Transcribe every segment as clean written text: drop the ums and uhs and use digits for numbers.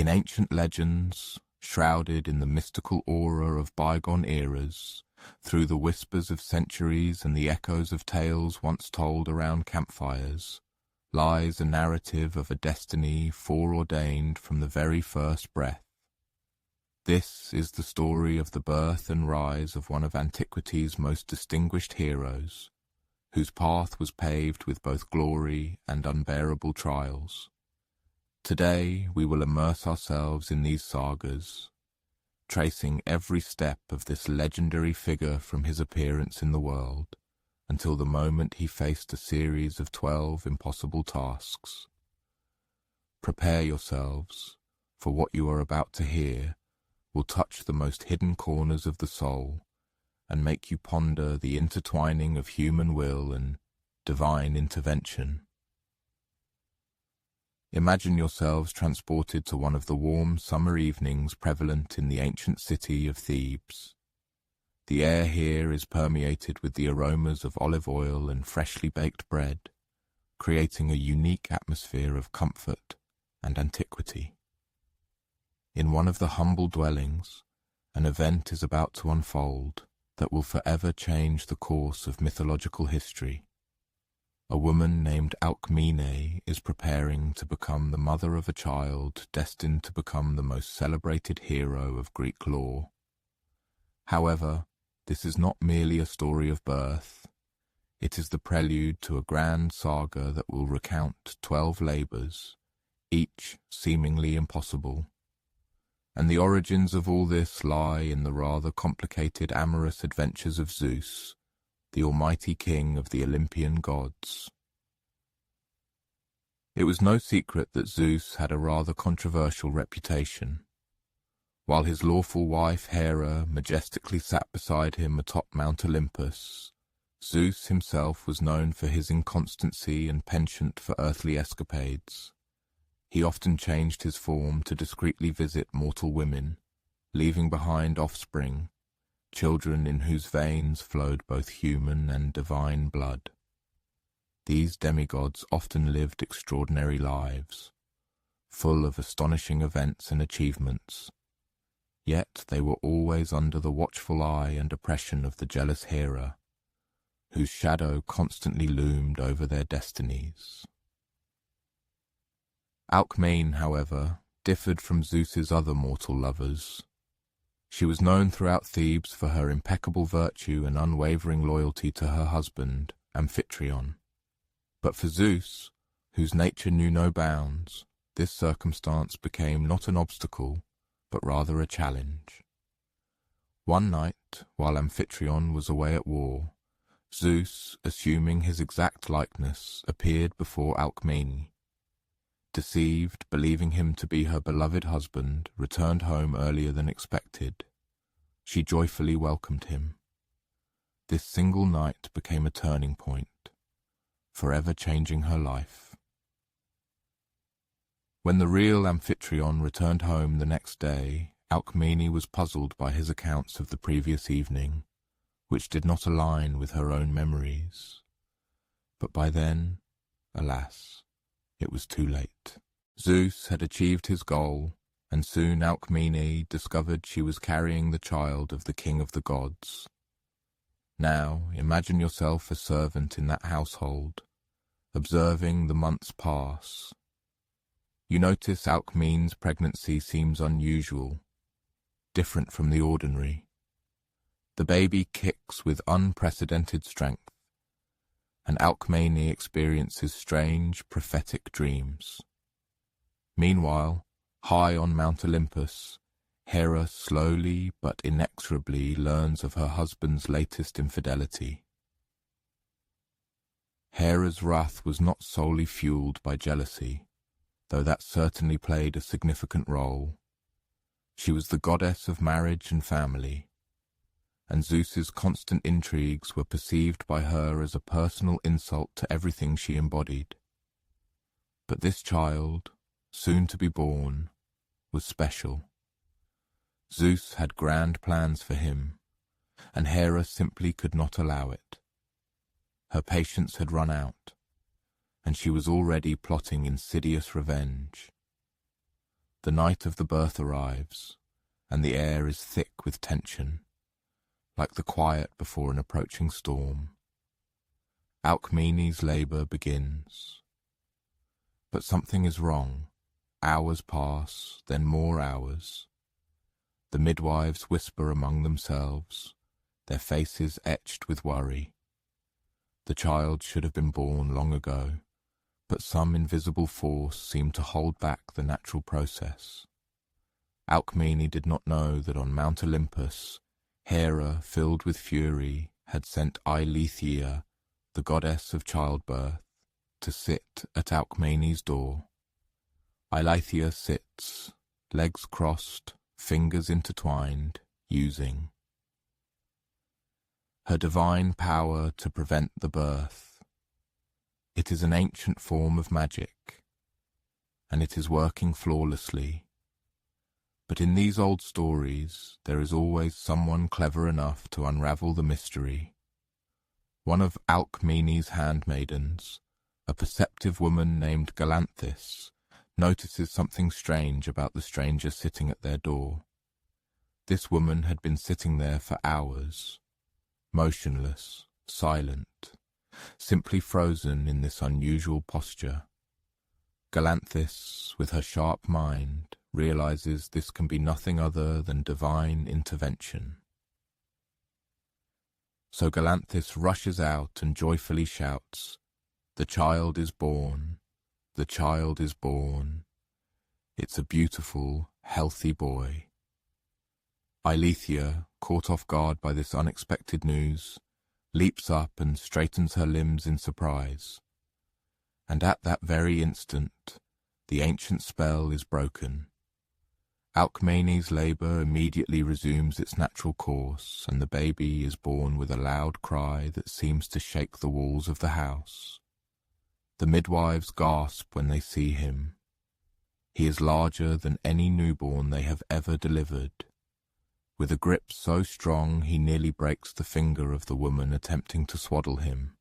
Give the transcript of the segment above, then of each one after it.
In ancient legends, shrouded in the mystical aura of bygone eras, through the whispers of centuries and the echoes of tales once told around campfires, lies a narrative of a destiny foreordained from the very first breath. This is the story of the birth and rise of one of antiquity's most distinguished heroes, whose path was paved with both glory and unbearable trials. Today we will immerse ourselves in these sagas, tracing every step of this legendary figure from his appearance in the world until the moment he faced a series of 12 impossible tasks. Prepare yourselves, for what you are about to hear will touch the most hidden corners of the soul and make you ponder the intertwining of human will and divine intervention. Imagine yourselves transported to one of the warm summer evenings prevalent in the ancient city of Thebes. The air here is permeated with the aromas of olive oil and freshly baked bread, creating a unique atmosphere of comfort and antiquity. In one of the humble dwellings, an event is about to unfold that will forever change the course of mythological history. A woman named Alcmene is preparing to become the mother of a child destined to become the most celebrated hero of Greek lore. However, this is not merely a story of birth. It is the prelude to a grand saga that will recount 12 labors, each seemingly impossible. And the origins of all this lie in the rather complicated amorous adventures of Zeus, the almighty king of the Olympian gods. It was no secret that Zeus had a rather controversial reputation. While his lawful wife Hera majestically sat beside him atop Mount Olympus, Zeus himself was known for his inconstancy and penchant for earthly escapades. He often changed his form to discreetly visit mortal women, leaving behind offspring, children in whose veins flowed both human and divine blood. These demigods often lived extraordinary lives, full of astonishing events and achievements, yet they were always under the watchful eye and oppression of the jealous Hera, whose shadow constantly loomed over their destinies. Alcmene, however, differed from Zeus's other mortal lovers. She was known throughout Thebes for her impeccable virtue and unwavering loyalty to her husband, Amphitryon. But for Zeus, whose nature knew no bounds, this circumstance became not an obstacle, but rather a challenge. One night, while Amphitryon was away at war, Zeus, assuming his exact likeness, appeared before Alcmene. Deceived, believing him to be her beloved husband, returned home earlier than expected. She joyfully welcomed him. This single night became a turning point, forever changing her life. When the real Amphitryon returned home the next day, Alcmene was puzzled by his accounts of the previous evening, which did not align with her own memories. But by then, alas, it was too late. Zeus had achieved his goal, and soon Alcmene discovered she was carrying the child of the king of the gods. Now, imagine yourself a servant in that household, observing the months pass. You notice Alcmene's pregnancy seems unusual, different from the ordinary. The baby kicks with unprecedented strength, and Alcmene experiences strange, prophetic dreams. Meanwhile, high on Mount Olympus, Hera slowly but inexorably learns of her husband's latest infidelity. Hera's wrath was not solely fueled by jealousy, though that certainly played a significant role. She was the goddess of marriage and family, and Zeus's constant intrigues were perceived by her as a personal insult to everything she embodied. But this child, soon to be born, was special. Zeus had grand plans for him, and Hera simply could not allow it. Her patience had run out, and she was already plotting insidious revenge. The night of the birth arrives, and the air is thick with tension, like the quiet before an approaching storm. Alcmene's labour begins. But something is wrong. Hours pass, then more hours. The midwives whisper among themselves, their faces etched with worry. The child should have been born long ago, but some invisible force seemed to hold back the natural process. Alcmene did not know that on Mount Olympus, Hera, filled with fury, had sent Eileithyia, the goddess of childbirth, to sit at Alcmene's door. Eileithyia sits, legs crossed, fingers intertwined, using her divine power to prevent the birth. It is an ancient form of magic, and it is working flawlessly. But in these old stories, there is always someone clever enough to unravel the mystery. One of Alcmene's handmaidens, a perceptive woman named Galanthis, notices something strange about the stranger sitting at their door. This woman had been sitting there for hours, motionless, silent, simply frozen in this unusual posture. Galanthis, with her sharp mind, realizes this can be nothing other than divine intervention. So Galanthis rushes out and joyfully shouts, "The child is born! The child is born! It's a beautiful, healthy boy." Eileithyia, caught off guard by this unexpected news, leaps up and straightens her limbs in surprise. And at that very instant, the ancient spell is broken. Alcmene's labour immediately resumes its natural course, and the baby is born with a loud cry that seems to shake the walls of the house. The midwives gasp when they see him. He is larger than any newborn they have ever delivered. With a grip so strong he nearly breaks the finger of the woman attempting to swaddle him.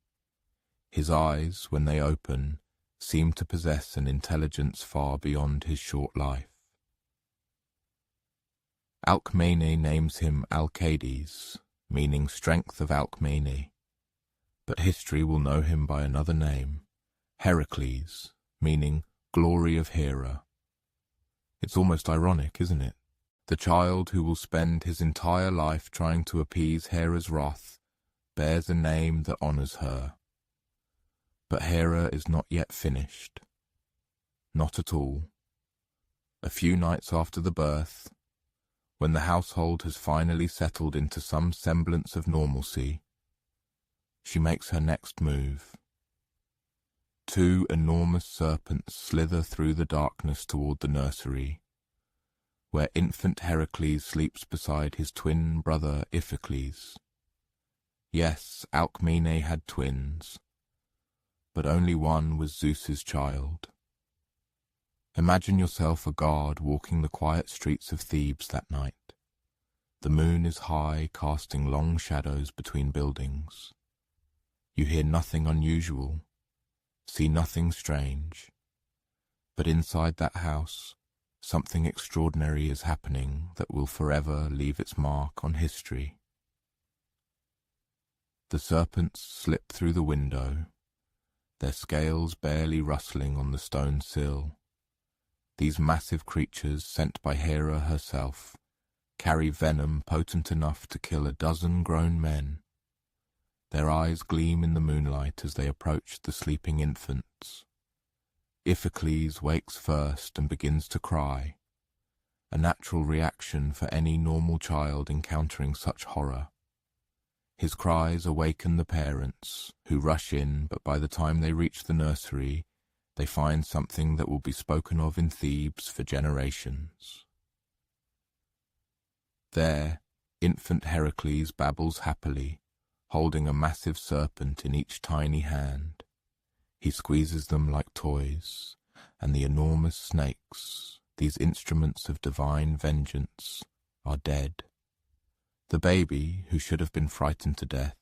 His eyes, when they open, seem to possess an intelligence far beyond his short life. Alcmene names him Alcades, meaning strength of Alcmene, but history will know him by another name, Heracles, meaning glory of Hera. It's almost ironic, isn't it? The child who will spend his entire life trying to appease Hera's wrath bears a name that honors her. But Hera is not yet finished. Not at all. A few nights after the birth, when the household has finally settled into some semblance of normalcy, she makes her next move. Two enormous serpents slither through the darkness toward the nursery, where infant Heracles sleeps beside his twin brother Iphicles. Yes, Alcmene had twins, but only one was Zeus's child. Imagine yourself a guard walking the quiet streets of Thebes that night. The moon is high, casting long shadows between buildings. You hear nothing unusual, see nothing strange, but inside that house, something extraordinary is happening that will forever leave its mark on history. The serpents slip through the window, their scales barely rustling on the stone sill. These massive creatures, sent by Hera herself, carry venom potent enough to kill a dozen grown men. Their eyes gleam in the moonlight as they approach the sleeping infants. Iphicles wakes first and begins to cry, a natural reaction for any normal child encountering such horror. His cries awaken the parents, who rush in, but by the time they reach the nursery, they find something that will be spoken of in Thebes for generations. There, infant Heracles babbles happily, holding a massive serpent in each tiny hand. He squeezes them like toys, and the enormous snakes, these instruments of divine vengeance, are dead. The baby, who should have been frightened to death,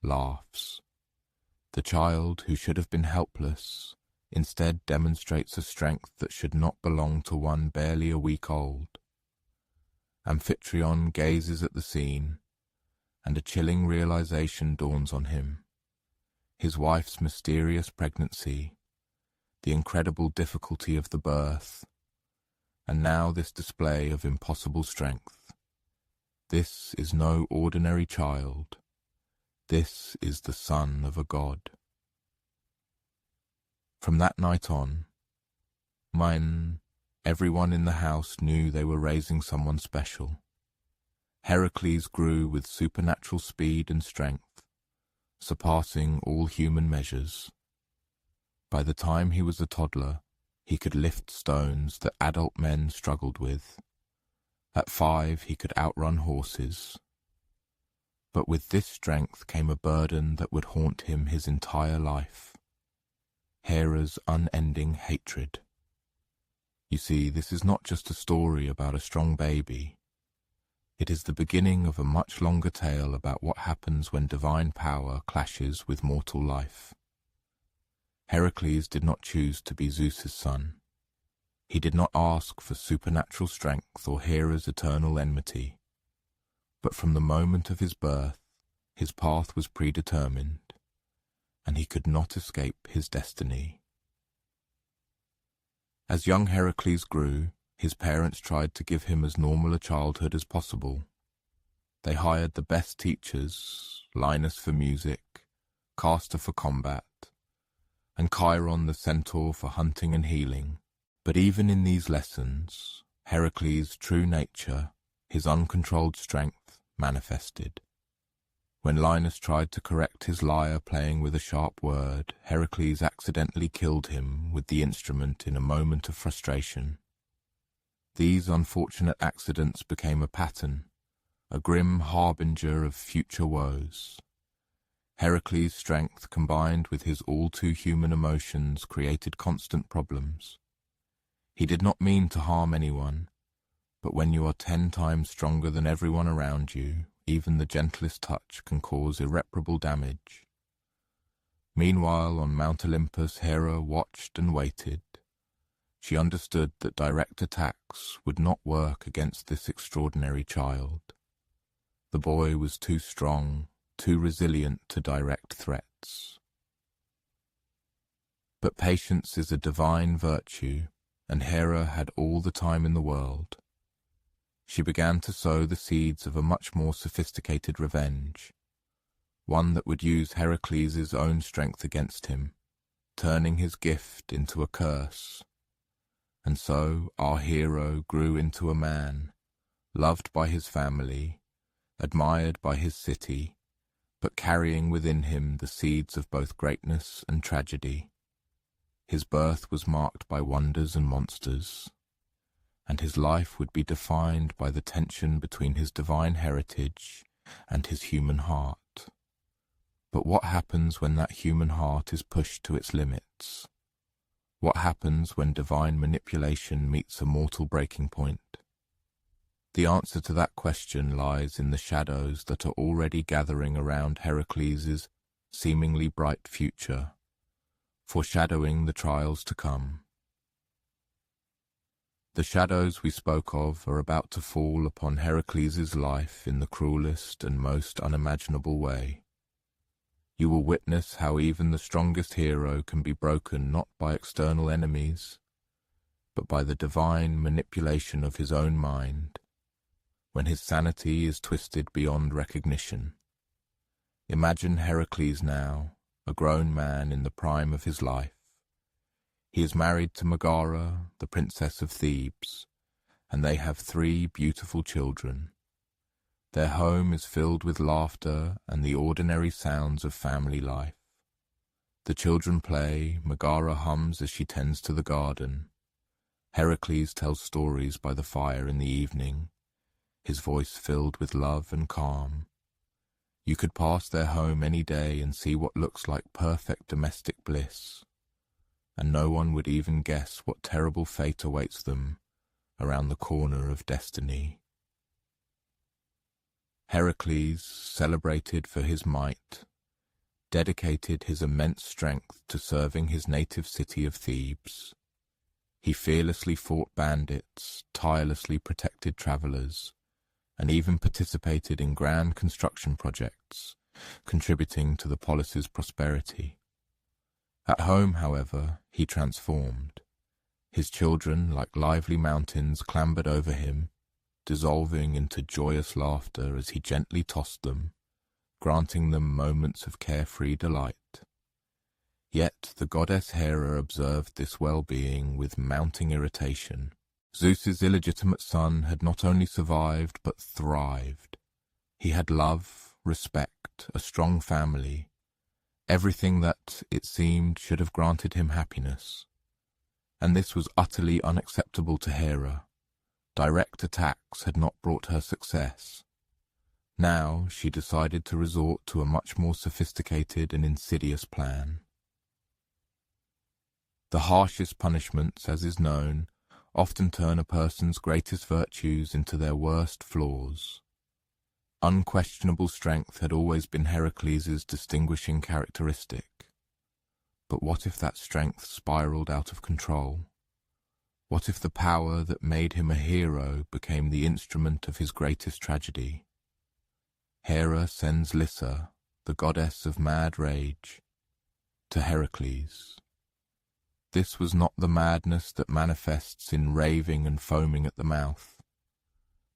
laughs. The child, who should have been helpless, instead demonstrates a strength that should not belong to one barely a week old. Amphitryon gazes at the scene, and a chilling realization dawns on him. His wife's mysterious pregnancy, the incredible difficulty of the birth, and now this display of impossible strength. This is no ordinary child. This is the son of a god. From that night on, everyone in the house knew they were raising someone special. Heracles grew with supernatural speed and strength, surpassing all human measures. By the time he was a toddler, he could lift stones that adult men struggled with. At 5, he could outrun horses. But with this strength came a burden that would haunt him his entire life: Hera's unending hatred. You see, this is not just a story about a strong baby. It is the beginning of a much longer tale about what happens when divine power clashes with mortal life. Heracles did not choose to be Zeus's son. He did not ask for supernatural strength or Hera's eternal enmity. But from the moment of his birth, his path was predetermined, and he could not escape his destiny. As young Heracles grew, his parents tried to give him as normal a childhood as possible. They hired the best teachers, Linus for music, Castor for combat, and Chiron the centaur for hunting and healing. But even in these lessons, Heracles' true nature, his uncontrolled strength, manifested. When Linus tried to correct his lyre playing with a sharp word, Heracles accidentally killed him with the instrument in a moment of frustration. These unfortunate accidents became a pattern, a grim harbinger of future woes. Heracles' strength combined with his all-too-human emotions created constant problems. He did not mean to harm anyone, but when you are 10 times stronger than everyone around you, even the gentlest touch can cause irreparable damage. Meanwhile, on Mount Olympus, Hera watched and waited. She understood that direct attacks would not work against this extraordinary child. The boy was too strong, too resilient to direct threats. But patience is a divine virtue, and Hera had all the time in the world. She began to sow the seeds of a much more sophisticated revenge, one that would use Heracles' own strength against him, turning his gift into a curse. And so our hero grew into a man, loved by his family, admired by his city, but carrying within him the seeds of both greatness and tragedy. His birth was marked by wonders and monsters, and his life would be defined by the tension between his divine heritage and his human heart. But what happens when that human heart is pushed to its limits? What happens when divine manipulation meets a mortal breaking point? The answer to that question lies in the shadows that are already gathering around Heracles' seemingly bright future, foreshadowing the trials to come. The shadows we spoke of are about to fall upon Heracles' life in the cruelest and most unimaginable way. You will witness how even the strongest hero can be broken not by external enemies, but by the divine manipulation of his own mind, when his sanity is twisted beyond recognition. Imagine Heracles now, a grown man in the prime of his life. He is married to Megara, the princess of Thebes, and they have 3 beautiful children. Their home is filled with laughter and the ordinary sounds of family life. The children play, Megara hums as she tends to the garden. Heracles tells stories by the fire in the evening, his voice filled with love and calm. You could pass their home any day and see what looks like perfect domestic bliss, and no one would even guess what terrible fate awaits them around the corner of destiny. Heracles, celebrated for his might, dedicated his immense strength to serving his native city of Thebes. He fearlessly fought bandits, tirelessly protected travelers, and even participated in grand construction projects, contributing to the polis's prosperity. At home, however, he transformed. His children, like lively mountains, clambered over him, dissolving into joyous laughter as he gently tossed them, granting them moments of carefree delight. Yet the goddess Hera observed this well-being with mounting irritation. Zeus's illegitimate son had not only survived but thrived. He had love, respect, a strong family, everything that, it seemed, should have granted him happiness. And this was utterly unacceptable to Hera. Direct attacks had not brought her success. Now she decided to resort to a much more sophisticated and insidious plan. The harshest punishments, as is known, often turn a person's greatest virtues into their worst flaws. Unquestionable strength had always been Heracles' distinguishing characteristic. But what if that strength spiraled out of control? What if the power that made him a hero became the instrument of his greatest tragedy? Hera sends Lyssa, the goddess of mad rage, to Heracles. This was not the madness that manifests in raving and foaming at the mouth.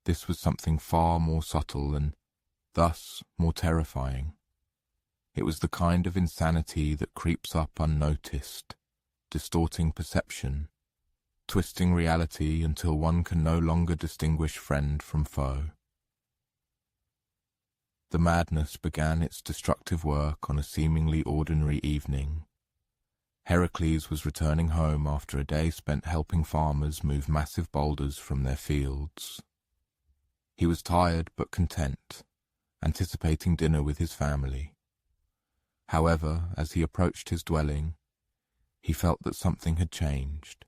This was something far more subtle and, thus, more terrifying. It was the kind of insanity that creeps up unnoticed, distorting perception, twisting reality until one can no longer distinguish friend from foe. The madness began its destructive work on a seemingly ordinary evening. Heracles was returning home after a day spent helping farmers move massive boulders from their fields. He was tired but content, anticipating dinner with his family. However, as he approached his dwelling, he felt that something had changed.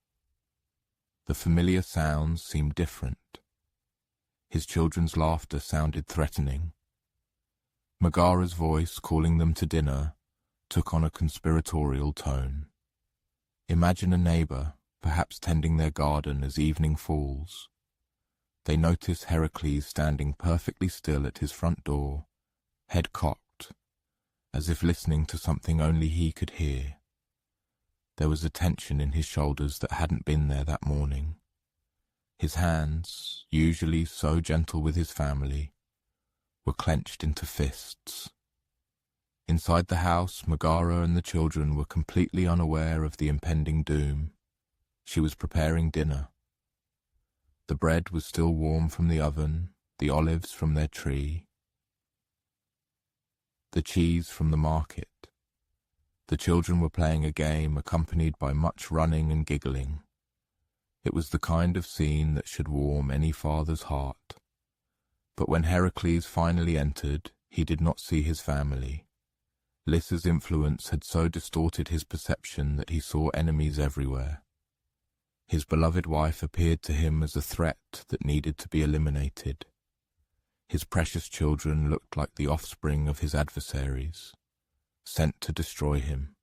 The familiar sounds seemed different. His children's laughter sounded threatening. Megara's voice calling them to dinner took on a conspiratorial tone. Imagine a neighbor, perhaps tending their garden as evening falls. They notice Heracles standing perfectly still at his front door, head cocked, as if listening to something only he could hear. There was a tension in his shoulders that hadn't been there that morning. His hands, usually so gentle with his family, were clenched into fists. Inside the house, Megara and the children were completely unaware of the impending doom. She was preparing dinner. The bread was still warm from the oven, the olives from their tree, the cheese from the market. The children were playing a game accompanied by much running and giggling. It was the kind of scene that should warm any father's heart. But when Heracles finally entered, he did not see his family. Lyssa's influence had so distorted his perception that he saw enemies everywhere. His beloved wife appeared to him as a threat that needed to be eliminated. His precious children looked like the offspring of his adversaries, sent to destroy him.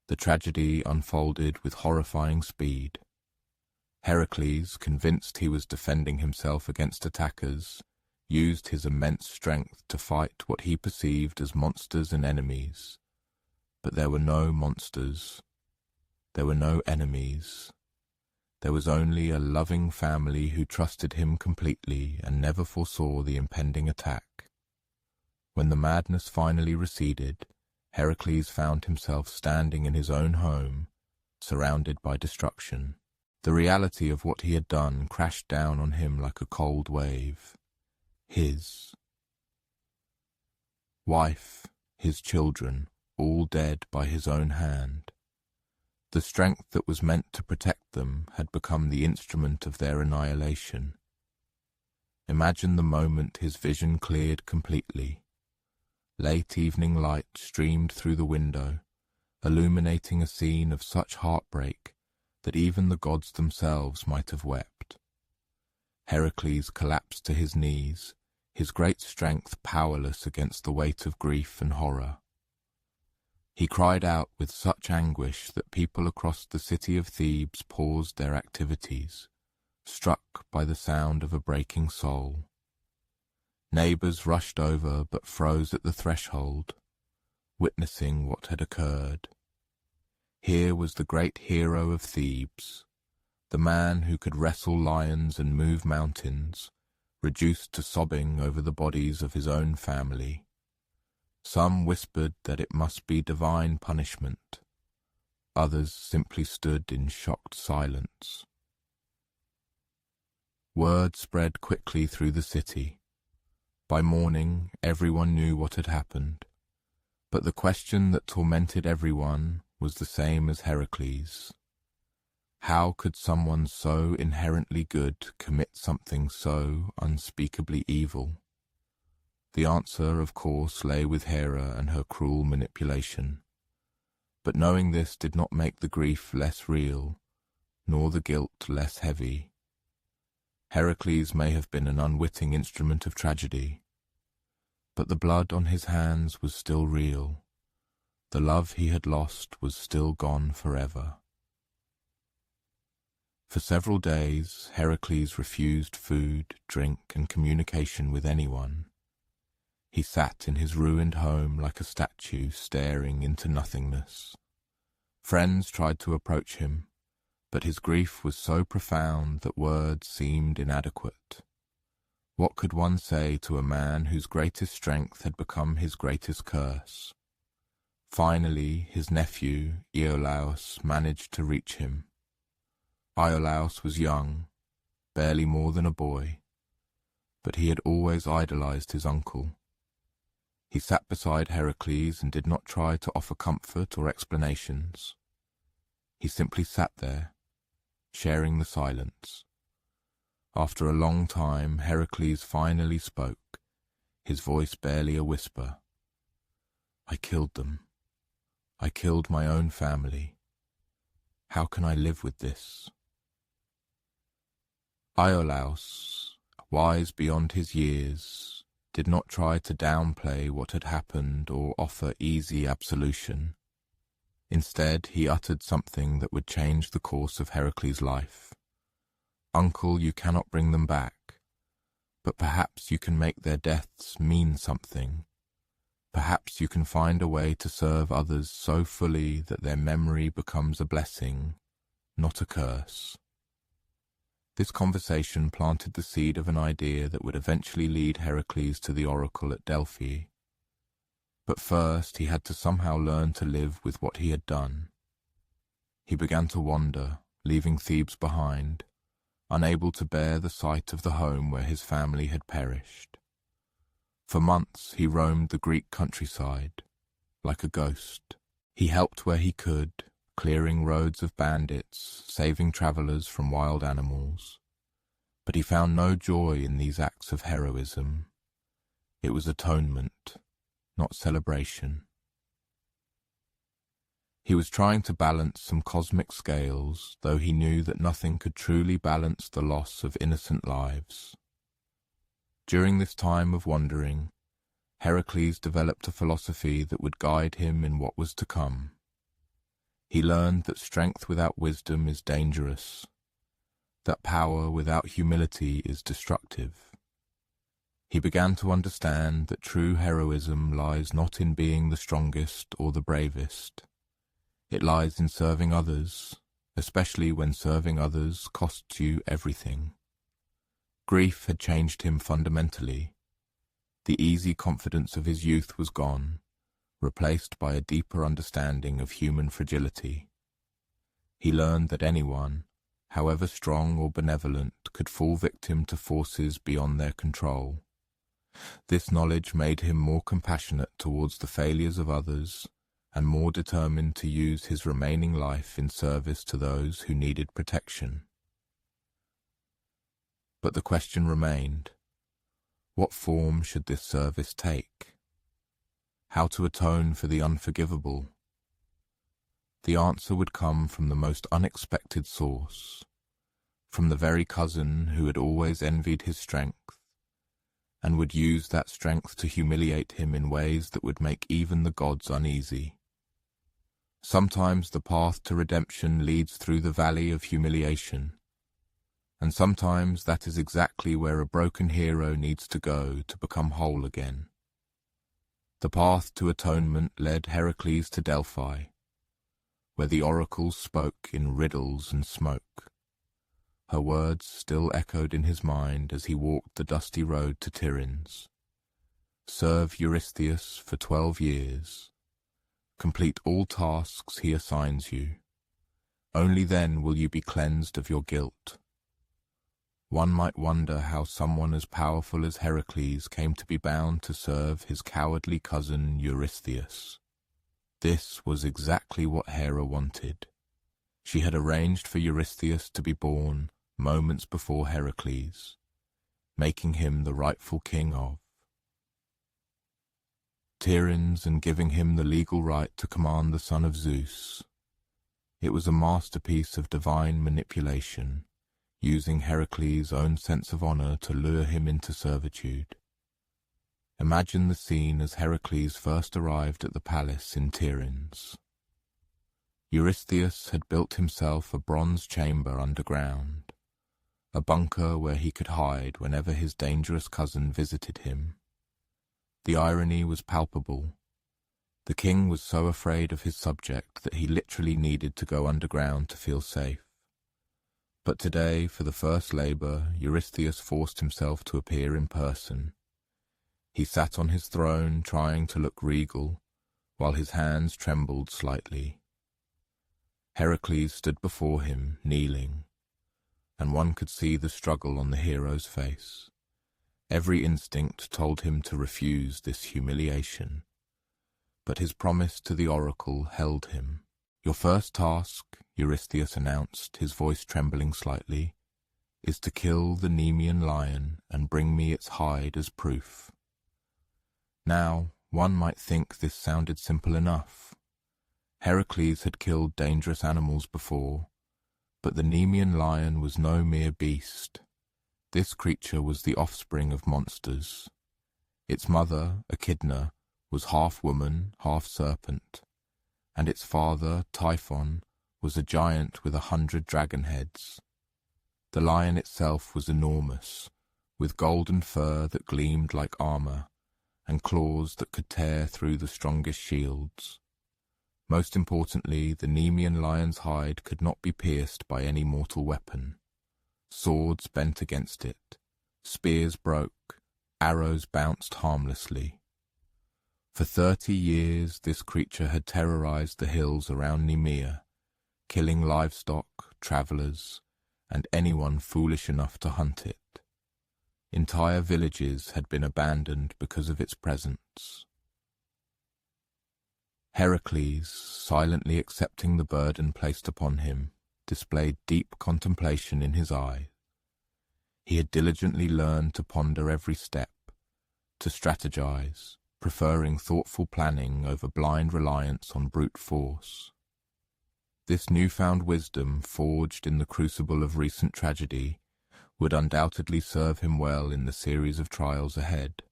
The tragedy unfolded with horrifying speed. Heracles, convinced he was defending himself against attackers, used his immense strength to fight what he perceived as monsters and enemies. But there were no monsters. There were no enemies. There was only a loving family who trusted him completely and never foresaw the impending attack. When the madness finally receded, Heracles found himself standing in his own home, surrounded by destruction. The reality of what he had done crashed down on him like a cold wave. His wife, his children, all dead by his own hand. The strength that was meant to protect them had become the instrument of their annihilation. Imagine the moment his vision cleared completely. Late evening light streamed through the window, illuminating a scene of such heartbreak that even the gods themselves might have wept. Heracles collapsed to his knees, his great strength powerless against the weight of grief and horror. He cried out with such anguish that people across the city of Thebes paused their activities, struck by the sound of a breaking soul. Neighbors rushed over but froze at the threshold, witnessing what had occurred. Here was the great hero of Thebes, the man who could wrestle lions and move mountains, reduced to sobbing over the bodies of his own family. Some whispered that it must be divine punishment. Others simply stood in shocked silence. Word spread quickly through the city. By morning, everyone knew what had happened, but the question that tormented everyone was the same as Heracles. How could someone so inherently good commit something so unspeakably evil? The answer, of course, lay with Hera and her cruel manipulation. But knowing this did not make the grief less real, nor the guilt less heavy. Heracles may have been an unwitting instrument of tragedy, but the blood on his hands was still real. The love he had lost was still gone forever. For several days, Heracles refused food, drink, and communication with anyone. He sat in his ruined home like a statue staring into nothingness. Friends tried to approach him, but his grief was so profound that words seemed inadequate. What could one say to a man whose greatest strength had become his greatest curse? Finally, his nephew, Iolaus, managed to reach him. Iolaus was young, barely more than a boy, but he had always idolized his uncle. He sat beside Heracles and did not try to offer comfort or explanations. He simply sat there, sharing the silence. After a long time, Heracles finally spoke, his voice barely a whisper. "I killed them. I killed my own family. How can I live with this?" Iolaus, wise beyond his years, did not try to downplay what had happened or offer easy absolution. Instead, he uttered something that would change the course of Heracles' life. "Uncle, you cannot bring them back, but perhaps you can make their deaths mean something. Perhaps you can find a way to serve others so fully that their memory becomes a blessing, not a curse." This conversation planted the seed of an idea that would eventually lead Heracles to the oracle at Delphi. But first he had to somehow learn to live with what he had done. He began to wander, leaving Thebes behind, unable to bear the sight of the home where his family had perished. For months he roamed the Greek countryside, like a ghost. He helped where he could, clearing roads of bandits, saving travelers from wild animals. But he found no joy in these acts of heroism. It was atonement, not celebration. He was trying to balance some cosmic scales, though he knew that nothing could truly balance the loss of innocent lives. During this time of wandering, Heracles developed a philosophy that would guide him in what was to come. He learned that strength without wisdom is dangerous, that power without humility is destructive. He began to understand that true heroism lies not in being the strongest or the bravest. It lies in serving others, especially when serving others costs you everything. Grief had changed him fundamentally. The easy confidence of his youth was gone, replaced by a deeper understanding of human fragility. He learned that anyone, however strong or benevolent, could fall victim to forces beyond their control. This knowledge made him more compassionate towards the failures of others and more determined to use his remaining life in service to those who needed protection. But the question remained, what form should this service take? How to atone for the unforgivable? The answer would come from the most unexpected source, from the very cousin who had always envied his strength, and would use that strength to humiliate him in ways that would make even the gods uneasy. Sometimes the path to redemption leads through the valley of humiliation, and sometimes that is exactly where a broken hero needs to go to become whole again. The path to atonement led Heracles to Delphi, where the oracles spoke in riddles and smoke. Her words still echoed in his mind as he walked the dusty road to Tiryns. Serve Eurystheus for 12 years. Complete all tasks he assigns you. Only then will you be cleansed of your guilt. One might wonder how someone as powerful as Heracles came to be bound to serve his cowardly cousin Eurystheus. This was exactly what Hera wanted. She had arranged for Eurystheus to be born moments before Heracles, making him the rightful king of Tiryns and giving him the legal right to command the son of Zeus. It was a masterpiece of divine manipulation, using Heracles' own sense of honor to lure him into servitude. Imagine the scene as Heracles first arrived at the palace in Tiryns. Eurystheus had built himself a bronze chamber underground, a bunker where he could hide whenever his dangerous cousin visited him. The irony was palpable. The king was so afraid of his subject that he literally needed to go underground to feel safe. But today, for the first labor, Eurystheus forced himself to appear in person. He sat on his throne, trying to look regal, while his hands trembled slightly. Heracles stood before him, kneeling, and one could see the struggle on the hero's face. Every instinct told him to refuse this humiliation, but his promise to the oracle held him. Your first task, Eurystheus announced, his voice trembling slightly, is to kill the Nemean lion and bring me its hide as proof. Now, one might think this sounded simple enough. Heracles had killed dangerous animals before, but the Nemean lion was no mere beast. This creature was the offspring of monsters. Its mother, Echidna, was half woman, half serpent, and its father, Typhon, was a giant with 100 dragon heads. The lion itself was enormous, with golden fur that gleamed like armor, and claws that could tear through the strongest shields. Most importantly, the Nemean lion's hide could not be pierced by any mortal weapon. Swords bent against it, spears broke, arrows bounced harmlessly. For 30 years this creature had terrorized the hills around Nemea, killing livestock, travelers, and anyone foolish enough to hunt it. Entire villages had been abandoned because of its presence. Heracles, silently accepting the burden placed upon him, displayed deep contemplation in his eyes. He had diligently learned to ponder every step, to strategize, preferring thoughtful planning over blind reliance on brute force. This newfound wisdom, forged in the crucible of recent tragedy, would undoubtedly serve him well in the series of trials ahead.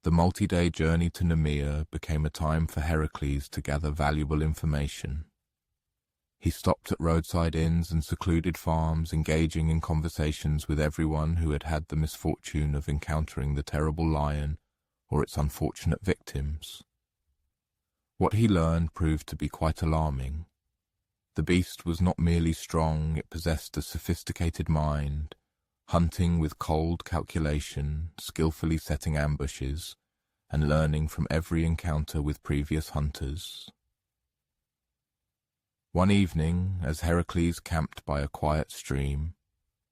The multi-day journey to Nemea became a time for Heracles to gather valuable information. He stopped at roadside inns and secluded farms, engaging in conversations with everyone who had had the misfortune of encountering the terrible lion or its unfortunate victims. What he learned proved to be quite alarming. The beast was not merely strong, it possessed a sophisticated mind, hunting with cold calculation, skillfully setting ambushes, and learning from every encounter with previous hunters. One evening, as Heracles camped by a quiet stream,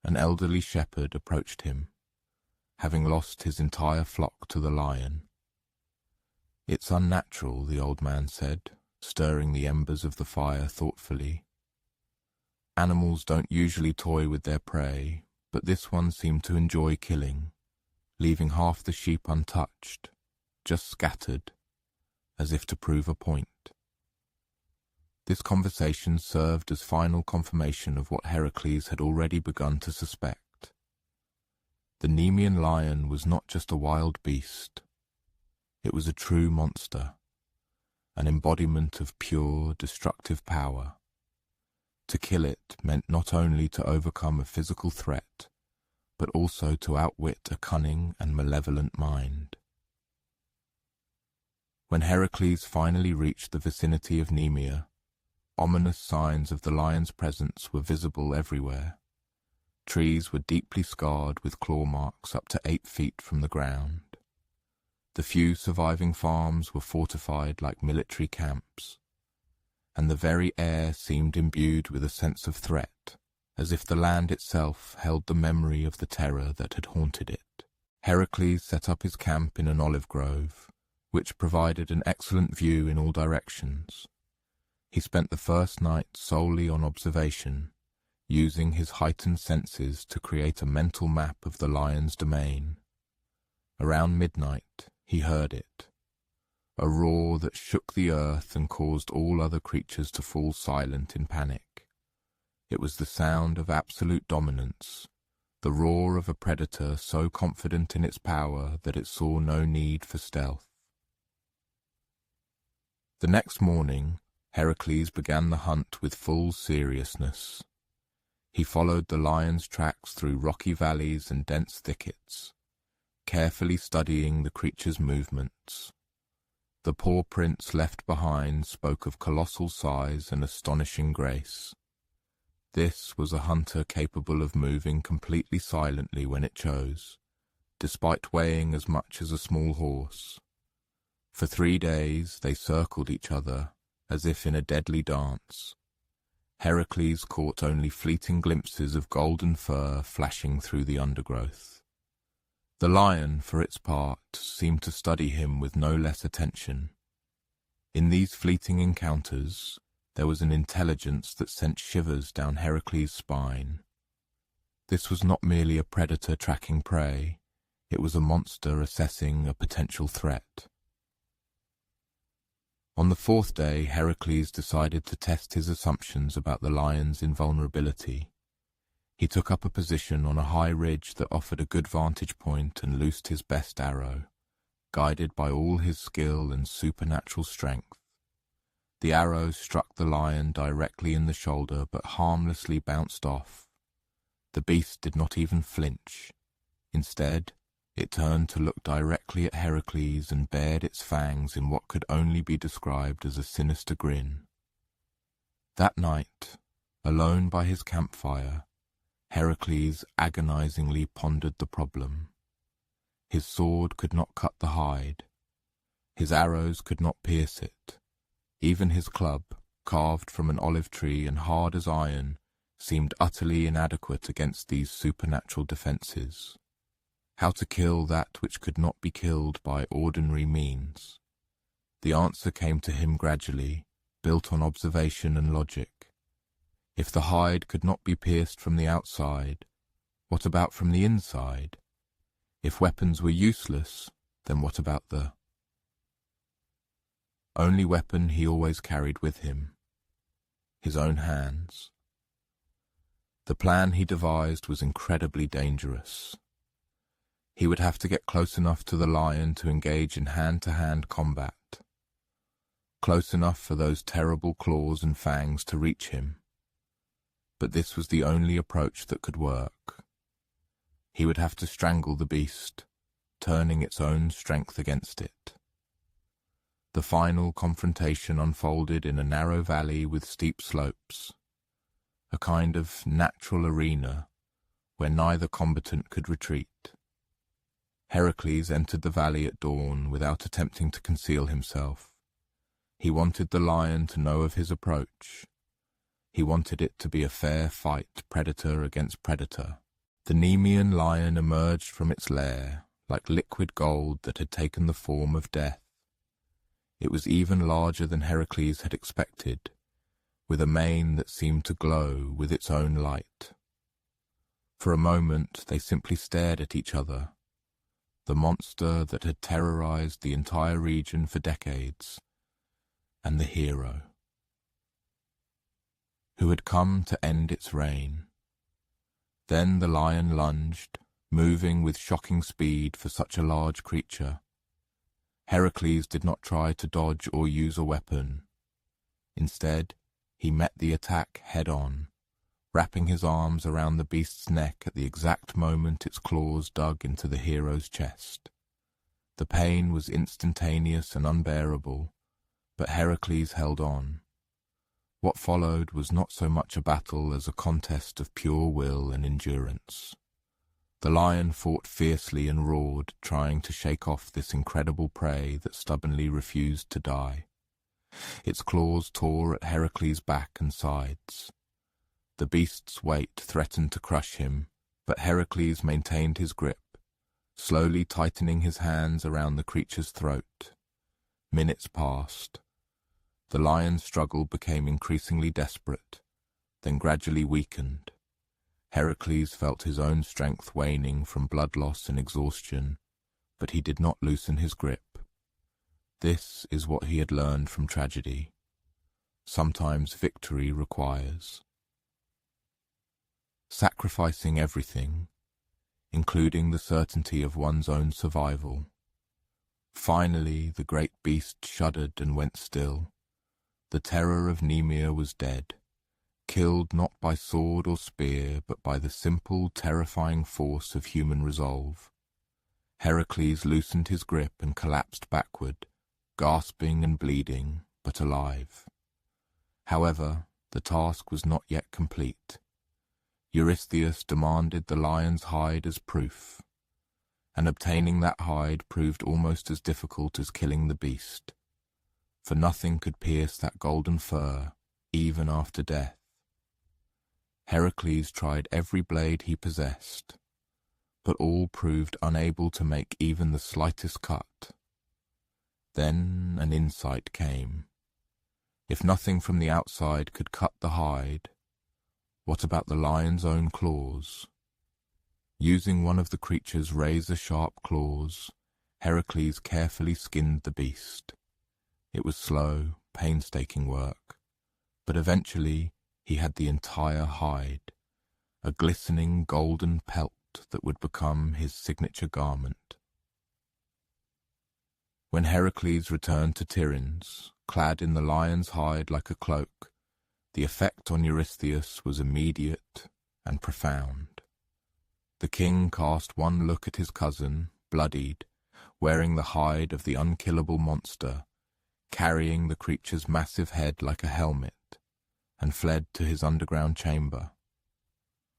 an elderly shepherd approached him, having lost his entire flock to the lion. "It's unnatural," the old man said, stirring the embers of the fire thoughtfully. "Animals don't usually toy with their prey, but this one seemed to enjoy killing, leaving half the sheep untouched, just scattered, as if to prove a point." This conversation served as final confirmation of what Heracles had already begun to suspect. The Nemean lion was not just a wild beast. It was a true monster, an embodiment of pure, destructive power. To kill it meant not only to overcome a physical threat, but also to outwit a cunning and malevolent mind. When Heracles finally reached the vicinity of Nemea, ominous signs of the lion's presence were visible everywhere. Trees were deeply scarred with claw marks up to 8 feet from the ground. The few surviving farms were fortified like military camps, and the very air seemed imbued with a sense of threat, as if the land itself held the memory of the terror that had haunted it. Heracles set up his camp in an olive grove, which provided an excellent view in all directions. He spent the first night solely on observation, using his heightened senses to create a mental map of the lion's domain. Around midnight, he heard it, a roar that shook the earth and caused all other creatures to fall silent in panic. It was the sound of absolute dominance, the roar of a predator so confident in its power that it saw no need for stealth. The next morning, Heracles began the hunt with full seriousness. He followed the lion's tracks through rocky valleys and dense thickets, carefully studying the creature's movements. The paw prints left behind spoke of colossal size and astonishing grace. This was a hunter capable of moving completely silently when it chose, despite weighing as much as a small horse. For 3 days they circled each other, as if in a deadly dance. Heracles caught only fleeting glimpses of golden fur flashing through the undergrowth. The lion, for its part, seemed to study him with no less attention. In these fleeting encounters, there was an intelligence that sent shivers down Heracles' spine. This was not merely a predator tracking prey, it was a monster assessing a potential threat. On the 4th day, Heracles decided to test his assumptions about the lion's invulnerability. He took up a position on a high ridge that offered a good vantage point and loosed his best arrow, guided by all his skill and supernatural strength. The arrow struck the lion directly in the shoulder but harmlessly bounced off. The beast did not even flinch. Instead, it turned to look directly at Heracles and bared its fangs in what could only be described as a sinister grin. That night, alone by his campfire, Heracles agonizingly pondered the problem. His sword could not cut the hide. His arrows could not pierce it. Even his club, carved from an olive tree and hard as iron, seemed utterly inadequate against these supernatural defenses. How to kill that which could not be killed by ordinary means? The answer came to him gradually, built on observation and logic. If the hide could not be pierced from the outside, what about from the inside? If weapons were useless, then what about the only weapon he always carried with him? His own hands. The plan he devised was incredibly dangerous. He would have to get close enough to the lion to engage in hand-to-hand combat, close enough for those terrible claws and fangs to reach him. But this was the only approach that could work. He would have to strangle the beast, turning its own strength against it. The final confrontation unfolded in a narrow valley with steep slopes, a kind of natural arena where neither combatant could retreat. Heracles entered the valley at dawn without attempting to conceal himself. He wanted the lion to know of his approach. He wanted it to be a fair fight, predator against predator. The Nemean lion emerged from its lair, like liquid gold that had taken the form of death. It was even larger than Heracles had expected, with a mane that seemed to glow with its own light. For a moment they simply stared at each other, the monster that had terrorized the entire region for decades, and the hero who had come to end its reign. Then the lion lunged, moving with shocking speed for such a large creature. Heracles did not try to dodge or use a weapon. Instead, he met the attack head-on, wrapping his arms around the beast's neck at the exact moment its claws dug into the hero's chest. The pain was instantaneous and unbearable, but Heracles held on. What followed was not so much a battle as a contest of pure will and endurance. The lion fought fiercely and roared, trying to shake off this incredible prey that stubbornly refused to die. Its claws tore at Heracles' back and sides. The beast's weight threatened to crush him, but Heracles maintained his grip, slowly tightening his hands around the creature's throat. Minutes passed. The lion's struggle became increasingly desperate, then gradually weakened. Heracles felt his own strength waning from blood loss and exhaustion, but he did not loosen his grip. This is what he had learned from tragedy. Sometimes victory requires sacrificing everything, including the certainty of one's own survival. Finally, the great beast shuddered and went still. The terror of Nemea was dead, killed not by sword or spear, but by the simple, terrifying force of human resolve. Heracles loosened his grip and collapsed backward, gasping and bleeding, but alive. However, the task was not yet complete. Eurystheus demanded the lion's hide as proof, and obtaining that hide proved almost as difficult as killing the beast, for nothing could pierce that golden fur, even after death. Heracles tried every blade he possessed, but all proved unable to make even the slightest cut. Then an insight came. If nothing from the outside could cut the hide, what about the lion's own claws? Using one of the creature's razor-sharp claws, Heracles carefully skinned the beast. It was slow, painstaking work, but eventually he had the entire hide, a glistening golden pelt that would become his signature garment. When Heracles returned to Tiryns, clad in the lion's hide like a cloak, the effect on Eurystheus was immediate and profound. The king cast one look at his cousin, bloodied, wearing the hide of the unkillable monster, carrying the creature's massive head like a helmet, and fled to his underground chamber.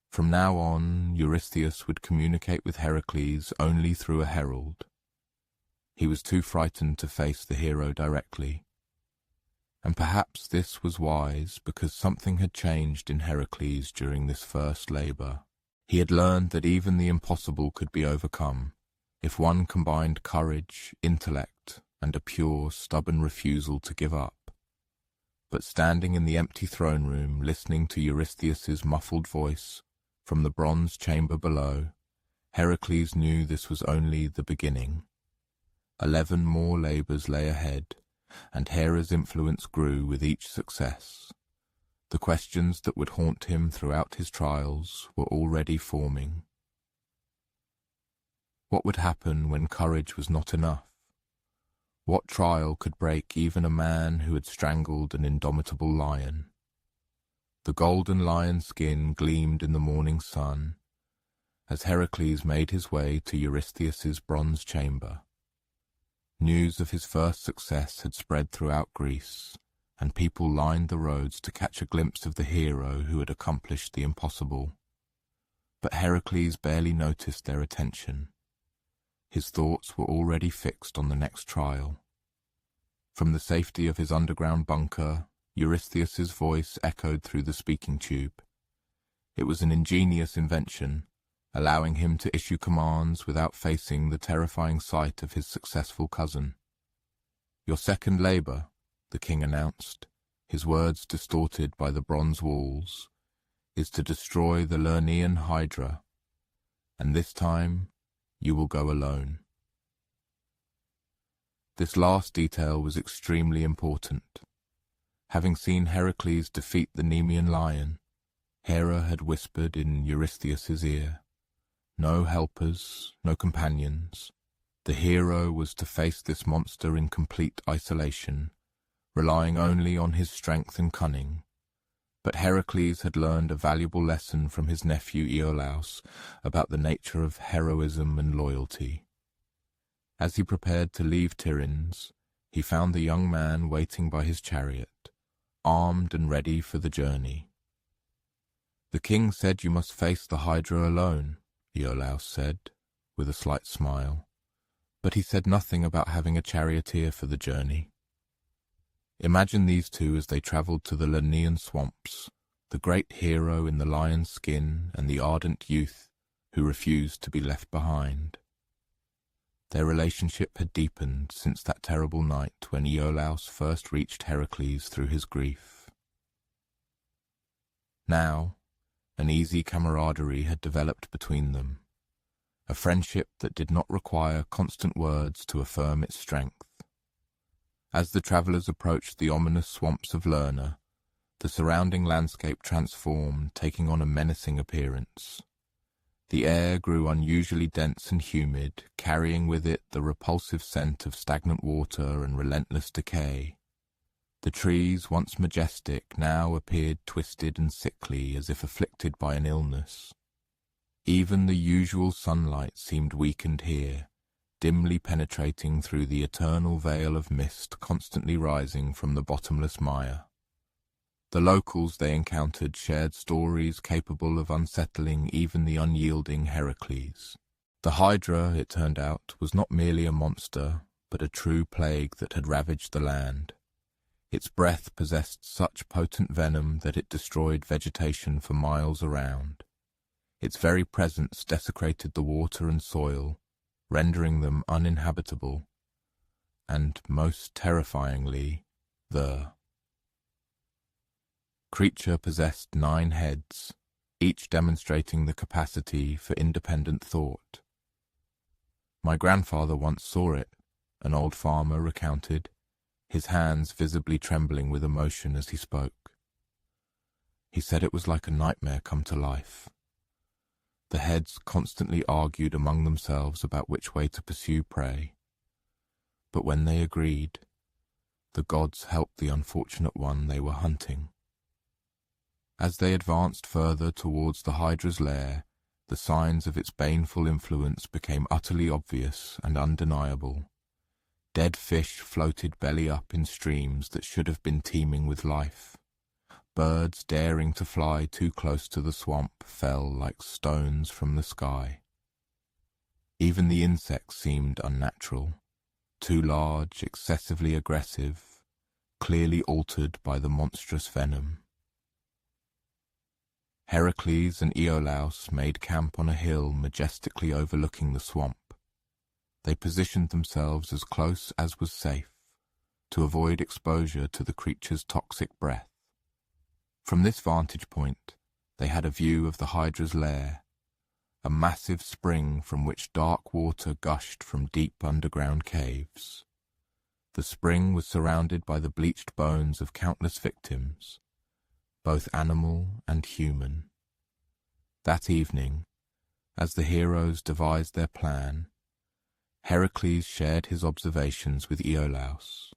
From now on, Eurystheus would communicate with Heracles only through a herald. He was too frightened to face the hero directly. And perhaps this was wise, because something had changed in Heracles during this first labor. He had learned that even the impossible could be overcome, if one combined courage, intellect, and a pure, stubborn refusal to give up. But standing in the empty throne room, listening to Eurystheus's muffled voice from the bronze chamber below, Heracles knew this was only the beginning. 11 more labors lay ahead, and Hera's influence grew with each success. The questions that would haunt him throughout his trials were already forming. What would happen when courage was not enough? What trial could break even a man who had strangled an indomitable lion? The golden lion skin gleamed in the morning sun as Heracles made his way to Eurystheus's bronze chamber. News of his first success had spread throughout Greece, and people lined the roads to catch a glimpse of the hero who had accomplished the impossible. But Heracles barely noticed their attention. His thoughts were already fixed on the next trial. From the safety of his underground bunker, Eurystheus's voice echoed through the speaking tube. It was an ingenious invention, allowing him to issue commands without facing the terrifying sight of his successful cousin. "Your second labor," the king announced, his words distorted by the bronze walls, "is to destroy the Lernaean Hydra, and this time you will go alone." This last detail was extremely important. Having seen Heracles defeat the Nemean lion, Hera had whispered in Eurystheus's ear, "No helpers, no companions, The hero was to face this monster in complete isolation, relying only on his strength and cunning. But Heracles had learned a valuable lesson from his nephew Iolaus about the nature of heroism and loyalty. As he prepared to leave Tiryns, he found the young man waiting by his chariot, armed and ready for the journey. "The king said you must face the Hydra alone," Iolaus said, with a slight smile, "but he said nothing about having a charioteer for the journey." Imagine these two as they travelled to the Lernaean swamps, the great hero in the lion's skin and the ardent youth who refused to be left behind. Their relationship had deepened since that terrible night when Iolaus first reached Heracles through his grief. Now, an easy camaraderie had developed between them, a friendship that did not require constant words to affirm its strength. As the travellers approached the ominous swamps of Lerna, the surrounding landscape transformed, taking on a menacing appearance. The air grew unusually dense and humid, carrying with it the repulsive scent of stagnant water and relentless decay. The trees, once majestic, now appeared twisted and sickly, as if afflicted by an illness. Even the usual sunlight seemed weakened here, dimly penetrating through the eternal veil of mist constantly rising from the bottomless mire. The locals they encountered shared stories capable of unsettling even the unyielding Heracles. The Hydra, it turned out, was not merely a monster, but a true plague that had ravaged the land. Its breath possessed such potent venom that it destroyed vegetation for miles around. Its very presence desecrated the water and soil, rendering them uninhabitable, and, most terrifyingly, the creature possessed 9 heads, each demonstrating the capacity for independent thought. "My grandfather once saw it," an old farmer recounted, his hands visibly trembling with emotion as he spoke. "He said it was like a nightmare come to life. The heads constantly argued among themselves about which way to pursue prey. But when they agreed, the gods helped the unfortunate one they were hunting." As they advanced further towards the Hydra's lair, the signs of its baneful influence became utterly obvious and undeniable. Dead fish floated belly up in streams that should have been teeming with life. Birds daring to fly too close to the swamp fell like stones from the sky. Even the insects seemed unnatural, too large, excessively aggressive, clearly altered by the monstrous venom. Heracles and Iolaus made camp on a hill majestically overlooking the swamp. They positioned themselves as close as was safe, to avoid exposure to the creature's toxic breath. From this vantage point, they had a view of the Hydra's lair, a massive spring from which dark water gushed from deep underground caves. The spring was surrounded by the bleached bones of countless victims, both animal and human. That evening, as the heroes devised their plan, Heracles shared his observations with Iolaus.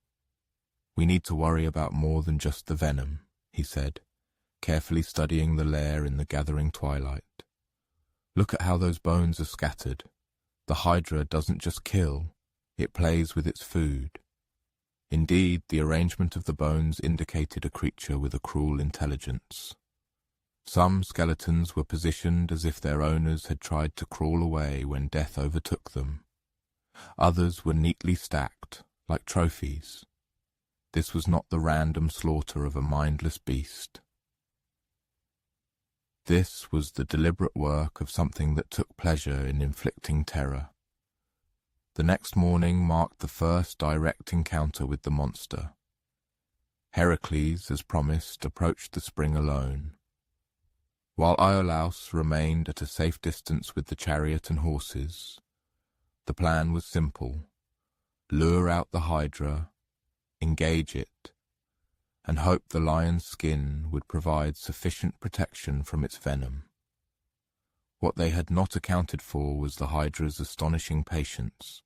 "We need to worry about more than just the venom," he said, carefully studying the lair in the gathering twilight. "Look at how those bones are scattered. The Hydra doesn't just kill, it plays with its food." Indeed, the arrangement of the bones indicated a creature with a cruel intelligence. Some skeletons were positioned as if their owners had tried to crawl away when death overtook them. Others were neatly stacked, like trophies. This was not the random slaughter of a mindless beast. This was the deliberate work of something that took pleasure in inflicting terror. The next morning marked the first direct encounter with the monster. Heracles, as promised, approached the spring alone, while Iolaus remained at a safe distance with the chariot and horses. The plan was simple: lure out the Hydra, engage it, and hope the lion's skin would provide sufficient protection from its venom. What they had not accounted for was the Hydra's astonishing patience.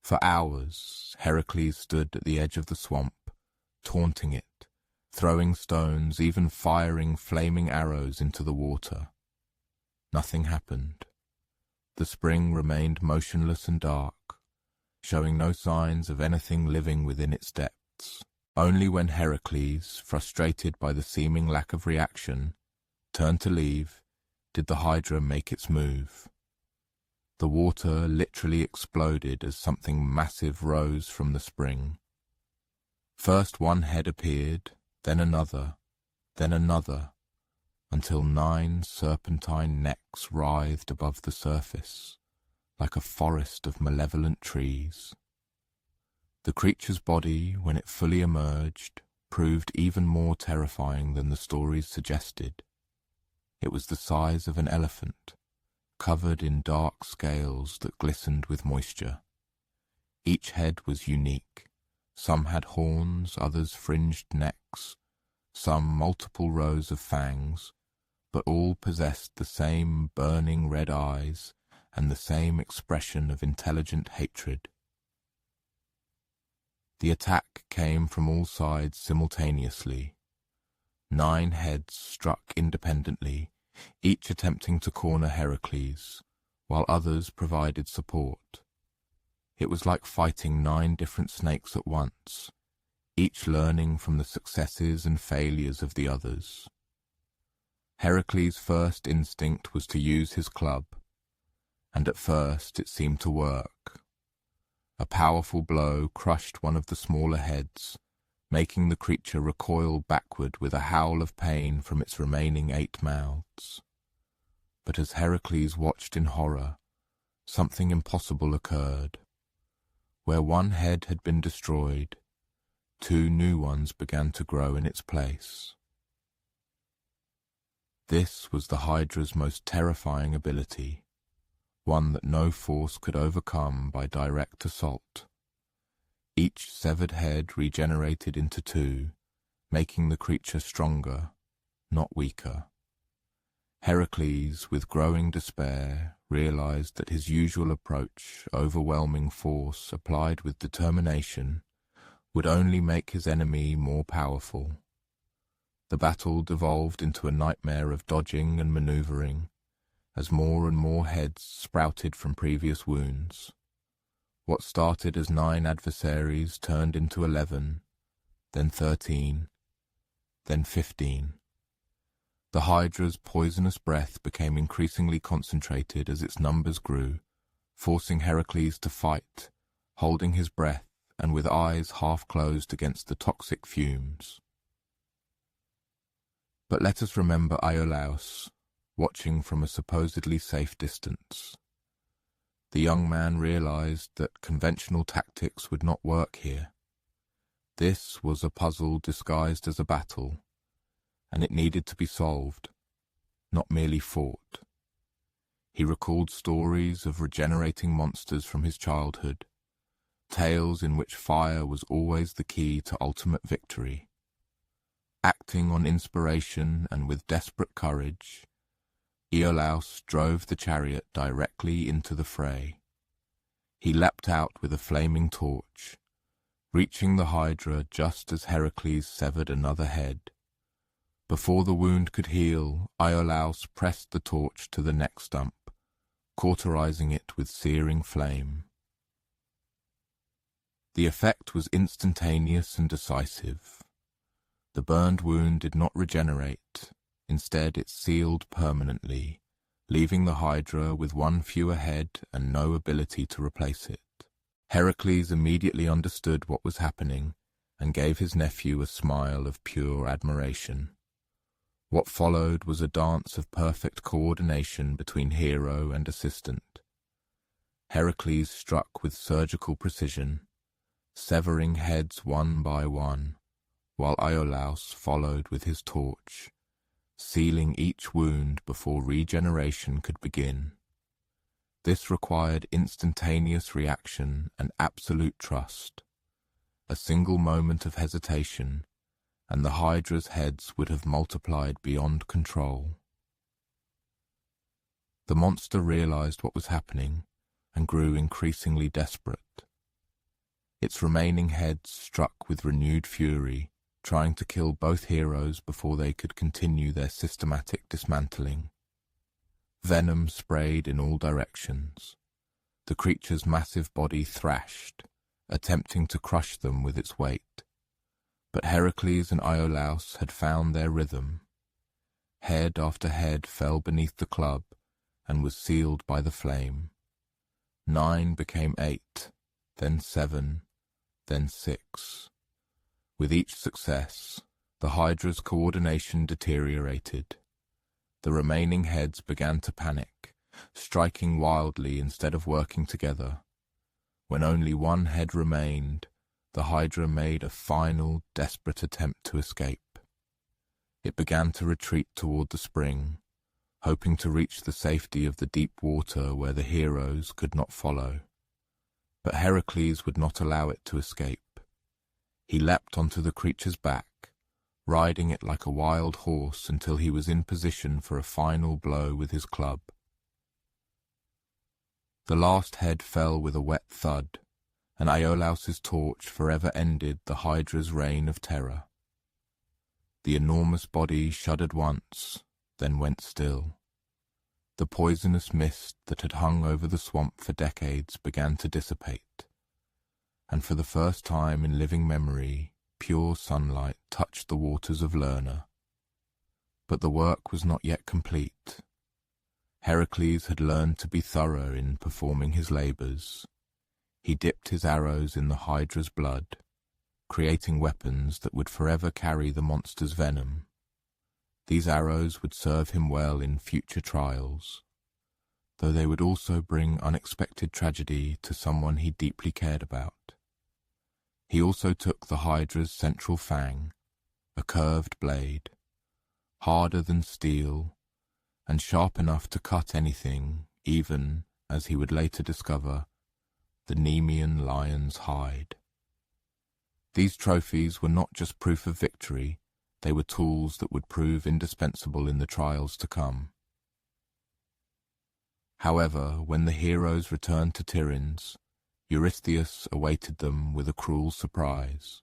For hours, Heracles stood at the edge of the swamp, taunting it, throwing stones, even firing flaming arrows into the water. Nothing happened. The spring remained motionless and dark, showing no signs of anything living within its depths. Only when Heracles, frustrated by the seeming lack of reaction, turned to leave, did the Hydra make its move. The water literally exploded as something massive rose from the spring. First one head appeared, then another, until 9 serpentine necks writhed above the surface, like a forest of malevolent trees. The creature's body, when it fully emerged, proved even more terrifying than the stories suggested. It was the size of an elephant, covered in dark scales that glistened with moisture. Each head was unique. Some had horns, others fringed necks, some multiple rows of fangs, but all possessed the same burning red eyes and the same expression of intelligent hatred. The attack came from all sides simultaneously. 9 heads struck independently, each attempting to corner Heracles, while others provided support. It was like fighting 9 different snakes at once, each learning from the successes and failures of the others. Heracles' first instinct was to use his club, and at first it seemed to work. A powerful blow crushed one of the smaller heads, making the creature recoil backward with a howl of pain from its remaining 8 mouths. But as Heracles watched in horror, something impossible occurred. Where one head had been destroyed, 2 new ones began to grow in its place. This was the Hydra's most terrifying ability, one that no force could overcome by direct assault. Each severed head regenerated into 2, making the creature stronger, not weaker. Heracles, with growing despair, realized that his usual approach, overwhelming force applied with determination, would only make his enemy more powerful. The battle devolved into a nightmare of dodging and maneuvering, as more and more heads sprouted from previous wounds. What started as 9 adversaries turned into 11, then 13, then 15. The Hydra's poisonous breath became increasingly concentrated as its numbers grew, forcing Heracles to fight, holding his breath and with eyes half closed against the toxic fumes. But let us remember Iolaus, watching from a supposedly safe distance. The young man realized that conventional tactics would not work here. This was a puzzle disguised as a battle, and it needed to be solved, not merely fought. He recalled stories of regenerating monsters from his childhood, tales in which fire was always the key to ultimate victory. Acting on inspiration and with desperate courage, Iolaus drove the chariot directly into the fray. He leapt out with a flaming torch, reaching the Hydra just as Heracles severed another head. Before the wound could heal, Iolaus pressed the torch to the neck stump, cauterizing it with searing flame. The effect was instantaneous and decisive. The burned wound did not regenerate. Instead, it sealed permanently, leaving the Hydra with 1 fewer head and no ability to replace it. Heracles immediately understood what was happening and gave his nephew a smile of pure admiration. What followed was a dance of perfect coordination between hero and assistant. Heracles struck with surgical precision, severing heads one by one, while Iolaus followed with his torch, sealing each wound before regeneration could begin. This required instantaneous reaction and absolute trust. A single moment of hesitation, and the Hydra's heads would have multiplied beyond control. The monster realized what was happening and grew increasingly desperate. Its remaining heads struck with renewed fury, trying to kill both heroes before they could continue their systematic dismantling. Venom sprayed in all directions. The creature's massive body thrashed, attempting to crush them with its weight. But Heracles and Iolaus had found their rhythm. Head after head fell beneath the club and was sealed by the flame. 9 became 8, then 7, then 6. With each success, the Hydra's coordination deteriorated. The remaining heads began to panic, striking wildly instead of working together. When only one head remained, the Hydra made a final, desperate attempt to escape. It began to retreat toward the spring, hoping to reach the safety of the deep water where the heroes could not follow. But Heracles would not allow it to escape. He leapt onto the creature's back, riding it like a wild horse until he was in position for a final blow with his club. The last head fell with a wet thud, and Iolaus's torch forever ended the Hydra's reign of terror. The enormous body shuddered once, then went still. The poisonous mist that had hung over the swamp for decades began to dissipate, and for the first time in living memory, pure sunlight touched the waters of Lerna. But the work was not yet complete. Heracles had learned to be thorough in performing his labors. He dipped his arrows in the Hydra's blood, creating weapons that would forever carry the monster's venom. These arrows would serve him well in future trials, though they would also bring unexpected tragedy to someone he deeply cared about. He also took the Hydra's central fang, a curved blade, harder than steel, and sharp enough to cut anything, even, as he would later discover, the Nemean lion's hide. These trophies were not just proof of victory, they were tools that would prove indispensable in the trials to come. However, when the heroes returned to Tiryns, Eurystheus awaited them with a cruel surprise.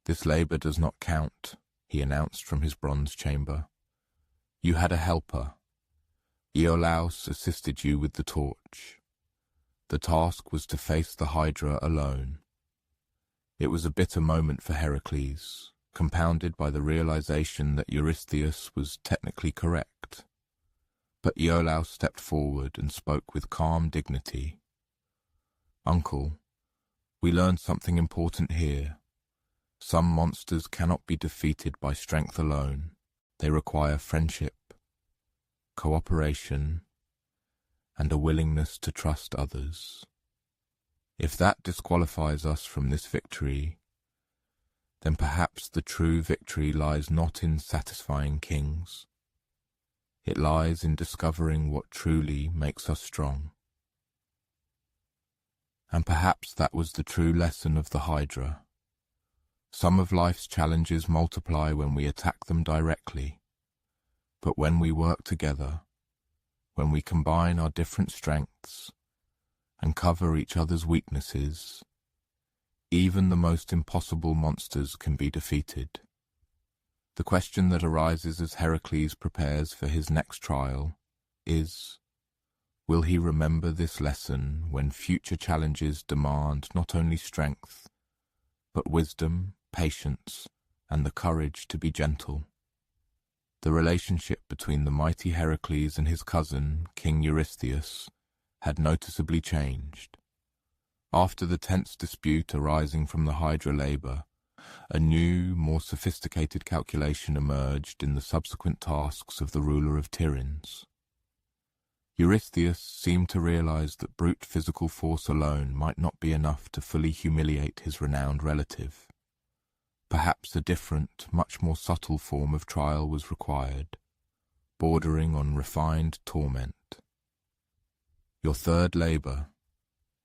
"This labor does not count," he announced from his bronze chamber. "You had a helper. Iolaus assisted you with the torch. The task was to face the Hydra alone." It was a bitter moment for Heracles, compounded by the realization that Eurystheus was technically correct. But Iolaus stepped forward and spoke with calm dignity. "Uncle, we learned something important here. Some monsters cannot be defeated by strength alone. They require friendship, cooperation, and a willingness to trust others. If that disqualifies us from this victory, then perhaps the true victory lies not in satisfying kings. It lies in discovering what truly makes us strong." And perhaps that was the true lesson of the Hydra. Some of life's challenges multiply when we attack them directly, but when we work together, when we combine our different strengths and cover each other's weaknesses, even the most impossible monsters can be defeated. The question that arises as Heracles prepares for his next trial is, will he remember this lesson when future challenges demand not only strength, but wisdom, patience, and the courage to be gentle? The relationship between the mighty Heracles and his cousin, King Eurystheus, had noticeably changed. After the tense dispute arising from the Hydra labor, a new, more sophisticated calculation emerged in the subsequent tasks of the ruler of Tiryns. Eurystheus seemed to realize that brute physical force alone might not be enough to fully humiliate his renowned relative. Perhaps a different, much more subtle form of trial was required, bordering on refined torment. "Your third labor,"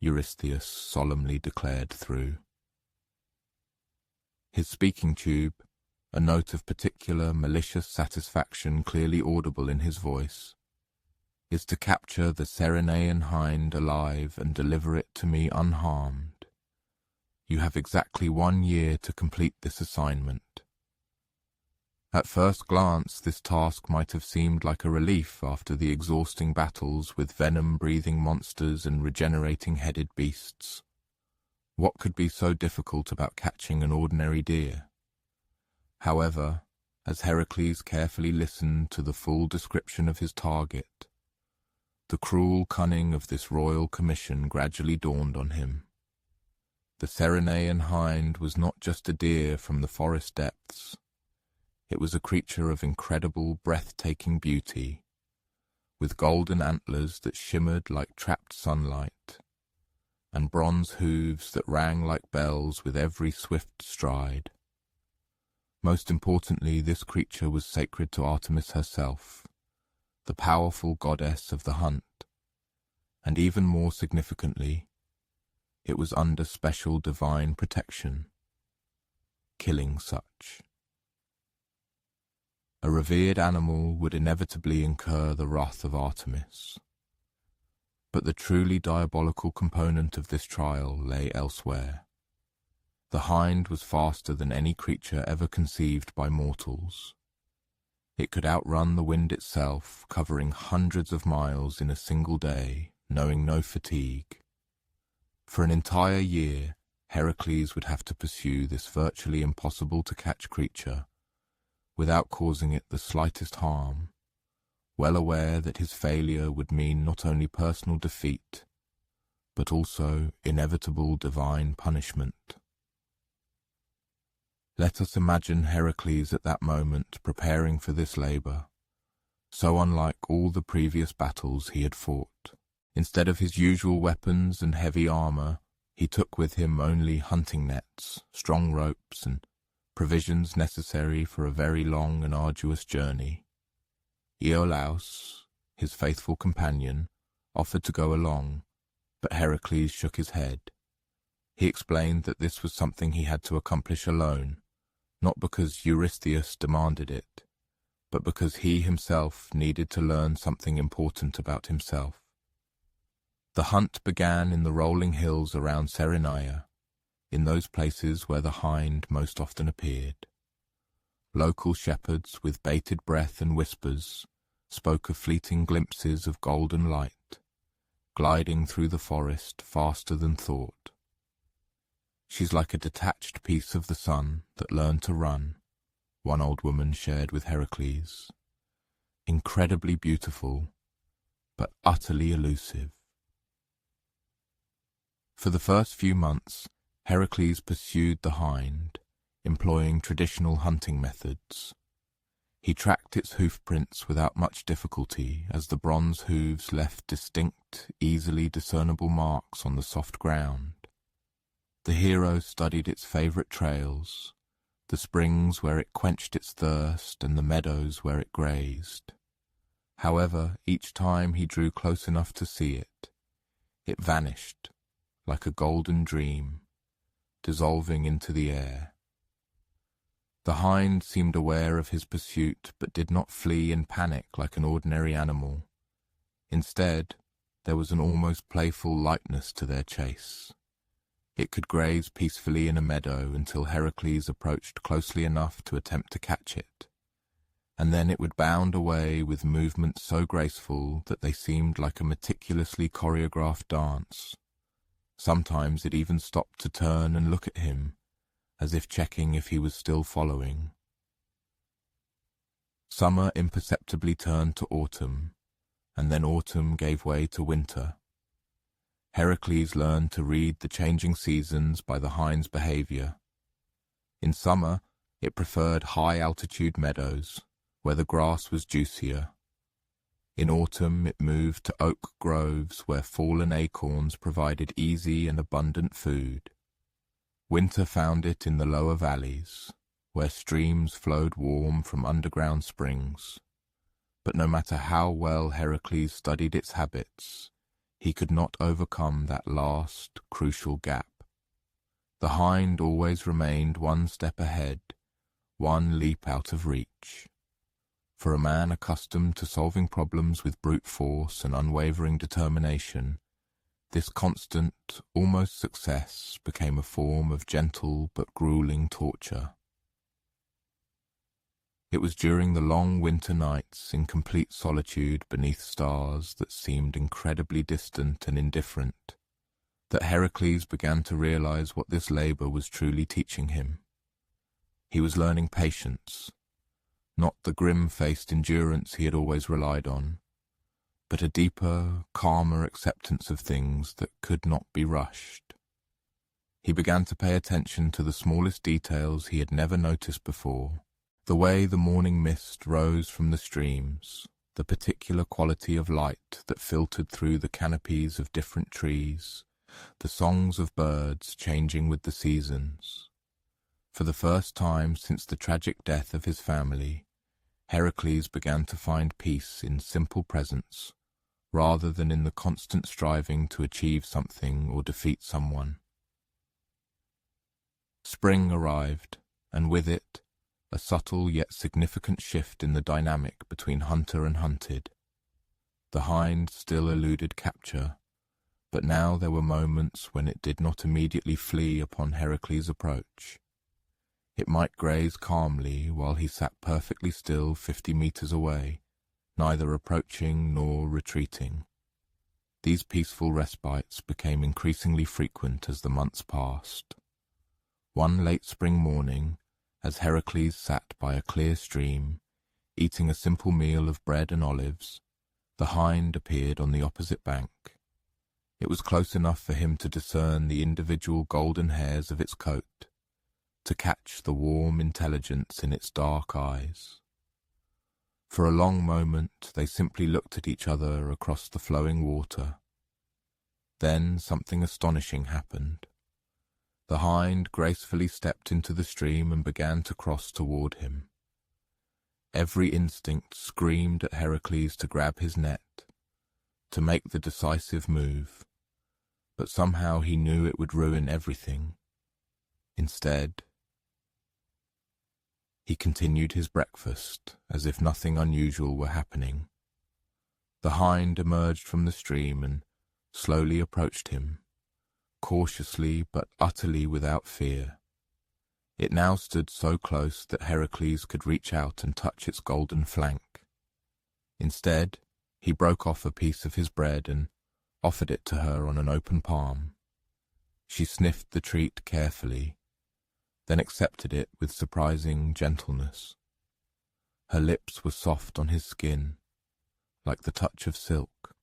Eurystheus solemnly declared through his speaking tube, a note of particular malicious satisfaction clearly audible in his voice, "is to capture the Cerenaean hind alive and deliver it to me unharmed, You have exactly 1 year to complete this assignment. At first glance, this task might have seemed like a relief after the exhausting battles with venom-breathing monsters and regenerating-headed beasts. What could be so difficult about catching an ordinary deer? However, as Heracles carefully listened to the full description of his target, the cruel cunning of this royal commission gradually dawned on him. The Ceryneian hind was not just a deer from the forest depths. It was a creature of incredible, breathtaking beauty, with golden antlers that shimmered like trapped sunlight, and bronze hooves that rang like bells with every swift stride. Most importantly, this creature was sacred to Artemis herself, the powerful goddess of the hunt, and even more significantly, it was under special divine protection. Killing such a revered animal would inevitably incur the wrath of Artemis. But the truly diabolical component of this trial lay elsewhere. The hind was faster than any creature ever conceived by mortals. It could outrun the wind itself, covering hundreds of miles in a single day, knowing no fatigue. For an entire year, Heracles would have to pursue this virtually impossible-to-catch creature without causing it the slightest harm, well aware that his failure would mean not only personal defeat, but also inevitable divine punishment. Let us imagine Heracles at that moment preparing for this labor, so unlike all the previous battles he had fought. Instead of his usual weapons and heavy armor, he took with him only hunting nets, strong ropes, and provisions necessary for a very long and arduous journey. Iolaus, his faithful companion, offered to go along, but Heracles shook his head. He explained that this was something he had to accomplish alone, not because Eurystheus demanded it, but because he himself needed to learn something important about himself. The hunt began in the rolling hills around Cerynea, in those places where the hind most often appeared. Local shepherds with bated breath and whispers spoke of fleeting glimpses of golden light, gliding through the forest faster than thought. "She's like a detached piece of the sun that learned to run," one old woman shared with Heracles. "Incredibly beautiful, but utterly elusive." For the first few months, Heracles pursued the hind, employing traditional hunting methods. He tracked its hoofprints without much difficulty, as the bronze hooves left distinct, easily discernible marks on the soft ground. The hero studied its favorite trails, the springs where it quenched its thirst and the meadows where it grazed. However, each time he drew close enough to see it, it vanished, like a golden dream, dissolving into the air. The hind seemed aware of his pursuit, but did not flee in panic like an ordinary animal. Instead, there was an almost playful lightness to their chase. It could graze peacefully in a meadow until Heracles approached closely enough to attempt to catch it, and then it would bound away with movements so graceful that they seemed like a meticulously choreographed dance. Sometimes it even stopped to turn and look at him, as if checking if he was still following. Summer imperceptibly turned to autumn, and then autumn gave way to winter. Heracles learned to read the changing seasons by the hind's behavior. In summer, it preferred high-altitude meadows, where the grass was juicier. In autumn, it moved to oak groves where fallen acorns provided easy and abundant food. Winter found it in the lower valleys, where streams flowed warm from underground springs. But no matter how well Heracles studied its habits, he could not overcome that last, crucial gap. The hind always remained one step ahead, one leap out of reach. For a man accustomed to solving problems with brute force and unwavering determination, This constant, almost success became a form of gentle but grueling torture. It was during the long winter nights in complete solitude beneath stars that seemed incredibly distant and indifferent that Heracles began to realize what this labor was truly teaching him. He was learning patience, not the grim-faced endurance he had always relied on, but a deeper, calmer acceptance of things that could not be rushed. He began to pay attention to the smallest details he had never noticed before, the way the morning mist rose from the streams, the particular quality of light that filtered through the canopies of different trees, the songs of birds changing with the seasons. For the first time since the tragic death of his family, Heracles began to find peace in simple presence, rather than in the constant striving to achieve something or defeat someone. Spring arrived, and with it, a subtle yet significant shift in the dynamic between hunter and hunted. The hind still eluded capture, but now there were moments when it did not immediately flee upon Heracles' approach. It might graze calmly while he sat perfectly still 50 meters away, neither approaching nor retreating. These peaceful respites became increasingly frequent as the months passed. One late spring morning, as Heracles sat by a clear stream, eating a simple meal of bread and olives, the hind appeared on the opposite bank. It was close enough for him to discern the individual golden hairs of its coat, to catch the warm intelligence in its dark eyes. For a long moment they simply looked at each other across the flowing water. Then something astonishing happened. The hind gracefully stepped into the stream and began to cross toward him. Every instinct screamed at Heracles to grab his net, to make the decisive move, but somehow he knew it would ruin everything. Instead, he continued his breakfast as if nothing unusual were happening. The hind emerged from the stream and slowly approached him, cautiously but utterly without fear. It now stood so close that Heracles could reach out and touch its golden flank. Instead, he broke off a piece of his bread and offered it to her on an open palm. She sniffed the treat carefully, then accepted it with surprising gentleness. Her lips were soft on his skin, like the touch of silk.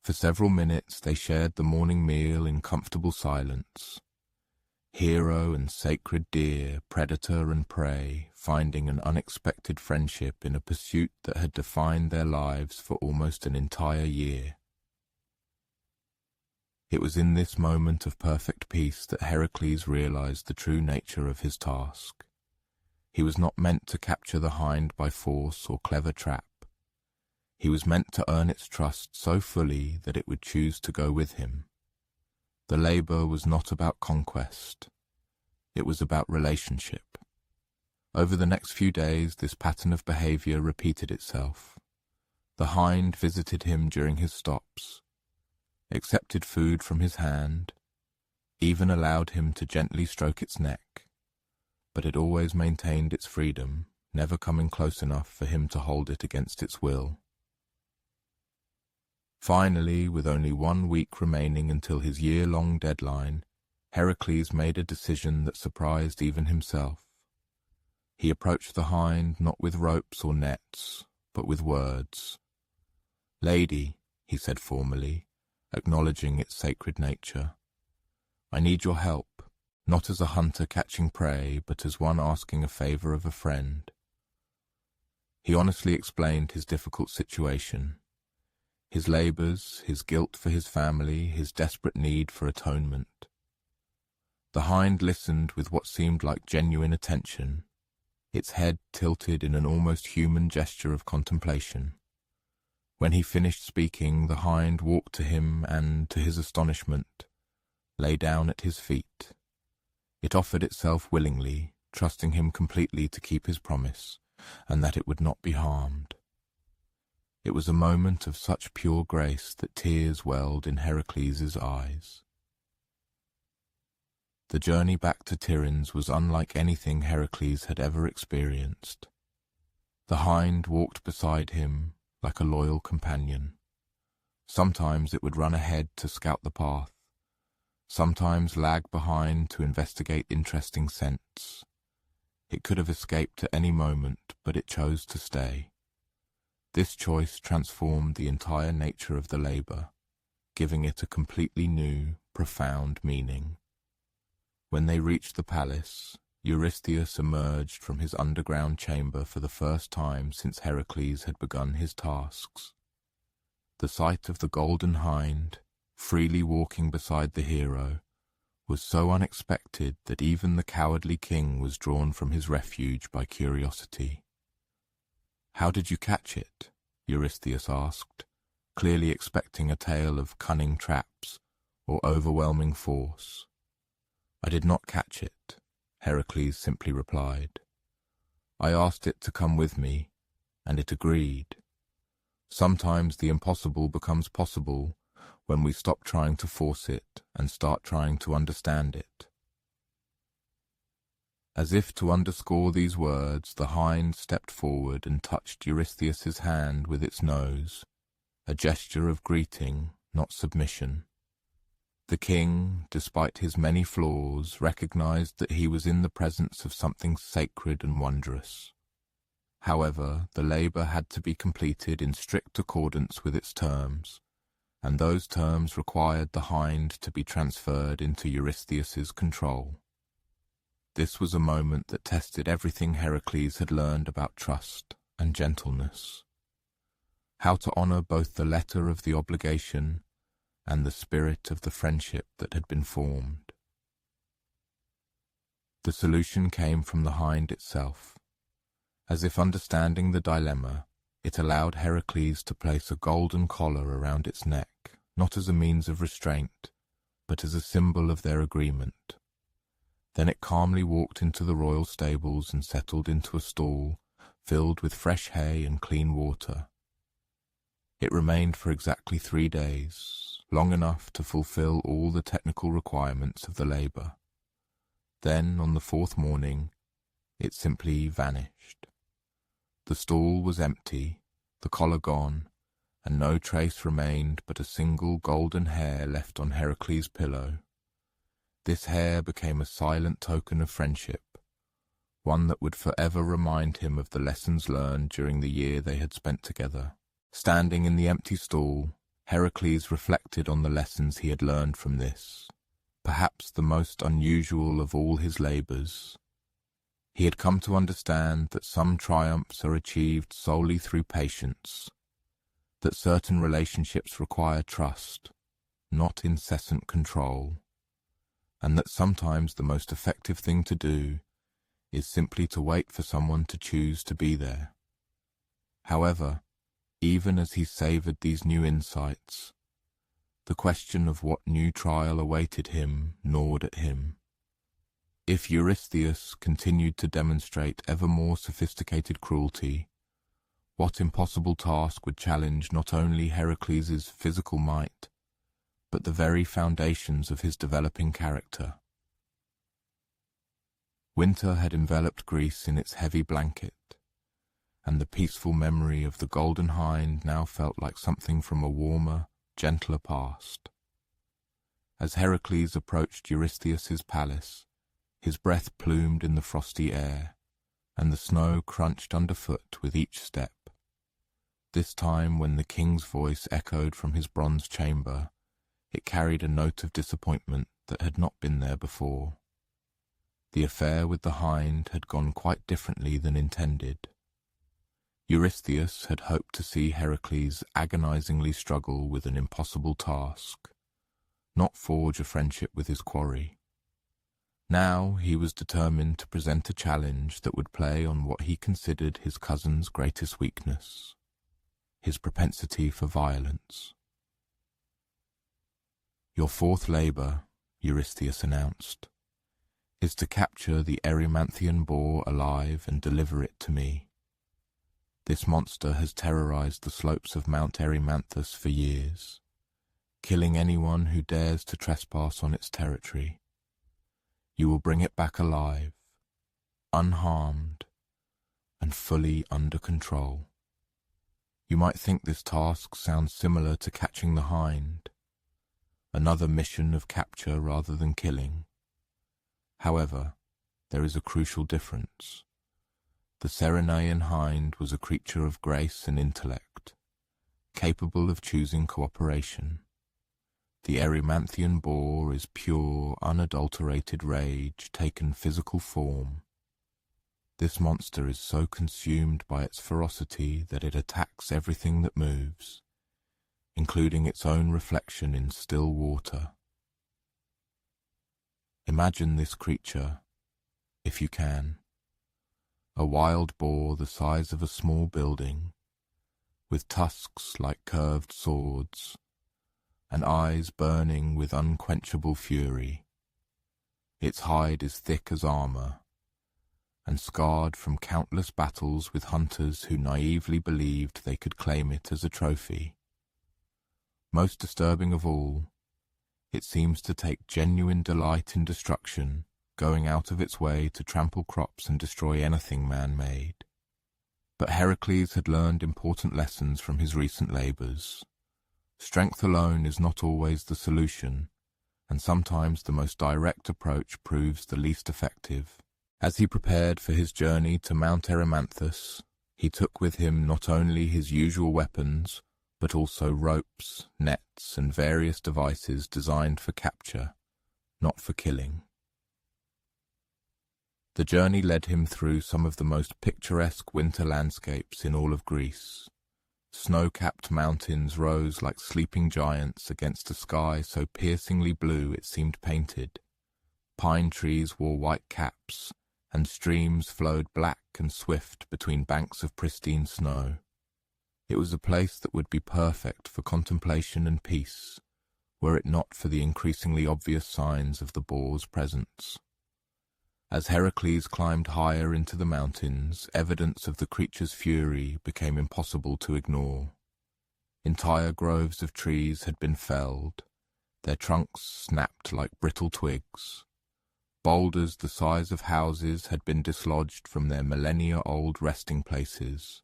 For several minutes they shared the morning meal in comfortable silence. Hero and sacred deer, predator and prey, finding an unexpected friendship in a pursuit that had defined their lives for almost an entire year. It was in this moment of perfect peace that Heracles realized the true nature of his task. He was not meant to capture the hind by force or clever trap. He was meant to earn its trust so fully that it would choose to go with him. The labor was not about conquest. It was about relationship. Over the next few days, this pattern of behavior repeated itself. The hind visited him during his stops, accepted food from his hand, even allowed him to gently stroke its neck, but it always maintained its freedom, never coming close enough for him to hold it against its will. Finally, with only 1 week remaining until his year-long deadline, Heracles made a decision that surprised even himself. He approached the hind not with ropes or nets, but with words. "Lady," he said formally, acknowledging its sacred nature, "I need your help, not as a hunter catching prey, but as one asking a favor of a friend." He honestly explained his difficult situation, his labors, his guilt for his family, his desperate need for atonement. The hind listened with what seemed like genuine attention, its head tilted in an almost human gesture of contemplation. When he finished speaking, the hind walked to him and, to his astonishment, lay down at his feet. It offered itself willingly, trusting him completely to keep his promise, and that it would not be harmed. It was a moment of such pure grace that tears welled in Heracles' eyes. The journey back to Tiryns was unlike anything Heracles had ever experienced. The hind walked beside him like a loyal companion. Sometimes it would run ahead to scout the path, sometimes lag behind to investigate interesting scents. It could have escaped at any moment, but it chose to stay. This choice transformed the entire nature of the labor, giving it a completely new, profound meaning. When they reached the palace, Eurystheus emerged from his underground chamber for the first time since Heracles had begun his tasks. The sight of the golden hind, freely walking beside the hero, was so unexpected that even the cowardly king was drawn from his refuge by curiosity. "How did you catch it?" Eurystheus asked, clearly expecting a tale of cunning traps or overwhelming force. "I did not catch it," Heracles simply replied. "I asked it to come with me, and it agreed. Sometimes the impossible becomes possible when we stop trying to force it and start trying to understand it." As if to underscore these words, the hind stepped forward and touched Eurystheus's hand with its nose, a gesture of greeting, not submission. The king, despite his many flaws, recognized that he was in the presence of something sacred and wondrous. However, the labor had to be completed in strict accordance with its terms, and those terms required the hind to be transferred into Eurystheus's control. This was a moment that tested everything Heracles had learned about trust and gentleness, how to honor both the letter of the obligation and the spirit of the friendship that had been formed. The solution came from the hind itself. As if understanding the dilemma, it allowed Heracles to place a golden collar around its neck, not as a means of restraint, but as a symbol of their agreement. Then it calmly walked into the royal stables and settled into a stall filled with fresh hay and clean water. It remained for exactly 3 days, long enough to fulfill all the technical requirements of the labor. Then, on the 4th morning, it simply vanished. The stall was empty, the collar gone, and no trace remained but a single golden hair left on Heracles' pillow. This hair became a silent token of friendship, one that would forever remind him of the lessons learned during the year they had spent together. Standing in the empty stall, Heracles reflected on the lessons he had learned from this, perhaps the most unusual of all his labors. He had come to understand that some triumphs are achieved solely through patience, that certain relationships require trust, not incessant control, and that sometimes the most effective thing to do is simply to wait for someone to choose to be there. However, even as he savored these new insights, the question of what new trial awaited him gnawed at him. If Eurystheus continued to demonstrate ever more sophisticated cruelty, what impossible task would challenge not only Heracles' physical might, but the very foundations of his developing character? Winter had enveloped Greece in its heavy blanket, and the peaceful memory of the golden hind now felt like something from a warmer, gentler past. As Heracles approached Eurystheus's palace, his breath plumed in the frosty air, and the snow crunched underfoot with each step. This time, when the king's voice echoed from his bronze chamber, it carried a note of disappointment that had not been there before. The affair with the hind had gone quite differently than intended. Eurystheus had hoped to see Heracles agonizingly struggle with an impossible task, not forge a friendship with his quarry. Now he was determined to present a challenge that would play on what he considered his cousin's greatest weakness, his propensity for violence. "Your 4th labor," Eurystheus announced, "is to capture the Erymanthian boar alive and deliver it to me. This monster has terrorized the slopes of Mount Erymanthus for years, killing anyone who dares to trespass on its territory. You will bring it back alive, unharmed, and fully under control. You might think this task sounds similar to catching the hind, another mission of capture rather than killing. However, there is a crucial difference. The Ceryneian hind was a creature of grace and intellect, capable of choosing cooperation. The Erymanthian boar is pure, unadulterated rage taken physical form. This monster is so consumed by its ferocity that it attacks everything that moves, including its own reflection in still water. Imagine this creature, if you can. A wild boar the size of a small building, with tusks like curved swords, and eyes burning with unquenchable fury. Its hide is thick as armor, and scarred from countless battles with hunters who naively believed they could claim it as a trophy. Most disturbing of all, it seems to take genuine delight in destruction, going out of its way to trample crops and destroy anything man-made. But Heracles had learned important lessons from his recent labors. Strength alone is not always the solution, and sometimes the most direct approach proves the least effective. As he prepared for his journey to Mount Erymanthus, he took with him not only his usual weapons, but also ropes, nets, and various devices designed for capture, not for killing. The journey led him through some of the most picturesque winter landscapes in all of Greece. Snow-capped mountains rose like sleeping giants against a sky so piercingly blue it seemed painted. Pine trees wore white caps, and streams flowed black and swift between banks of pristine snow. It was a place that would be perfect for contemplation and peace, were it not for the increasingly obvious signs of the boar's presence. As Heracles climbed higher into the mountains, evidence of the creature's fury became impossible to ignore. Entire groves of trees had been felled, their trunks snapped like brittle twigs. Boulders the size of houses had been dislodged from their millennia-old resting places.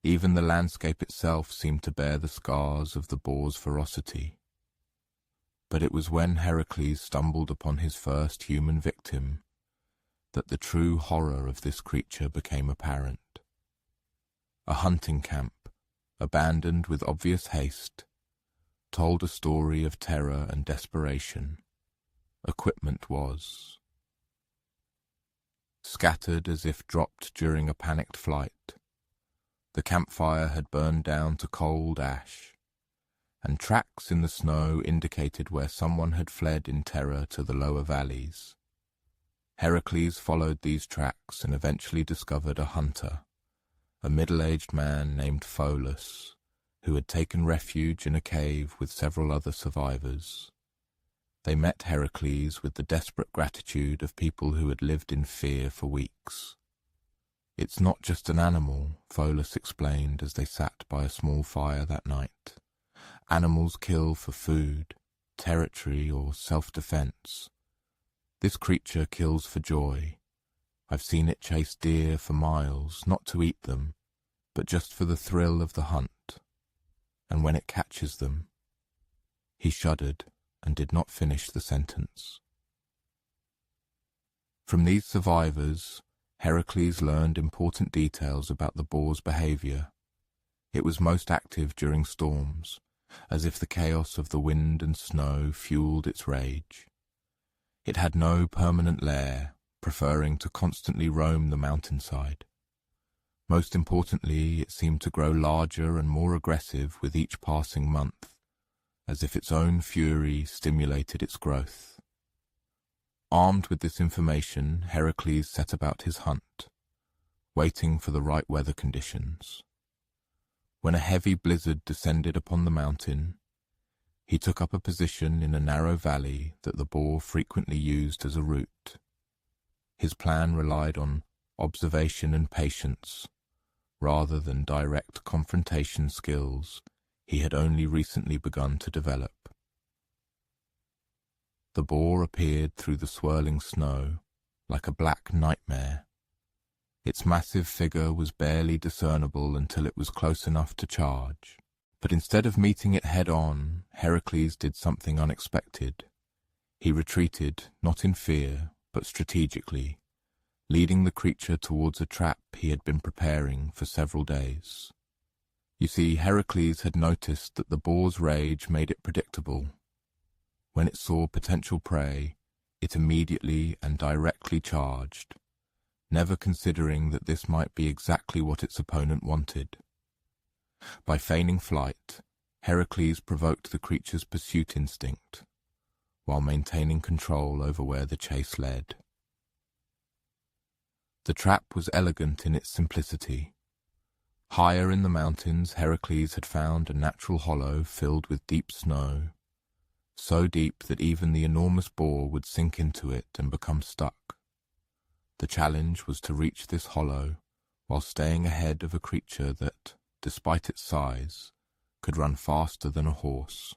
Even the landscape itself seemed to bear the scars of the boar's ferocity. But it was when Heracles stumbled upon his first human victim that the true horror of this creature became apparent. A hunting camp, abandoned with obvious haste, told a story of terror and desperation. Equipment was scattered as if dropped during a panicked flight. The campfire had burned down to cold ash, and tracks in the snow indicated where someone had fled in terror to the lower valleys. Heracles followed these tracks and eventually discovered a hunter, a middle-aged man named Pholus, who had taken refuge in a cave with several other survivors. They met Heracles with the desperate gratitude of people who had lived in fear for weeks. "It's not just an animal," Pholus explained as they sat by a small fire that night. "Animals kill for food, territory, or self-defense. This creature kills for joy. I've seen it chase deer for miles, not to eat them, but just for the thrill of the hunt. And when it catches them..." He shuddered and did not finish the sentence. From these survivors, Heracles learned important details about the boar's behavior. It was most active during storms, as if the chaos of the wind and snow fueled its rage. It had no permanent lair, preferring to constantly roam the mountainside. Most importantly, it seemed to grow larger and more aggressive with each passing month, as if its own fury stimulated its growth. Armed with this information, Heracles set about his hunt, waiting for the right weather conditions. When a heavy blizzard descended upon the mountain, he took up a position in a narrow valley that the boar frequently used as a route. His plan relied on observation and patience, rather than direct confrontation skills he had only recently begun to develop. The boar appeared through the swirling snow like a black nightmare. Its massive figure was barely discernible until it was close enough to charge. But instead of meeting it head-on, Heracles did something unexpected. He retreated, not in fear, but strategically, leading the creature towards a trap he had been preparing for several days. You see, Heracles had noticed that the boar's rage made it predictable. When it saw potential prey, it immediately and directly charged, never considering that this might be exactly what its opponent wanted. By feigning flight, Heracles provoked the creature's pursuit instinct, while maintaining control over where the chase led. The trap was elegant in its simplicity. Higher in the mountains, Heracles had found a natural hollow filled with deep snow, so deep that even the enormous boar would sink into it and become stuck. The challenge was to reach this hollow while staying ahead of a creature that, despite its size, could run faster than a horse.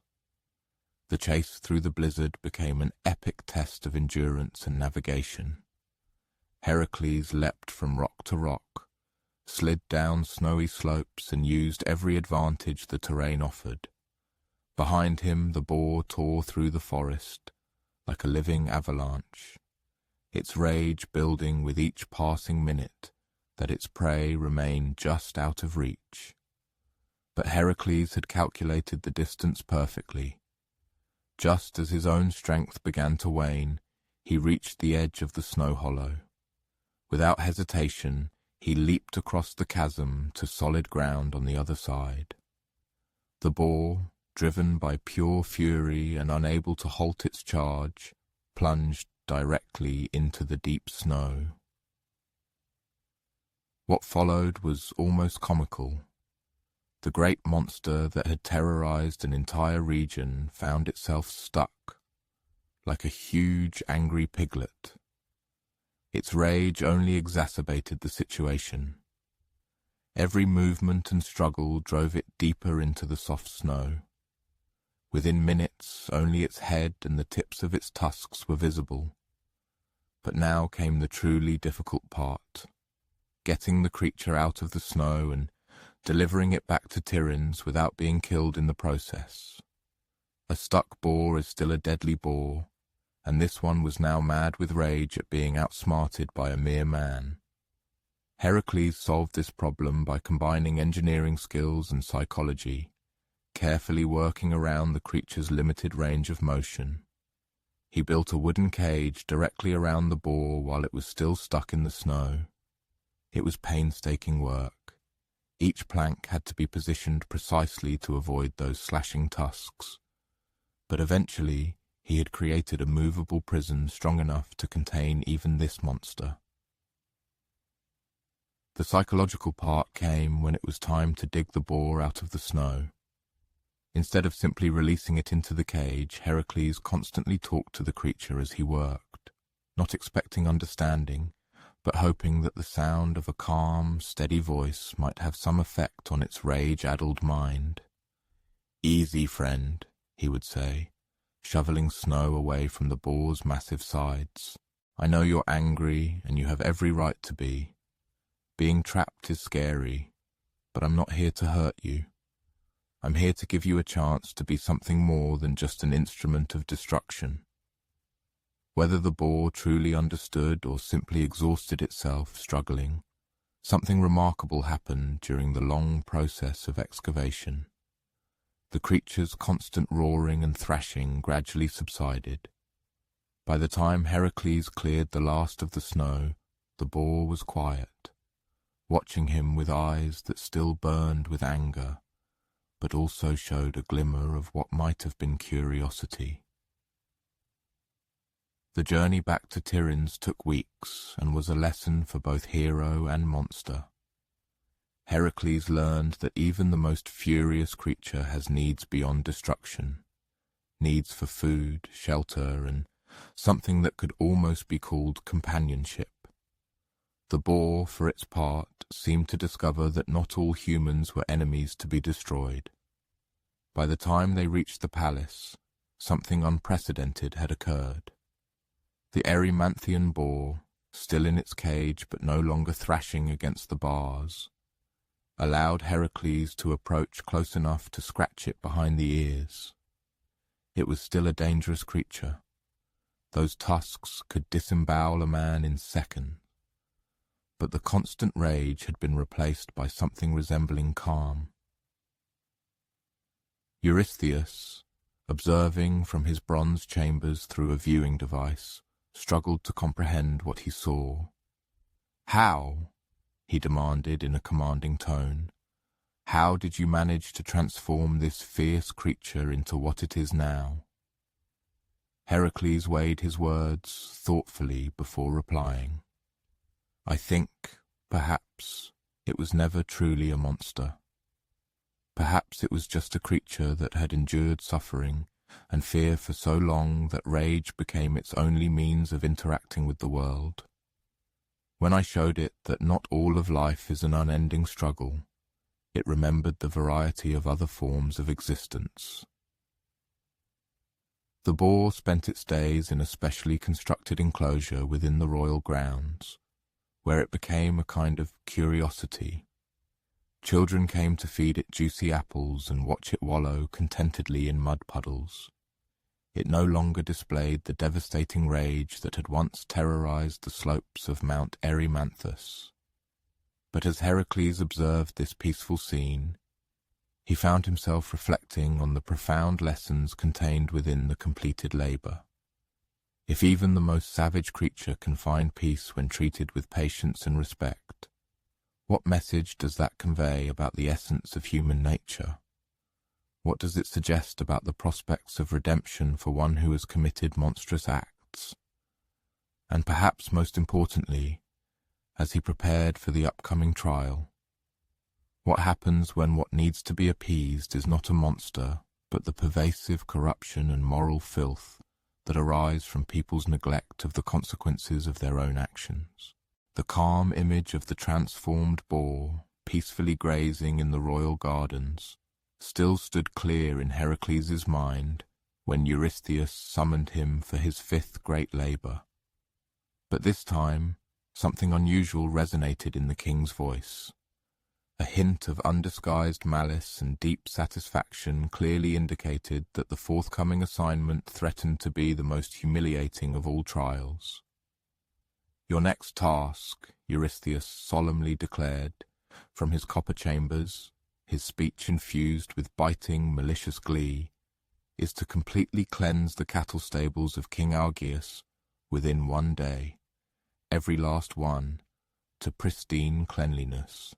The chase through the blizzard became an epic test of endurance and navigation. Heracles leapt from rock to rock, slid down snowy slopes, and used every advantage the terrain offered. Behind him, the boar tore through the forest like a living avalanche, its rage building with each passing minute that its prey remained just out of reach. But Heracles had calculated the distance perfectly. Just as his own strength began to wane, he reached the edge of the snow hollow. Without hesitation, he leaped across the chasm to solid ground on the other side. The boar, driven by pure fury and unable to halt its charge, plunged directly into the deep snow. What followed was almost comical. The great monster that had terrorized an entire region found itself stuck, like a huge, angry piglet. Its rage only exacerbated the situation. Every movement and struggle drove it deeper into the soft snow. Within minutes, only its head and the tips of its tusks were visible. But now came the truly difficult part, getting the creature out of the snow and delivering it back to Tiryns without being killed in the process. A stuck boar is still a deadly boar, and this one was now mad with rage at being outsmarted by a mere man. Heracles solved this problem by combining engineering skills and psychology, carefully working around the creature's limited range of motion. He built a wooden cage directly around the boar while it was still stuck in the snow. It was painstaking work. Each plank had to be positioned precisely to avoid those slashing tusks. But eventually, he had created a movable prison strong enough to contain even this monster. The psychological part came when it was time to dig the boar out of the snow. Instead of simply releasing it into the cage, Heracles constantly talked to the creature as he worked, not expecting understanding, but hoping that the sound of a calm, steady voice might have some effect on its rage-addled mind. "Easy, friend," he would say, shoveling snow away from the boar's massive sides. "I know you're angry, and you have every right to be. Being trapped is scary, but I'm not here to hurt you. I'm here to give you a chance to be something more than just an instrument of destruction." Whether the boar truly understood or simply exhausted itself struggling, something remarkable happened during the long process of excavation. The creature's constant roaring and thrashing gradually subsided. By the time Heracles cleared the last of the snow, the boar was quiet, watching him with eyes that still burned with anger, but also showed a glimmer of what might have been curiosity. The journey back to Tiryns took weeks and was a lesson for both hero and monster. Heracles learned that even the most furious creature has needs beyond destruction, needs for food, shelter, and something that could almost be called companionship. The boar, for its part, seemed to discover that not all humans were enemies to be destroyed. By the time they reached the palace, something unprecedented had occurred. The Erymanthian boar, still in its cage but no longer thrashing against the bars, allowed Heracles to approach close enough to scratch it behind the ears. It was still a dangerous creature. Those tusks could disembowel a man in seconds. But the constant rage had been replaced by something resembling calm. Eurystheus, observing from his bronze chambers through a viewing device, struggled to comprehend what he saw. "How?" he demanded in a commanding tone. "How did you manage to transform this fierce creature into what it is now?" Heracles weighed his words thoughtfully before replying. "I think, perhaps, it was never truly a monster. Perhaps it was just a creature that had endured suffering and fear for so long that rage became its only means of interacting with the world. When I showed it that not all of life is an unending struggle, it remembered the variety of other forms of existence." The boar spent its days in a specially constructed enclosure within the royal grounds, where it became a kind of curiosity. Children came to feed it juicy apples and watch it wallow contentedly in mud puddles. It no longer displayed the devastating rage that had once terrorized the slopes of Mount Erymanthus. But as Heracles observed this peaceful scene, he found himself reflecting on the profound lessons contained within the completed labor. If even the most savage creature can find peace when treated with patience and respect, what message does that convey about the essence of human nature? What does it suggest about the prospects of redemption for one who has committed monstrous acts? And perhaps most importantly, as he prepared for the upcoming trial, what happens when what needs to be appeased is not a monster, but the pervasive corruption and moral filth that arise from people's neglect of the consequences of their own actions? The calm image of the transformed boar, peacefully grazing in the royal gardens, still stood clear in Heracles' mind when Eurystheus summoned him for his fifth great labor. But this time, something unusual resonated in the king's voice. A hint of undisguised malice and deep satisfaction clearly indicated that the forthcoming assignment threatened to be the most humiliating of all trials. "Your next task," Eurystheus solemnly declared, from his copper chambers, his speech infused with biting, malicious glee, "is to completely cleanse the cattle stables of King Augeas within 1 day, every last one, to pristine cleanliness."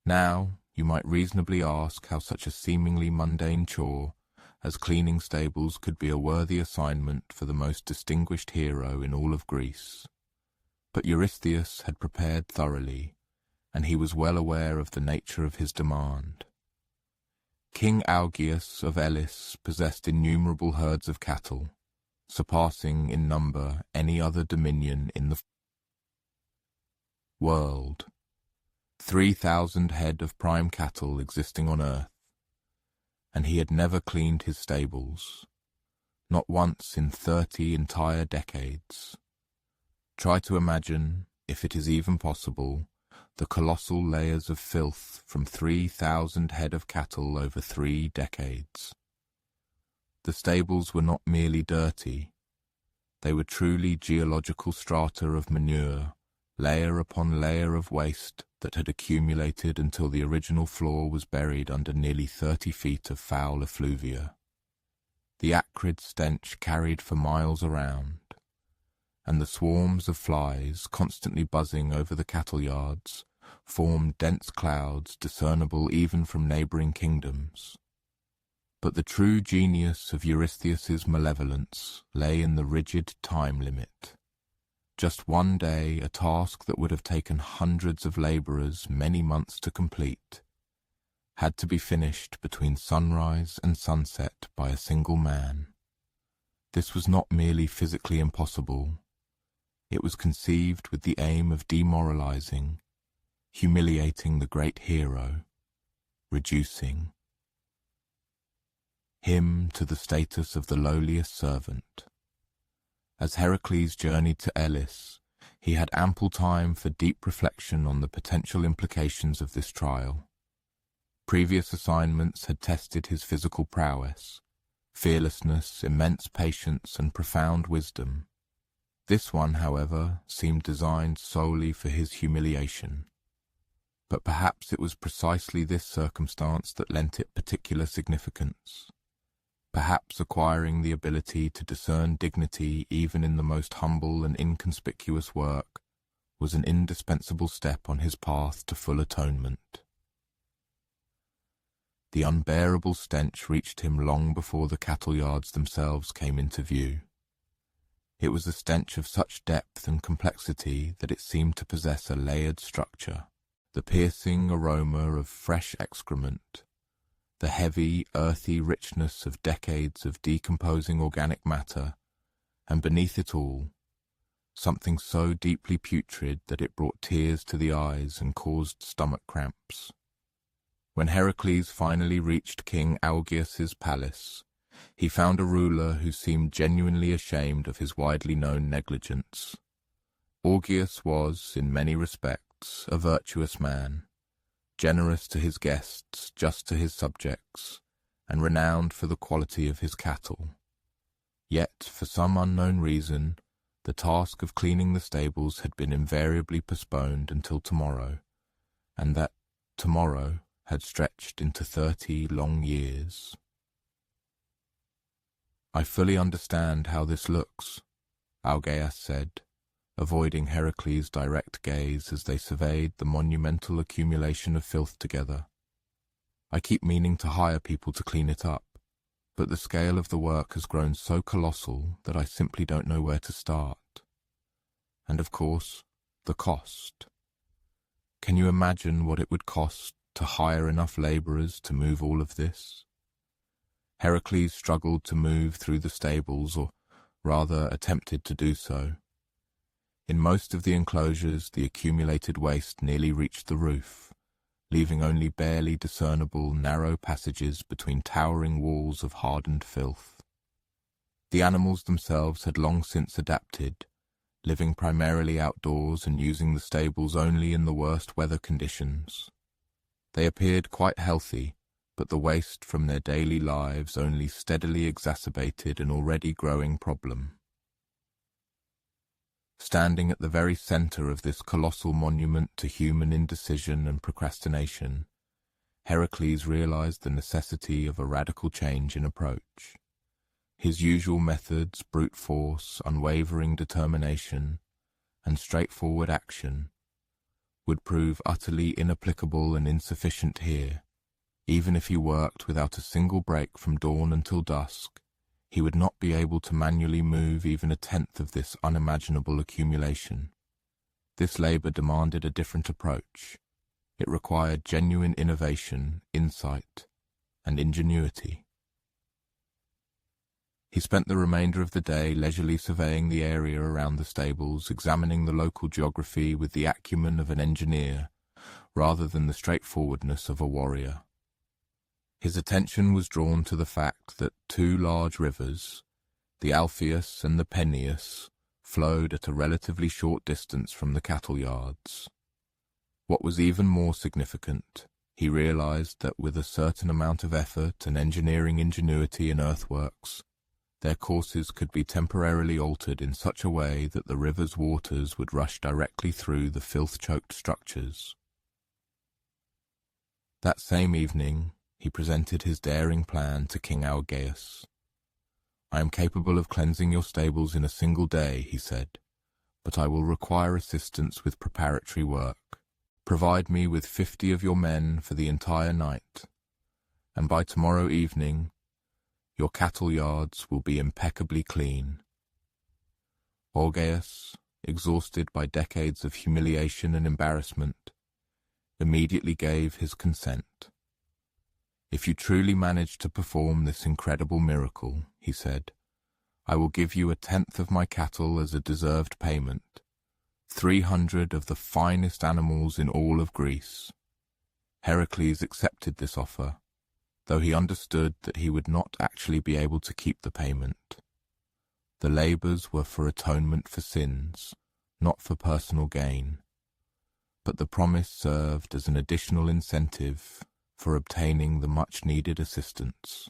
Now, you might reasonably ask how such a seemingly mundane chore as cleaning stables could be a worthy assignment for the most distinguished hero in all of Greece. But Eurystheus had prepared thoroughly, and he was well aware of the nature of his demand. King Augeas of Elis possessed innumerable herds of cattle, surpassing in number any other dominion in the world. 3,000 head of prime cattle existing on earth, and he had never cleaned his stables, not once in 30 entire decades. Try to imagine, if it is even possible, the colossal layers of filth from 3,000 head of cattle over 3 decades. The stables were not merely dirty, they were truly geological strata of manure, layer upon layer of waste that had accumulated until the original floor was buried under nearly 30 feet of foul effluvia. The acrid stench carried for miles around, and the swarms of flies constantly buzzing over the cattle yards formed dense clouds discernible even from neighboring kingdoms. But the true genius of Eurystheus's malevolence lay in the rigid time limit. Just 1 day, a task that would have taken hundreds of laborers many months to complete, had to be finished between sunrise and sunset by a single man. This was not merely physically impossible, It was conceived with the aim of demoralizing, humiliating the great hero, reducing him to the status of the lowliest servant. As Heracles journeyed to Elis, he had ample time for deep reflection on the potential implications of this trial. Previous assignments had tested his physical prowess, fearlessness, immense patience, and profound wisdom. This one, however, seemed designed solely for his humiliation. But perhaps it was precisely this circumstance that lent it particular significance. Perhaps acquiring the ability to discern dignity even in the most humble and inconspicuous work was an indispensable step on his path to full atonement. The unbearable stench reached him long before the cattle yards themselves came into view. It was a stench of such depth and complexity that it seemed to possess a layered structure, the piercing aroma of fresh excrement, the heavy, earthy richness of decades of decomposing organic matter, and beneath it all, something so deeply putrid that it brought tears to the eyes and caused stomach cramps. When Heracles finally reached King Augeas's palace, he found a ruler who seemed genuinely ashamed of his widely known negligence. Augeas was, in many respects, a virtuous man, generous to his guests, just to his subjects, and renowned for the quality of his cattle. Yet, for some unknown reason, the task of cleaning the stables had been invariably postponed until tomorrow, and that tomorrow had stretched into 30 long years. "I fully understand how this looks," Augeas said, avoiding Heracles' direct gaze as they surveyed the monumental accumulation of filth together. "I keep meaning to hire people to clean it up, but the scale of the work has grown so colossal that I simply don't know where to start. And of course, the cost. Can you imagine what it would cost to hire enough laborers to move all of this?" Heracles struggled to move through the stables, or rather attempted to do so. In most of the enclosures, the accumulated waste nearly reached the roof, leaving only barely discernible narrow passages between towering walls of hardened filth. The animals themselves had long since adapted, living primarily outdoors and using the stables only in the worst weather conditions. They appeared quite healthy, but the waste from their daily lives only steadily exacerbated an already growing problem. Standing at the very center of this colossal monument to human indecision and procrastination, Heracles realized the necessity of a radical change in approach. His usual methods, brute force, unwavering determination, and straightforward action, would prove utterly inapplicable and insufficient here. Even if he worked without a single break from dawn until dusk, he would not be able to manually move even a tenth of this unimaginable accumulation. This labor demanded a different approach. It required genuine innovation, insight, and ingenuity. He spent the remainder of the day leisurely surveying the area around the stables, examining the local geography with the acumen of an engineer, rather than the straightforwardness of a warrior. His attention was drawn to the fact that two large rivers, the Alpheus and the Peneus, flowed at a relatively short distance from the cattle yards. What was even more significant, he realized that with a certain amount of effort and engineering ingenuity in earthworks, their courses could be temporarily altered in such a way that the river's waters would rush directly through the filth-choked structures. That same evening, he presented his daring plan to King Augeas. "I am capable of cleansing your stables in a single day," he said, "but I will require assistance with preparatory work. Provide me with 50 of your men for the entire night, and by tomorrow evening, your cattle yards will be impeccably clean." Augeas, exhausted by decades of humiliation and embarrassment, immediately gave his consent. "If you truly manage to perform this incredible miracle," he said, I will give you 1/10 of my cattle as a deserved payment, 300 of the finest animals in all of Greece. Heracles accepted this offer, though he understood that he would not actually be able to keep the payment. The labours were for atonement for sins, not for personal gain, but the promise served as an additional incentive for obtaining the much-needed assistance.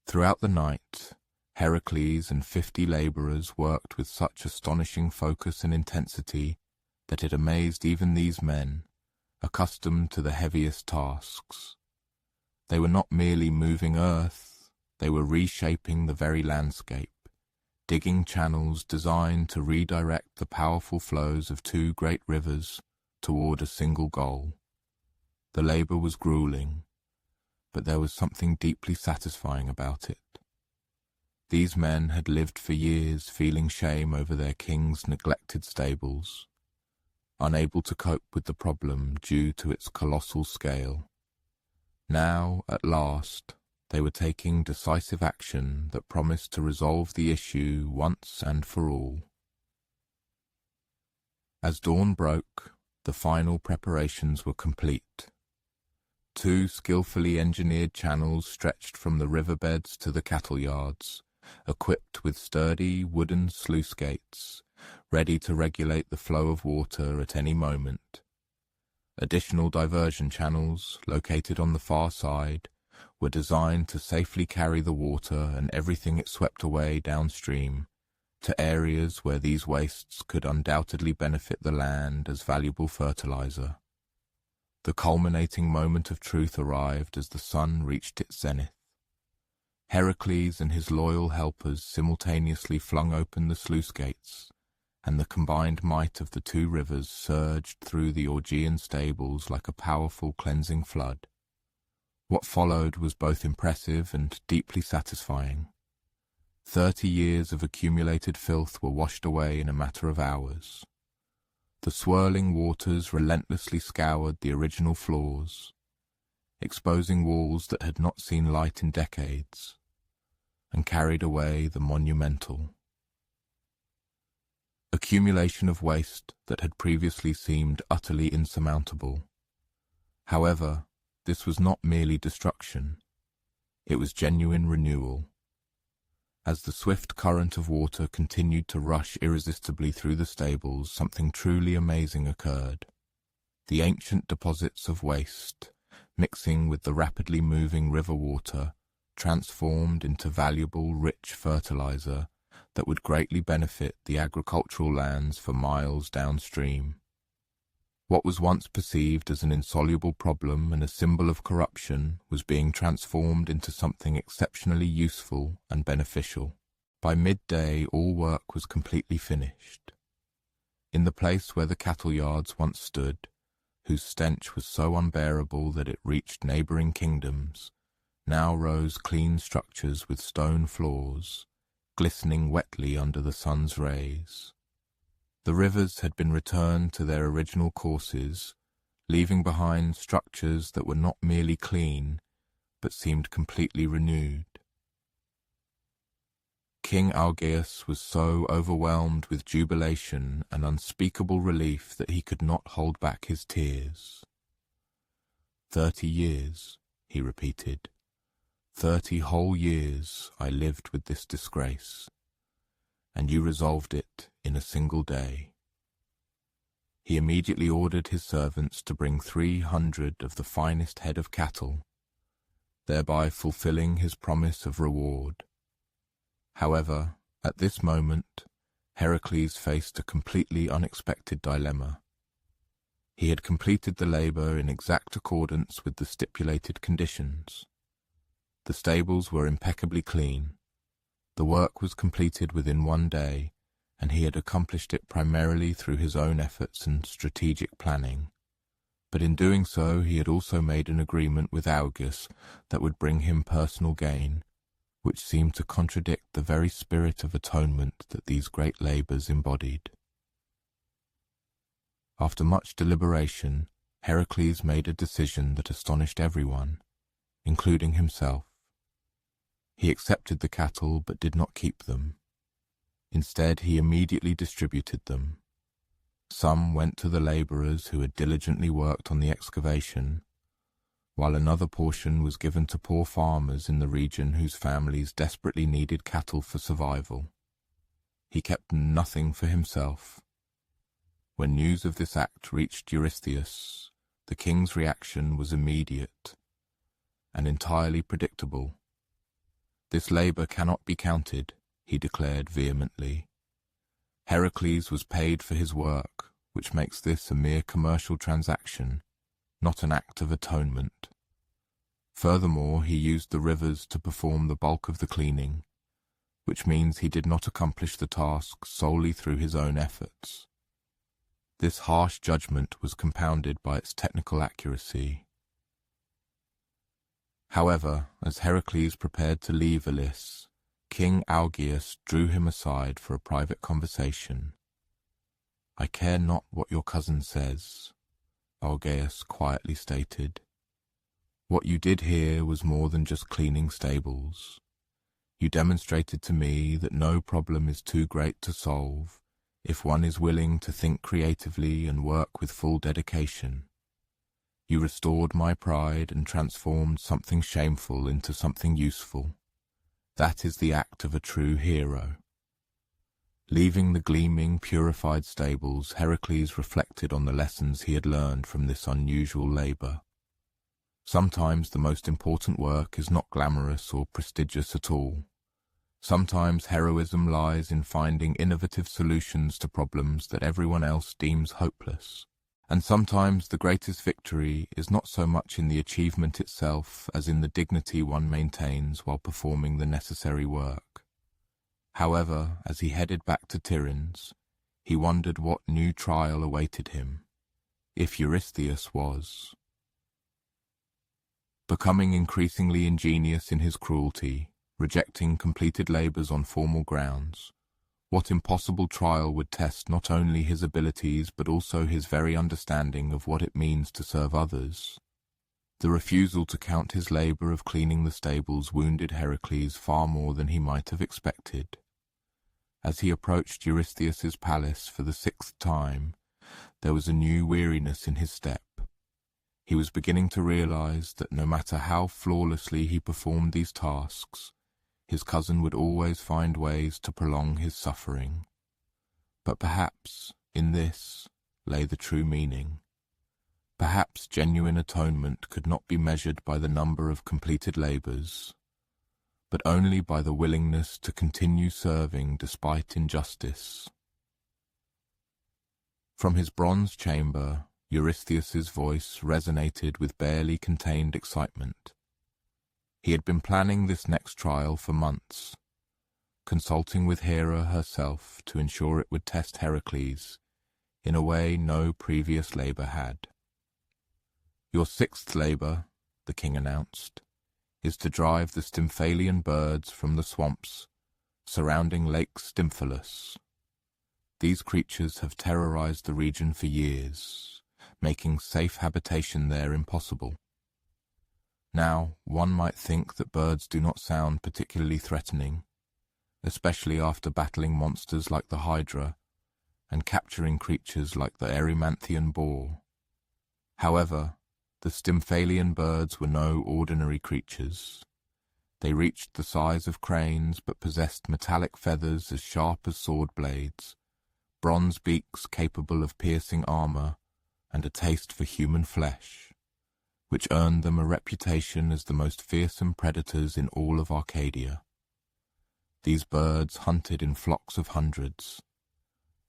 Throughout the night, Heracles and 50 labourers worked with such astonishing focus and intensity that it amazed even these men, accustomed to the heaviest tasks. They were not merely moving earth, they were reshaping the very landscape, digging channels designed to redirect the powerful flows of 2 great rivers toward a single goal. The labour was grueling, but there was something deeply satisfying about it. These men had lived for years feeling shame over their king's neglected stables, unable to cope with the problem due to its colossal scale. Now, at last, they were taking decisive action that promised to resolve the issue once and for all. As dawn broke, the final preparations were complete. 2 skillfully engineered channels stretched from the riverbeds to the cattle yards, equipped with sturdy wooden sluice gates, ready to regulate the flow of water at any moment. Additional diversion channels, located on the far side, were designed to safely carry the water and everything it swept away downstream to areas where these wastes could undoubtedly benefit the land as valuable fertilizer. The culminating moment of truth arrived as the sun reached its zenith. Heracles and his loyal helpers simultaneously flung open the sluice gates, and the combined might of the 2 rivers surged through the Augean stables like a powerful cleansing flood. What followed was both impressive and deeply satisfying. 30 years of accumulated filth were washed away in a matter of hours. The swirling waters relentlessly scoured the original floors, exposing walls that had not seen light in decades, and carried away the monumental accumulation of waste that had previously seemed utterly insurmountable. However, this was not merely destruction, it was genuine renewal. As the swift current of water continued to rush irresistibly through the stables, something truly amazing occurred. The ancient deposits of waste, mixing with the rapidly moving river water, transformed into valuable, rich fertilizer that would greatly benefit the agricultural lands for miles downstream. What was once perceived as an insoluble problem and a symbol of corruption was being transformed into something exceptionally useful and beneficial. By midday, all work was completely finished. In the place where the cattle yards once stood, whose stench was so unbearable that it reached neighbouring kingdoms, now rose clean structures with stone floors, glistening wetly under the sun's rays. The rivers had been returned to their original courses, leaving behind structures that were not merely clean, but seemed completely renewed. King Augeas was so overwhelmed with jubilation and unspeakable relief that he could not hold back his tears. 30 years, he repeated. 30 whole years I lived with this disgrace, and you resolved it in a single day. He immediately ordered his servants to bring 300 of the finest head of cattle, thereby fulfilling his promise of reward. However, at this moment, Heracles faced a completely unexpected dilemma. He had completed the labour in exact accordance with the stipulated conditions. The stables were impeccably clean. The work was completed within 1 day, and he had accomplished it primarily through his own efforts and strategic planning. But in doing so, he had also made an agreement with Augeas that would bring him personal gain, which seemed to contradict the very spirit of atonement that these great labours embodied. After much deliberation, Heracles made a decision that astonished everyone, including himself. He accepted the cattle but did not keep them. Instead, he immediately distributed them. Some went to the laborers who had diligently worked on the excavation, while another portion was given to poor farmers in the region whose families desperately needed cattle for survival. He kept nothing for himself. When news of this act reached Eurystheus, the king's reaction was immediate and entirely predictable. "This labor cannot be counted," he declared vehemently. "Heracles was paid for his work, which makes this a mere commercial transaction, not an act of atonement. Furthermore, he used the rivers to perform the bulk of the cleaning, which means he did not accomplish the task solely through his own efforts." This harsh judgment was compounded by its technical accuracy. However, as Heracles prepared to leave Elis, King Augeas drew him aside for a private conversation. "I care not what your cousin says," Augeas quietly stated. "What you did here was more than just cleaning stables. You demonstrated to me that no problem is too great to solve if one is willing to think creatively and work with full dedication. You restored my pride and transformed something shameful into something useful. That is the act of a true hero." Leaving the gleaming, purified stables, Heracles reflected on the lessons he had learned from this unusual labor. Sometimes the most important work is not glamorous or prestigious at all. Sometimes heroism lies in finding innovative solutions to problems that everyone else deems hopeless. And sometimes the greatest victory is not so much in the achievement itself as in the dignity one maintains while performing the necessary work. However, as he headed back to Tiryns, he wondered what new trial awaited him, if Eurystheus was. Becoming increasingly ingenious in his cruelty, rejecting completed labors on formal grounds, what impossible trial would test not only his abilities but also his very understanding of what it means to serve others? The refusal to count his labor of cleaning the stables wounded Heracles far more than he might have expected. As he approached Eurystheus's palace for the 6th time, there was a new weariness in his step. He was beginning to realize that no matter how flawlessly he performed these tasks, his cousin would always find ways to prolong his suffering. But perhaps, in this, lay the true meaning. Perhaps genuine atonement could not be measured by the number of completed labors, but only by the willingness to continue serving despite injustice. From his bronze chamber, Eurystheus's voice resonated with barely contained excitement. He had been planning this next trial for months, consulting with Hera herself to ensure it would test Heracles in a way no previous labor had. "Your 6th labor," the king announced, "is to drive the Stymphalian birds from the swamps surrounding Lake Stymphalus. These creatures have terrorized the region for years, making safe habitation there impossible. Now, one might think that birds do not sound particularly threatening, especially after battling monsters like the Hydra and capturing creatures like the Erymanthian boar. However, the Stymphalian birds were no ordinary creatures. They reached the size of cranes but possessed metallic feathers as sharp as sword blades, bronze beaks capable of piercing armor, and a taste for human flesh, which earned them a reputation as the most fearsome predators in all of Arcadia. These birds hunted in flocks of hundreds,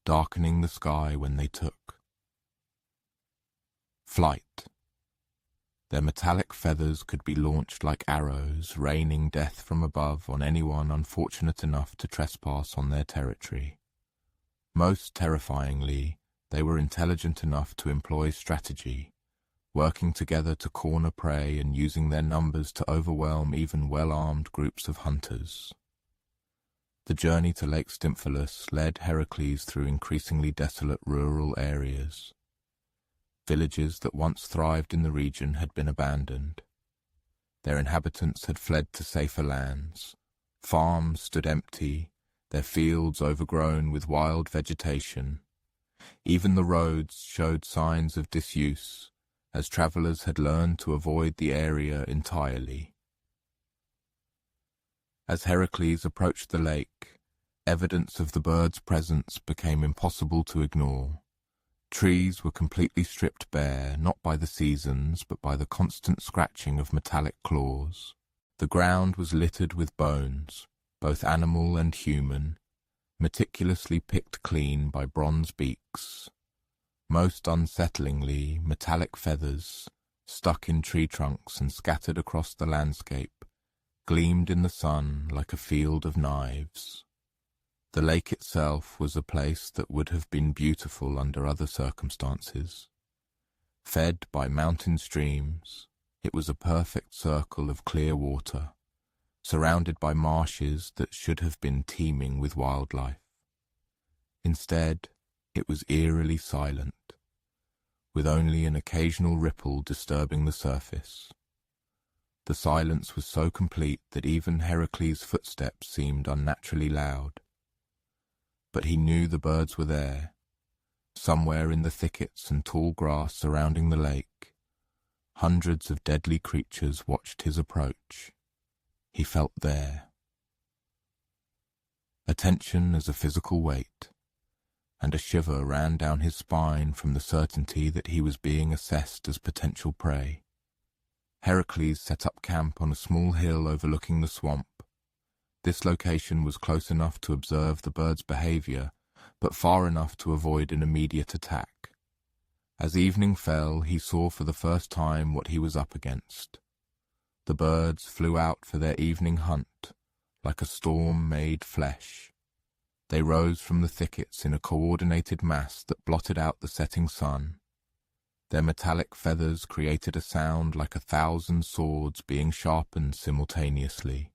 darkening the sky when they took flight. Their metallic feathers could be launched like arrows, raining death from above on anyone unfortunate enough to trespass on their territory. Most terrifyingly, they were intelligent enough to employ strategy, working together to corner prey and using their numbers to overwhelm even well-armed groups of hunters. The journey to Lake Stymphalus led Heracles through increasingly desolate rural areas. Villages that once thrived in the region had been abandoned. Their inhabitants had fled to safer lands, Farms stood empty, their fields overgrown with wild vegetation. Even the roads showed signs of disuse, as travelers had learned to avoid the area entirely. As Heracles approached the lake, evidence of the birds' presence became impossible to ignore. Trees were completely stripped bare, not by the seasons, but by the constant scratching of metallic claws. The ground was littered with bones, both animal and human, meticulously picked clean by bronze beaks. Most unsettlingly, metallic feathers, stuck in tree trunks and scattered across the landscape, gleamed in the sun like a field of knives. The lake itself was a place that would have been beautiful under other circumstances. Fed by mountain streams, it was a perfect circle of clear water, surrounded by marshes that should have been teeming with wildlife. Instead, it was eerily silent, with only an occasional ripple disturbing the surface. The silence was so complete that even Heracles' footsteps seemed unnaturally loud. But he knew the birds were there. Somewhere in the thickets and tall grass surrounding the lake, hundreds of deadly creatures watched his approach. He felt there. Attention as a physical weight, and a shiver ran down his spine from the certainty that he was being assessed as potential prey. Heracles set up camp on a small hill overlooking the swamp. This location was close enough to observe the birds' behavior, but far enough to avoid an immediate attack. As evening fell, he saw for the first time what he was up against. The birds flew out for their evening hunt, like a storm made flesh. They rose from the thickets in a coordinated mass that blotted out the setting sun. Their metallic feathers created a sound like 1,000 swords being sharpened simultaneously.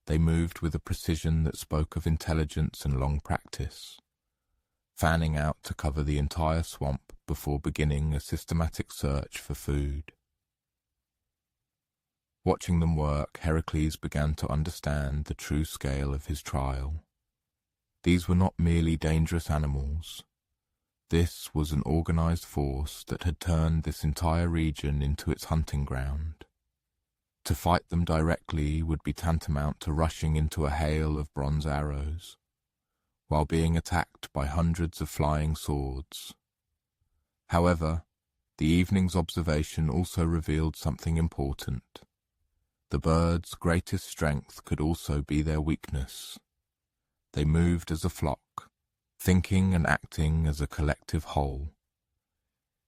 They moved with a precision that spoke of intelligence and long practice, fanning out to cover the entire swamp before beginning a systematic search for food. Watching them work, Heracles began to understand the true scale of his trial. These were not merely dangerous animals. This was an organized force that had turned this entire region into its hunting ground. To fight them directly would be tantamount to rushing into a hail of bronze arrows, while being attacked by hundreds of flying swords. However, the evening's observation also revealed something important. The birds' greatest strength could also be their weakness. They moved as a flock, thinking and acting as a collective whole.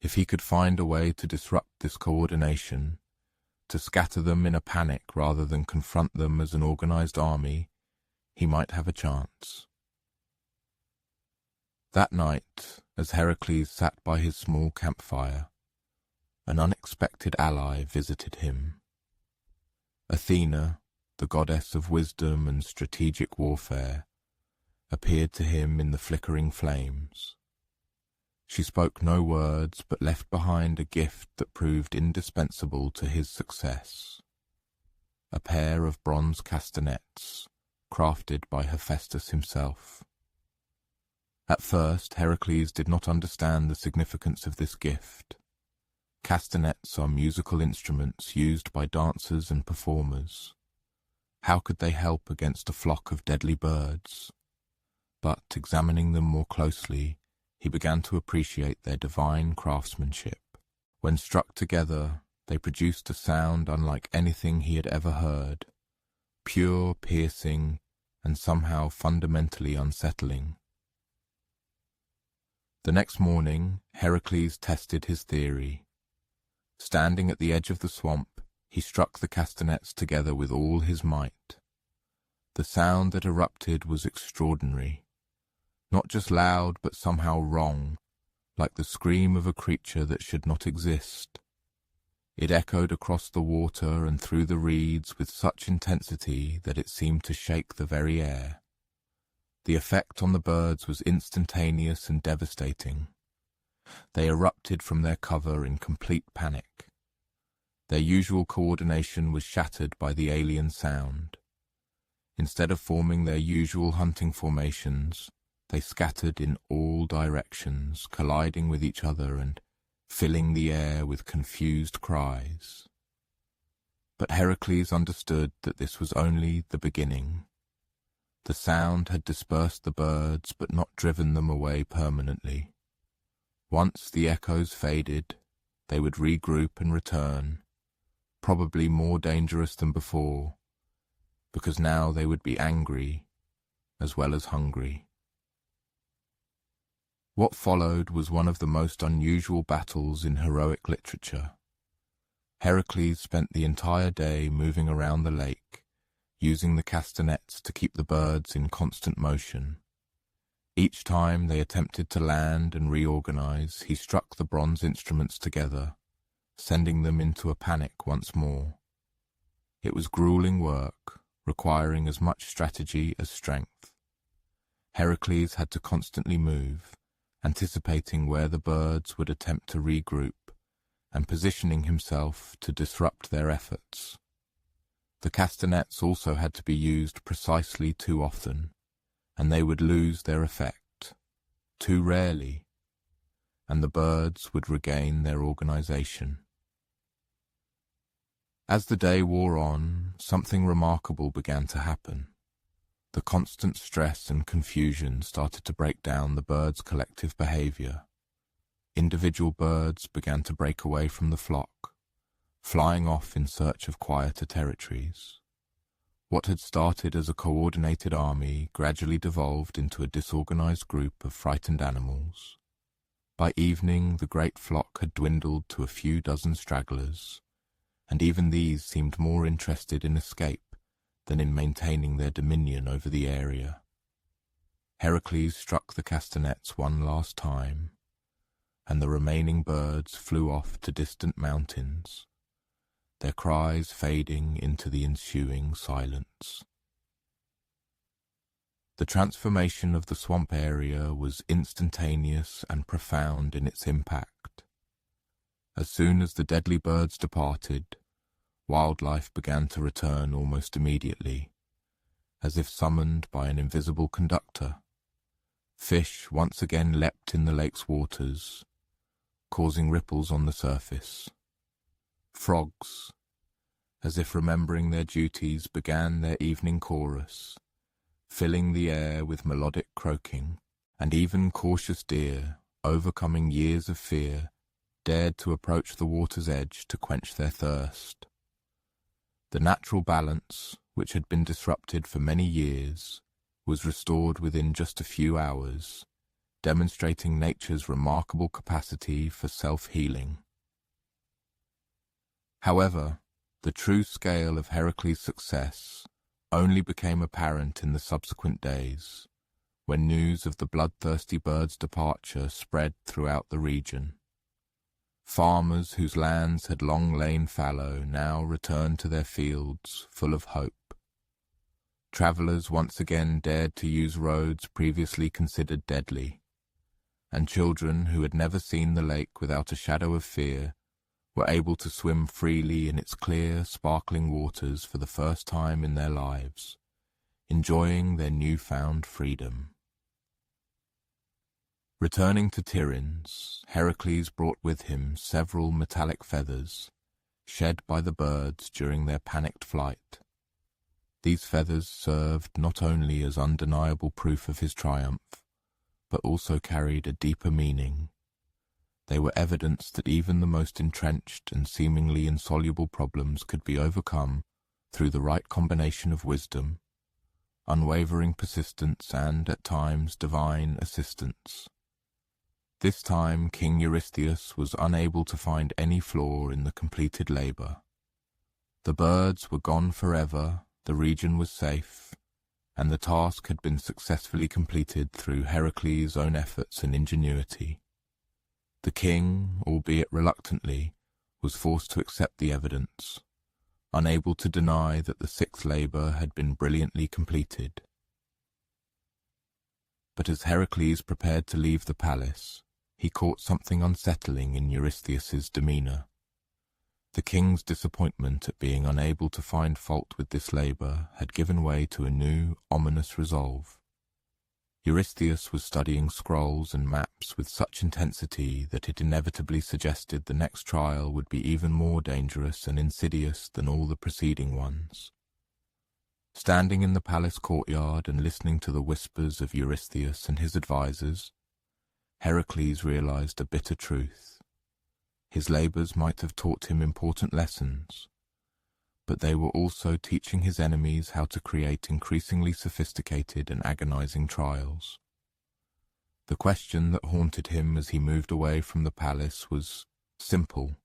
If he could find a way to disrupt this coordination, to scatter them in a panic rather than confront them as an organized army, he might have a chance. That night, as Heracles sat by his small campfire, an unexpected ally visited him. Athena, the goddess of wisdom and strategic warfare, appeared to him in the flickering flames. She spoke no words, but left behind a gift that proved indispensable to his success. A pair of bronze castanets, crafted by Hephaestus himself. At first, Heracles did not understand the significance of this gift. Castanets are musical instruments used by dancers and performers. How could they help against a flock of deadly birds? But, examining them more closely, he began to appreciate their divine craftsmanship. When struck together, they produced a sound unlike anything he had ever heard, pure, piercing, and somehow fundamentally unsettling. The next morning, Heracles tested his theory. Standing at the edge of the swamp, he struck the castanets together with all his might. The sound that erupted was extraordinary. Not just loud, but somehow wrong, like the scream of a creature that should not exist. It echoed across the water and through the reeds with such intensity that it seemed to shake the very air. The effect on the birds was instantaneous and devastating. They erupted from their cover in complete panic. Their usual coordination was shattered by the alien sound. Instead of forming their usual hunting formations, they scattered in all directions, colliding with each other and filling the air with confused cries. But Heracles understood that this was only the beginning. The sound had dispersed the birds but not driven them away permanently. Once the echoes faded, they would regroup and return, probably more dangerous than before, because now they would be angry as well as hungry. What followed was one of the most unusual battles in heroic literature. Heracles spent the entire day moving around the lake, using the castanets to keep the birds in constant motion. Each time they attempted to land and reorganize, he struck the bronze instruments together, sending them into a panic once more. It was grueling work, requiring as much strategy as strength. Heracles had to constantly move, anticipating where the birds would attempt to regroup, and positioning himself to disrupt their efforts. The castanets also had to be used precisely too often, and they would lose their effect too rarely, and the birds would regain their organization. As the day wore on, something remarkable began to happen. The constant stress and confusion started to break down the birds' collective behavior. Individual birds began to break away from the flock, flying off in search of quieter territories. What had started as a coordinated army gradually devolved into a disorganized group of frightened animals. By evening, the great flock had dwindled to a few dozen stragglers, and even these seemed more interested in escape than in maintaining their dominion over the area. Heracles struck the castanets one last time, and the remaining birds flew off to distant mountains, their cries fading into the ensuing silence. The transformation of the swamp area was instantaneous and profound in its impact. As soon as the deadly birds departed, wildlife began to return almost immediately, as if summoned by an invisible conductor. Fish once again leapt in the lake's waters, causing ripples on the surface. Frogs, as if remembering their duties, began their evening chorus, filling the air with melodic croaking, and even cautious deer, overcoming years of fear, dared to approach the water's edge to quench their thirst. The natural balance, which had been disrupted for many years, was restored within just a few hours, demonstrating nature's remarkable capacity for self-healing. However, the true scale of Heracles' success only became apparent in the subsequent days, when news of the bloodthirsty bird's departure spread throughout the region. Farmers whose lands had long lain fallow now returned to their fields full of hope. Travellers once again dared to use roads previously considered deadly, and children who had never seen the lake without a shadow of fear were able to swim freely in its clear, sparkling waters for the first time in their lives, enjoying their newfound freedom. Returning to Tiryns, Heracles brought with him several metallic feathers, shed by the birds during their panicked flight. These feathers served not only as undeniable proof of his triumph, but also carried a deeper meaning. They were evidence that even the most entrenched and seemingly insoluble problems could be overcome through the right combination of wisdom, unwavering persistence, and, at times, divine assistance. This time King Eurystheus was unable to find any flaw in the completed labour. The birds were gone forever, the region was safe, and the task had been successfully completed through Heracles' own efforts and ingenuity. The king, albeit reluctantly, was forced to accept the evidence, unable to deny that the sixth labour had been brilliantly completed. But as Heracles prepared to leave the palace, he caught something unsettling in Eurystheus's demeanour. The king's disappointment at being unable to find fault with this labour had given way to a new, ominous resolve. Eurystheus was studying scrolls and maps with such intensity that it inevitably suggested the next trial would be even more dangerous and insidious than all the preceding ones. Standing in the palace courtyard and listening to the whispers of Eurystheus and his advisers, Heracles realized a bitter truth. His labours might have taught him important lessons, but they were also teaching his enemies how to create increasingly sophisticated and agonizing trials. The question that haunted him as he moved away from the palace was simple,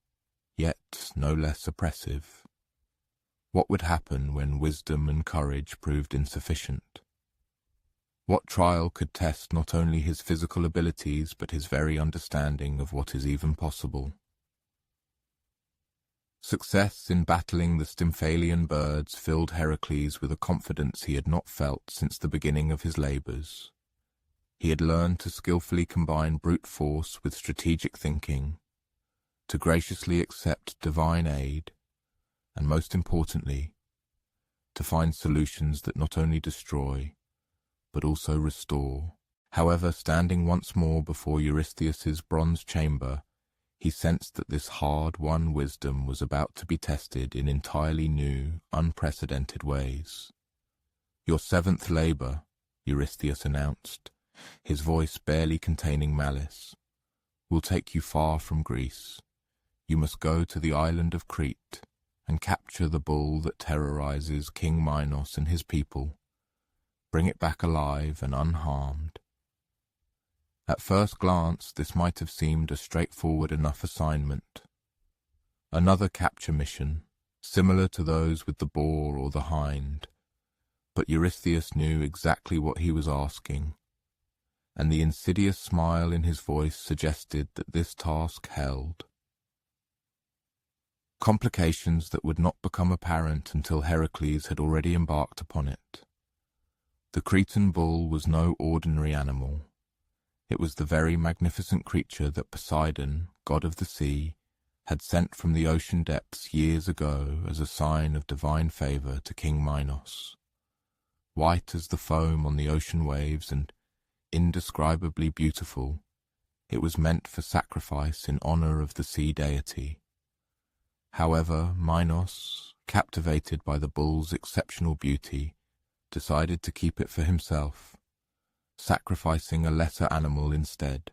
yet no less oppressive. What would happen when wisdom and courage proved insufficient? What trial could test not only his physical abilities but his very understanding of what is even possible? Success in battling the Stymphalian birds filled Heracles with a confidence he had not felt since the beginning of his labours. He had learned to skillfully combine brute force with strategic thinking, to graciously accept divine aid, and most importantly, to find solutions that not only destroy, but also restore. However, standing once more before Eurystheus's bronze chamber, he sensed that this hard-won wisdom was about to be tested in entirely new, unprecedented ways. "Your seventh labour," Eurystheus announced, his voice barely containing malice, "will take you far from Greece. You must go to the island of Crete and capture the bull that terrorizes King Minos and his people. Bring it back alive and unharmed." At first glance, this might have seemed a straightforward enough assignment. Another capture mission, similar to those with the boar or the hind, but Eurystheus knew exactly what he was asking, and the insidious smile in his voice suggested that this task held complications that would not become apparent until Heracles had already embarked upon it. The Cretan bull was no ordinary animal. It was the very magnificent creature that Poseidon, god of the sea, had sent from the ocean depths years ago as a sign of divine favour to King Minos. White as the foam on the ocean waves and indescribably beautiful, it was meant for sacrifice in honour of the sea deity. However, Minos, captivated by the bull's exceptional beauty, decided to keep it for himself, sacrificing a lesser animal instead.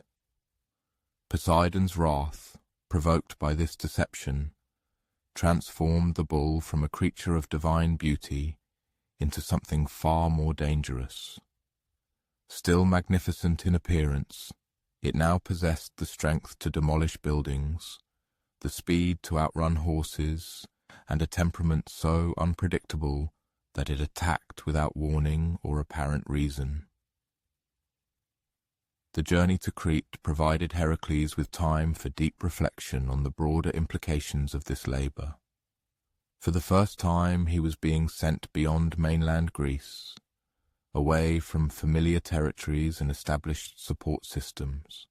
Poseidon's wrath, provoked by this deception, transformed the bull from a creature of divine beauty into something far more dangerous. Still magnificent in appearance, it now possessed the strength to demolish buildings, the speed to outrun horses, and a temperament so unpredictable that it attacked without warning or apparent reason. The journey to Crete provided Heracles with time for deep reflection on the broader implications of this labour. For the first time he was being sent beyond mainland Greece, away from familiar territories and established support systems.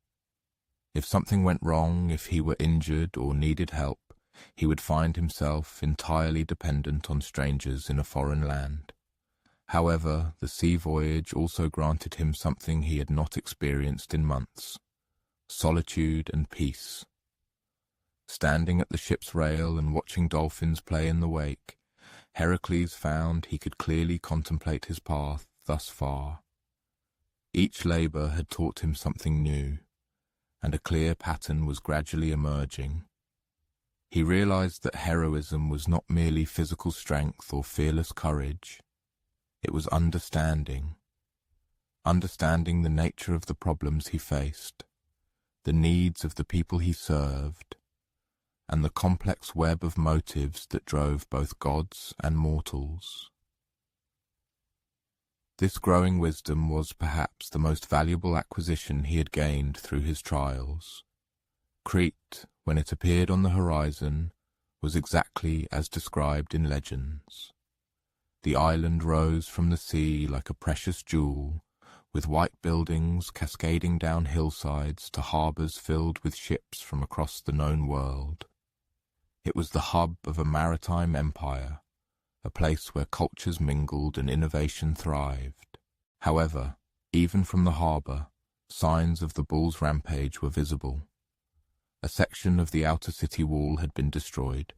If something went wrong, if he were injured or needed help, he would find himself entirely dependent on strangers in a foreign land. However, the sea voyage also granted him something he had not experienced in months: solitude and peace. Standing at the ship's rail and watching dolphins play in the wake, Heracles found he could clearly contemplate his path thus far. Each labour had taught him something new, and a clear pattern was gradually emerging. He realized that heroism was not merely physical strength or fearless courage. It was understanding the nature of the problems he faced, the needs of the people he served, and the complex web of motives that drove both gods and mortals. This growing wisdom was perhaps the most valuable acquisition he had gained through his trials. Crete, when it appeared on the horizon, was exactly as described in legends. The island rose from the sea like a precious jewel, with white buildings cascading down hillsides to harbours filled with ships from across the known world. It was the hub of a maritime empire, a place where cultures mingled and innovation thrived. However, even from the harbour, signs of the bull's rampage were visible. A section of the outer city wall had been destroyed,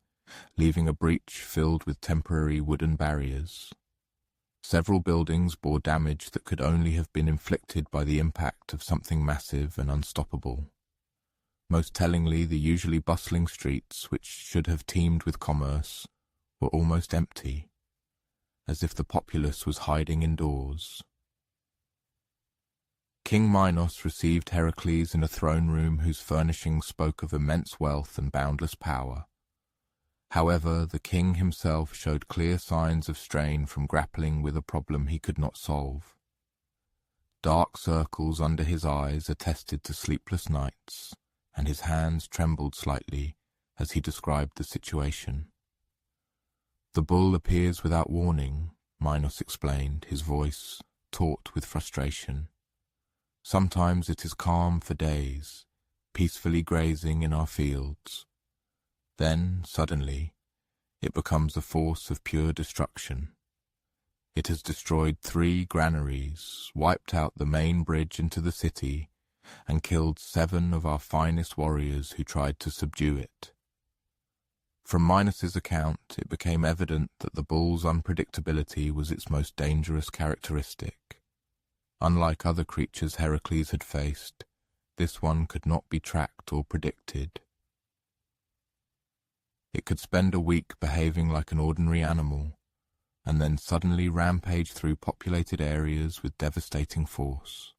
leaving a breach filled with temporary wooden barriers. Several buildings bore damage that could only have been inflicted by the impact of something massive and unstoppable. Most tellingly, the usually bustling streets, which should have teemed with commerce, were almost empty, as if the populace was hiding indoors. King Minos received Heracles in a throne room whose furnishings spoke of immense wealth and boundless power. However, the king himself showed clear signs of strain from grappling with a problem he could not solve. Dark circles under his eyes attested to sleepless nights, and his hands trembled slightly as he described the situation. "The bull appears without warning," Minos explained, his voice taut with frustration. "Sometimes it is calm for days, peacefully grazing in our fields. Then, suddenly, it becomes a force of pure destruction. It has destroyed 3 granaries, wiped out the main bridge into the city, and killed 7 of our finest warriors who tried to subdue it." From Minos's account, it became evident that the bull's unpredictability was its most dangerous characteristic. Unlike other creatures Heracles had faced, this one could not be tracked or predicted. It could spend a week behaving like an ordinary animal, and then suddenly rampage through populated areas with devastating force.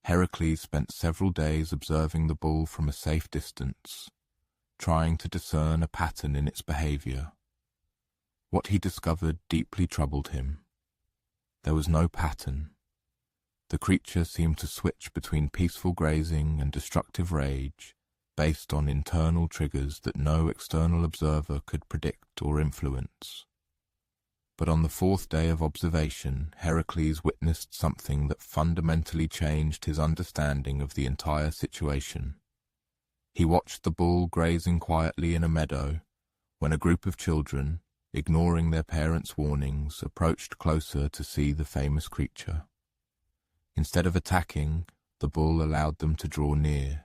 Heracles spent several days observing the bull from a safe distance, trying to discern a pattern in its behavior. What he discovered deeply troubled him. There was no pattern. The creature seemed to switch between peaceful grazing and destructive rage based on internal triggers that no external observer could predict or influence. But on the 4th day of observation, Heracles witnessed something that fundamentally changed his understanding of the entire situation. He watched the bull grazing quietly in a meadow when a group of children, ignoring their parents' warnings, approached closer to see the famous creature. Instead of attacking, the bull allowed them to draw near.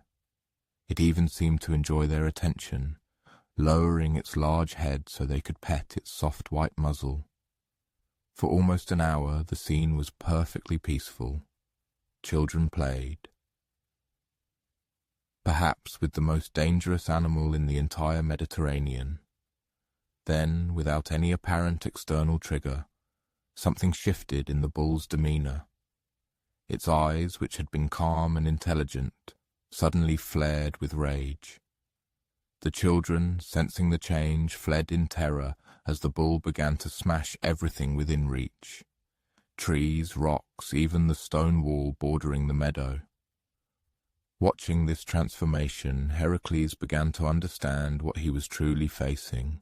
It even seemed to enjoy their attention, lowering its large head so they could pet its soft white muzzle. For almost an hour, the scene was perfectly peaceful. Children played. Perhaps with the most dangerous animal in the entire Mediterranean. Then, without any apparent external trigger, something shifted in the bull's demeanor. Its eyes, which had been calm and intelligent, suddenly flared with rage. The children, sensing the change, fled in terror as the bull began to smash everything within reach. Trees, rocks, even the stone wall bordering the meadow. Watching this transformation, Heracles began to understand what he was truly facing.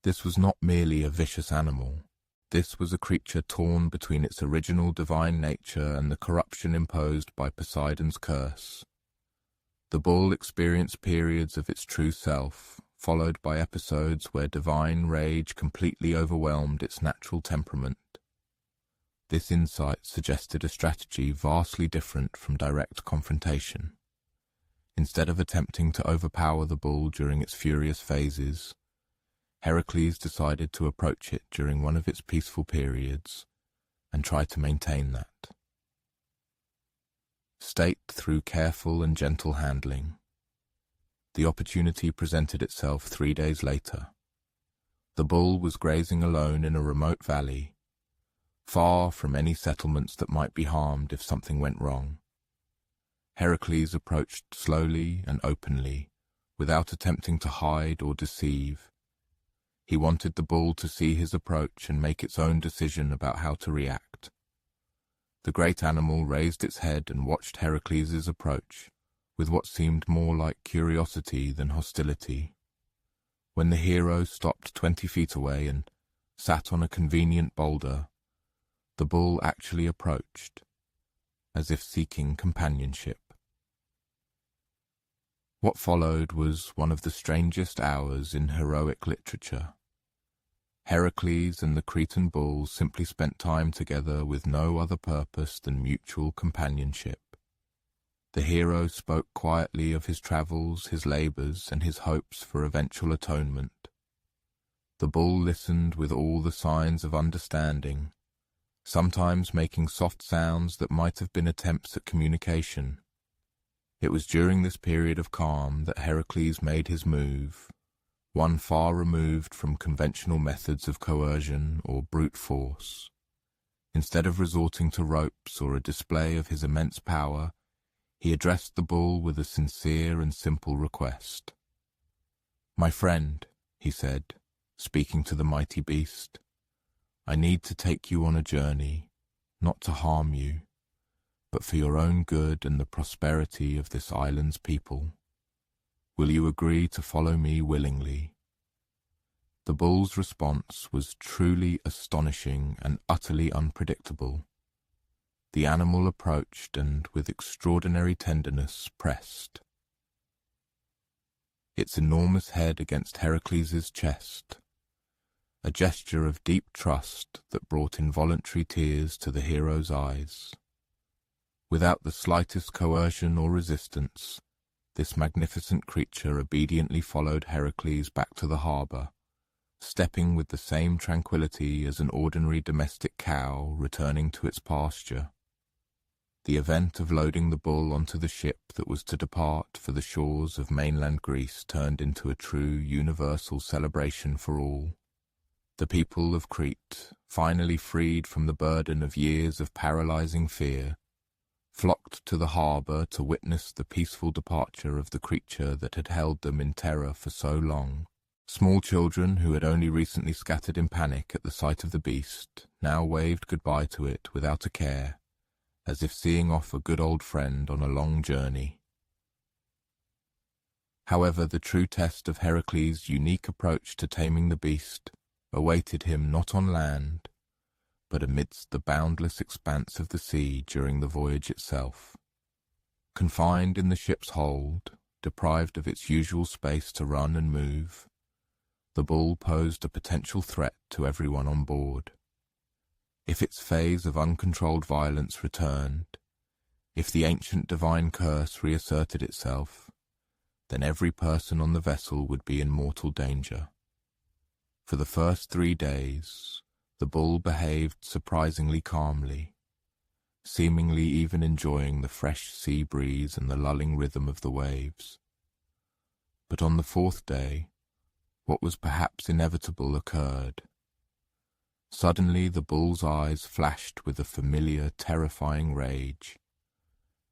This was not merely a vicious animal. This was a creature torn between its original divine nature and the corruption imposed by Poseidon's curse. The bull experienced periods of its true self, followed by episodes where divine rage completely overwhelmed its natural temperament. This insight suggested a strategy vastly different from direct confrontation. Instead of attempting to overpower the bull during its furious phases, Heracles decided to approach it during one of its peaceful periods and try to maintain that. Staked through careful and gentle handling, the opportunity presented itself 3 days later. The bull was grazing alone in a remote valley, far from any settlements that might be harmed if something went wrong. Heracles approached slowly and openly, without attempting to hide or deceive. He wanted the bull to see his approach and make its own decision about how to react. The great animal raised its head and watched Heracles' approach, with what seemed more like curiosity than hostility. When the hero stopped 20 feet away and sat on a convenient boulder, the bull actually approached, as if seeking companionship. What followed was one of the strangest hours in heroic literature. Heracles and the Cretan bull simply spent time together with no other purpose than mutual companionship. The hero spoke quietly of his travels, his labors, and his hopes for eventual atonement. The bull listened with all the signs of understanding, sometimes making soft sounds that might have been attempts at communication. It was during this period of calm that Heracles made his move, one far removed from conventional methods of coercion or brute force. Instead of resorting to ropes or a display of his immense power, he addressed the bull with a sincere and simple request. "My friend," he said, speaking to the mighty beast, "I need to take you on a journey, not to harm you, but for your own good and the prosperity of this island's people. Will you agree to follow me willingly?" The bull's response was truly astonishing and utterly unpredictable. The animal approached and, with extraordinary tenderness, pressed its enormous head against Heracles's chest, a gesture of deep trust that brought involuntary tears to the hero's eyes. Without the slightest coercion or resistance, this magnificent creature obediently followed Heracles back to the harbour, stepping with the same tranquility as an ordinary domestic cow returning to its pasture. The event of loading the bull onto the ship that was to depart for the shores of mainland Greece turned into a true universal celebration for all. The people of Crete, finally freed from the burden of years of paralyzing fear, flocked to the harbour to witness the peaceful departure of the creature that had held them in terror for so long. Small children who had only recently scattered in panic at the sight of the beast now waved goodbye to it without a care, as if seeing off a good old friend on a long journey. However, the true test of Heracles' unique approach to taming the beast awaited him not on land, but amidst the boundless expanse of the sea during the voyage itself. Confined in the ship's hold, deprived of its usual space to run and move, the bull posed a potential threat to everyone on board. If its phase of uncontrolled violence returned, if the ancient divine curse reasserted itself, then every person on the vessel would be in mortal danger. For the first 3 days, the bull behaved surprisingly calmly, seemingly even enjoying the fresh sea breeze and the lulling rhythm of the waves. But on the 4th day, what was perhaps inevitable occurred. Suddenly the bull's eyes flashed with a familiar, terrifying rage,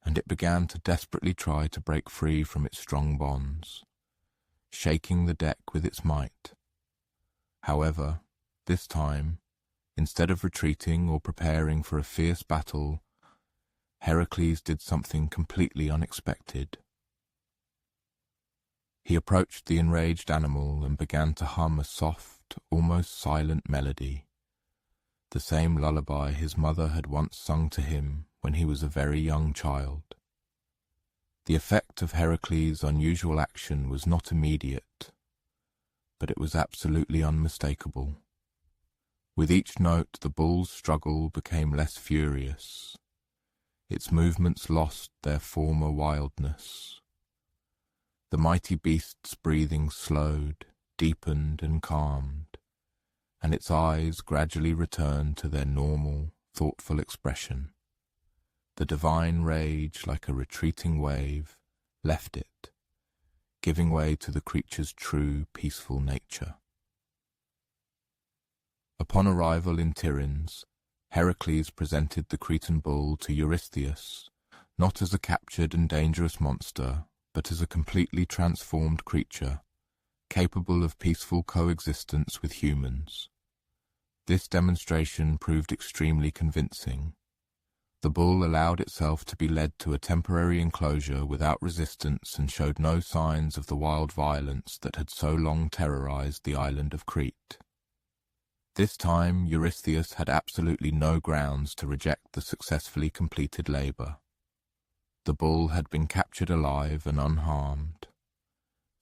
and it began to desperately try to break free from its strong bonds, shaking the deck with its might. However, this time, instead of retreating or preparing for a fierce battle, Heracles did something completely unexpected. He approached the enraged animal and began to hum a soft, almost silent melody, the same lullaby his mother had once sung to him when he was a very young child. The effect of Heracles' unusual action was not immediate, but it was absolutely unmistakable. With each note, the bull's struggle became less furious. Its movements lost their former wildness. The mighty beast's breathing slowed, deepened, and calmed, and its eyes gradually returned to their normal, thoughtful expression. The divine rage, like a retreating wave, left it, giving way to the creature's true, peaceful nature. Upon arrival in Tiryns, Heracles presented the Cretan bull to Eurystheus, not as a captured and dangerous monster, but as a completely transformed creature, capable of peaceful coexistence with humans. This demonstration proved extremely convincing. The bull allowed itself to be led to a temporary enclosure without resistance and showed no signs of the wild violence that had so long terrorized the island of Crete. This time, Eurystheus had absolutely no grounds to reject the successfully completed labor. The bull had been captured alive and unharmed,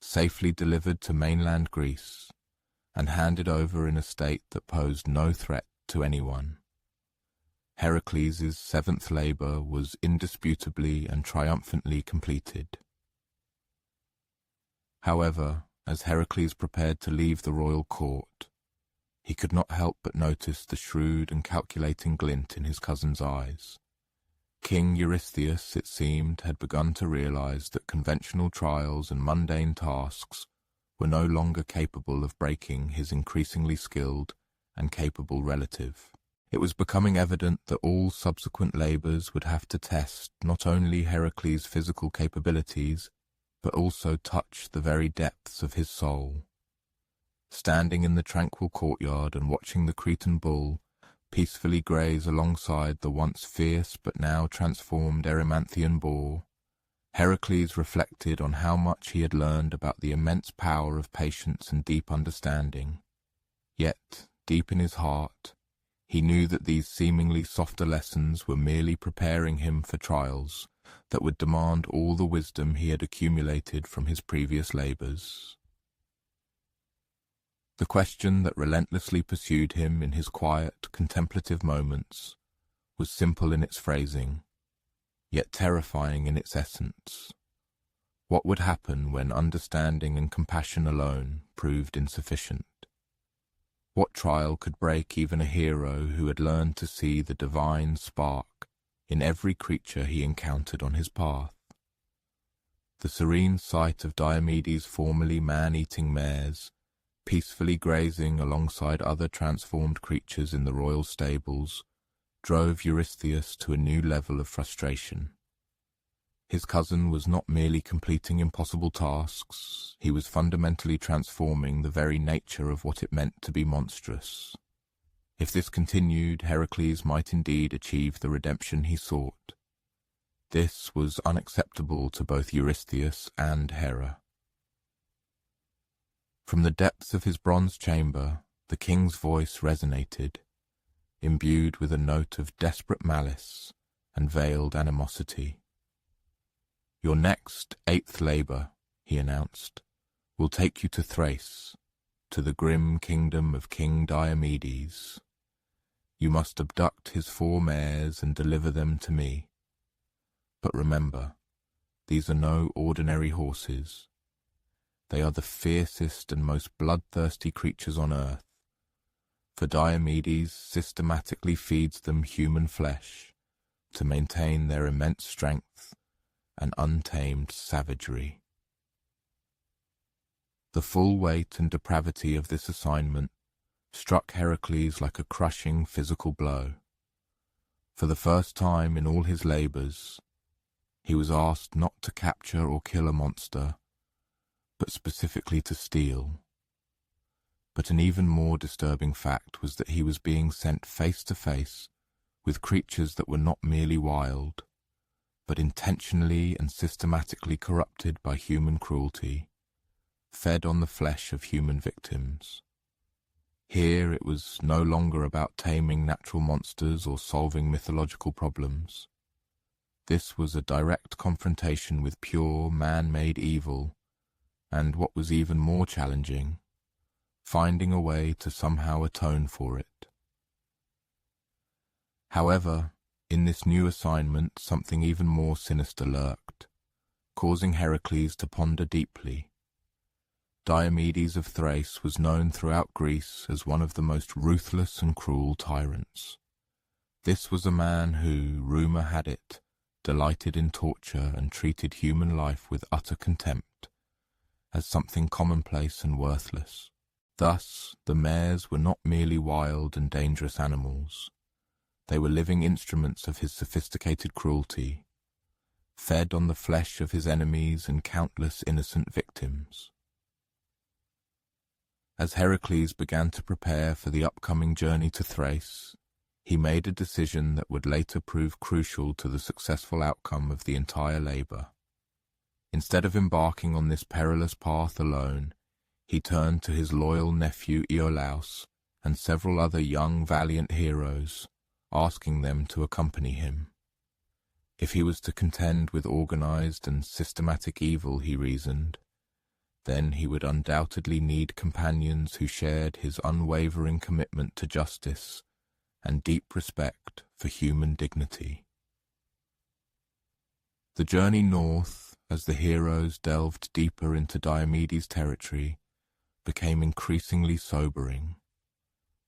safely delivered to mainland Greece, and handed over in a state that posed no threat to anyone. Heracles' seventh labour was indisputably and triumphantly completed. However, as Heracles prepared to leave the royal court, he could not help but notice the shrewd and calculating glint in his cousin's eyes. King Eurystheus, it seemed, had begun to realize that conventional trials and mundane tasks were no longer capable of breaking his increasingly skilled and capable relative. It was becoming evident that all subsequent labours would have to test not only Heracles' physical capabilities, but also touch the very depths of his soul. Standing in the tranquil courtyard and watching the Cretan bull peacefully graze alongside the once fierce but now transformed Erymanthian boar, Heracles reflected on how much he had learned about the immense power of patience and deep understanding. Yet, deep in his heart, he knew that these seemingly softer lessons were merely preparing him for trials that would demand all the wisdom he had accumulated from his previous labours. The question that relentlessly pursued him in his quiet, contemplative moments was simple in its phrasing, yet terrifying in its essence. What would happen when understanding and compassion alone proved insufficient? What trial could break even a hero who had learned to see the divine spark in every creature he encountered on his path? The serene sight of Diomedes' formerly man-eating mares peacefully grazing alongside other transformed creatures in the royal stables drove Eurystheus to a new level of frustration. His cousin was not merely completing impossible tasks, he was fundamentally transforming the very nature of what it meant to be monstrous. If this continued, Heracles might indeed achieve the redemption he sought. This was unacceptable to both Eurystheus and Hera. From the depths of his bronze chamber, the king's voice resonated, imbued with a note of desperate malice and veiled animosity. "Your next, 8th labour," he announced, "will take you to Thrace, to the grim kingdom of King Diomedes. You must abduct his 4 mares and deliver them to me. But remember, these are no ordinary horses. They are the fiercest and most bloodthirsty creatures on earth, for Diomedes systematically feeds them human flesh to maintain their immense strength and untamed savagery." The full weight and depravity of this assignment struck Heracles like a crushing physical blow. For the first time in all his labours, he was asked not to capture or kill a monster, but specifically to steal. But an even more disturbing fact was that he was being sent face to face with creatures that were not merely wild, but intentionally and systematically corrupted by human cruelty, fed on the flesh of human victims. Here it was no longer about taming natural monsters or solving mythological problems. This was a direct confrontation with pure, man-made evil, and what was even more challenging, finding a way to somehow atone for it. However, in this new assignment something even more sinister lurked, causing Heracles to ponder deeply. Diomedes of Thrace was known throughout Greece as one of the most ruthless and cruel tyrants. This was a man who, rumour had it, delighted in torture and treated human life with utter contempt, as something commonplace and worthless. Thus, the mares were not merely wild and dangerous animals. They were living instruments of his sophisticated cruelty, fed on the flesh of his enemies and countless innocent victims. As Heracles began to prepare for the upcoming journey to Thrace, he made a decision that would later prove crucial to the successful outcome of the entire labour. Instead of embarking on this perilous path alone, he turned to his loyal nephew Iolaus and several other young valiant heroes, asking them to accompany him. If he was to contend with organized and systematic evil, he reasoned, then he would undoubtedly need companions who shared his unwavering commitment to justice and deep respect for human dignity. The journey north, as the heroes delved deeper into Diomedes' territory, became increasingly sobering.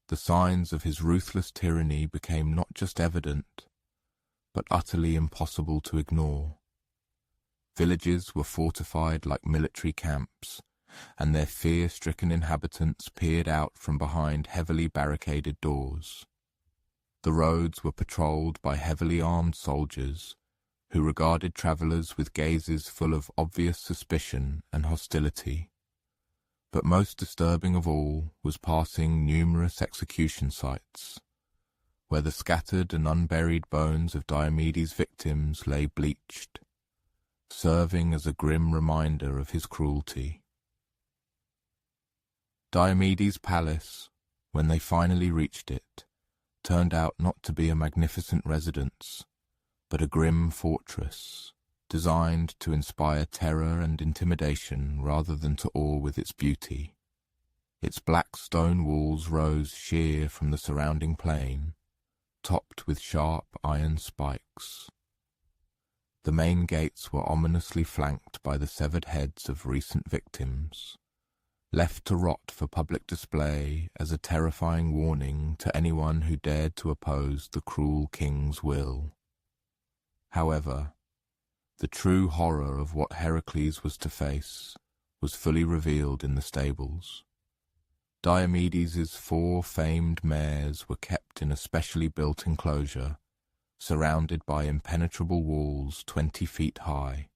The signs of his ruthless tyranny became not just evident, but utterly impossible to ignore. Villages were fortified like military camps, and their fear-stricken inhabitants peered out from behind heavily barricaded doors. The roads were patrolled by heavily armed soldiers, who regarded travelers with gazes full of obvious suspicion and hostility. But most disturbing of all was passing numerous execution sites, where the scattered and unburied bones of Diomedes' victims lay bleached, serving as a grim reminder of his cruelty. Diomedes' palace, when they finally reached it, turned out not to be a magnificent residence, but a grim fortress, designed to inspire terror and intimidation rather than to awe with its beauty. Its black stone walls rose sheer from the surrounding plain, topped with sharp iron spikes. The main gates were ominously flanked by the severed heads of recent victims, left to rot for public display as a terrifying warning to anyone who dared to oppose the cruel king's will. However, the true horror of what Heracles was to face was fully revealed in the stables. Diomedes' 4 famed mares were kept in a specially built enclosure, surrounded by impenetrable walls 20 feet high.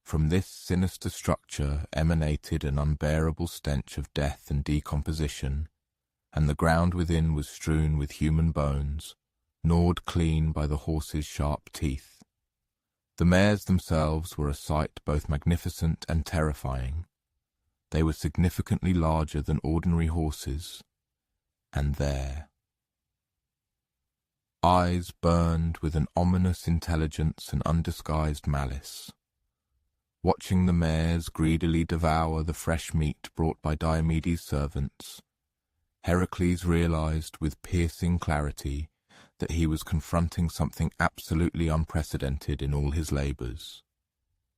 From this sinister structure emanated an unbearable stench of death and decomposition, and the ground within was strewn with human bones, gnawed clean by the horses' sharp teeth. The mares themselves were a sight both magnificent and terrifying. They were significantly larger than ordinary horses, and their eyes burned with an ominous intelligence and undisguised malice. Watching the mares greedily devour the fresh meat brought by Diomedes' servants, Heracles realized with piercing clarity that he was confronting something absolutely unprecedented in all his labors.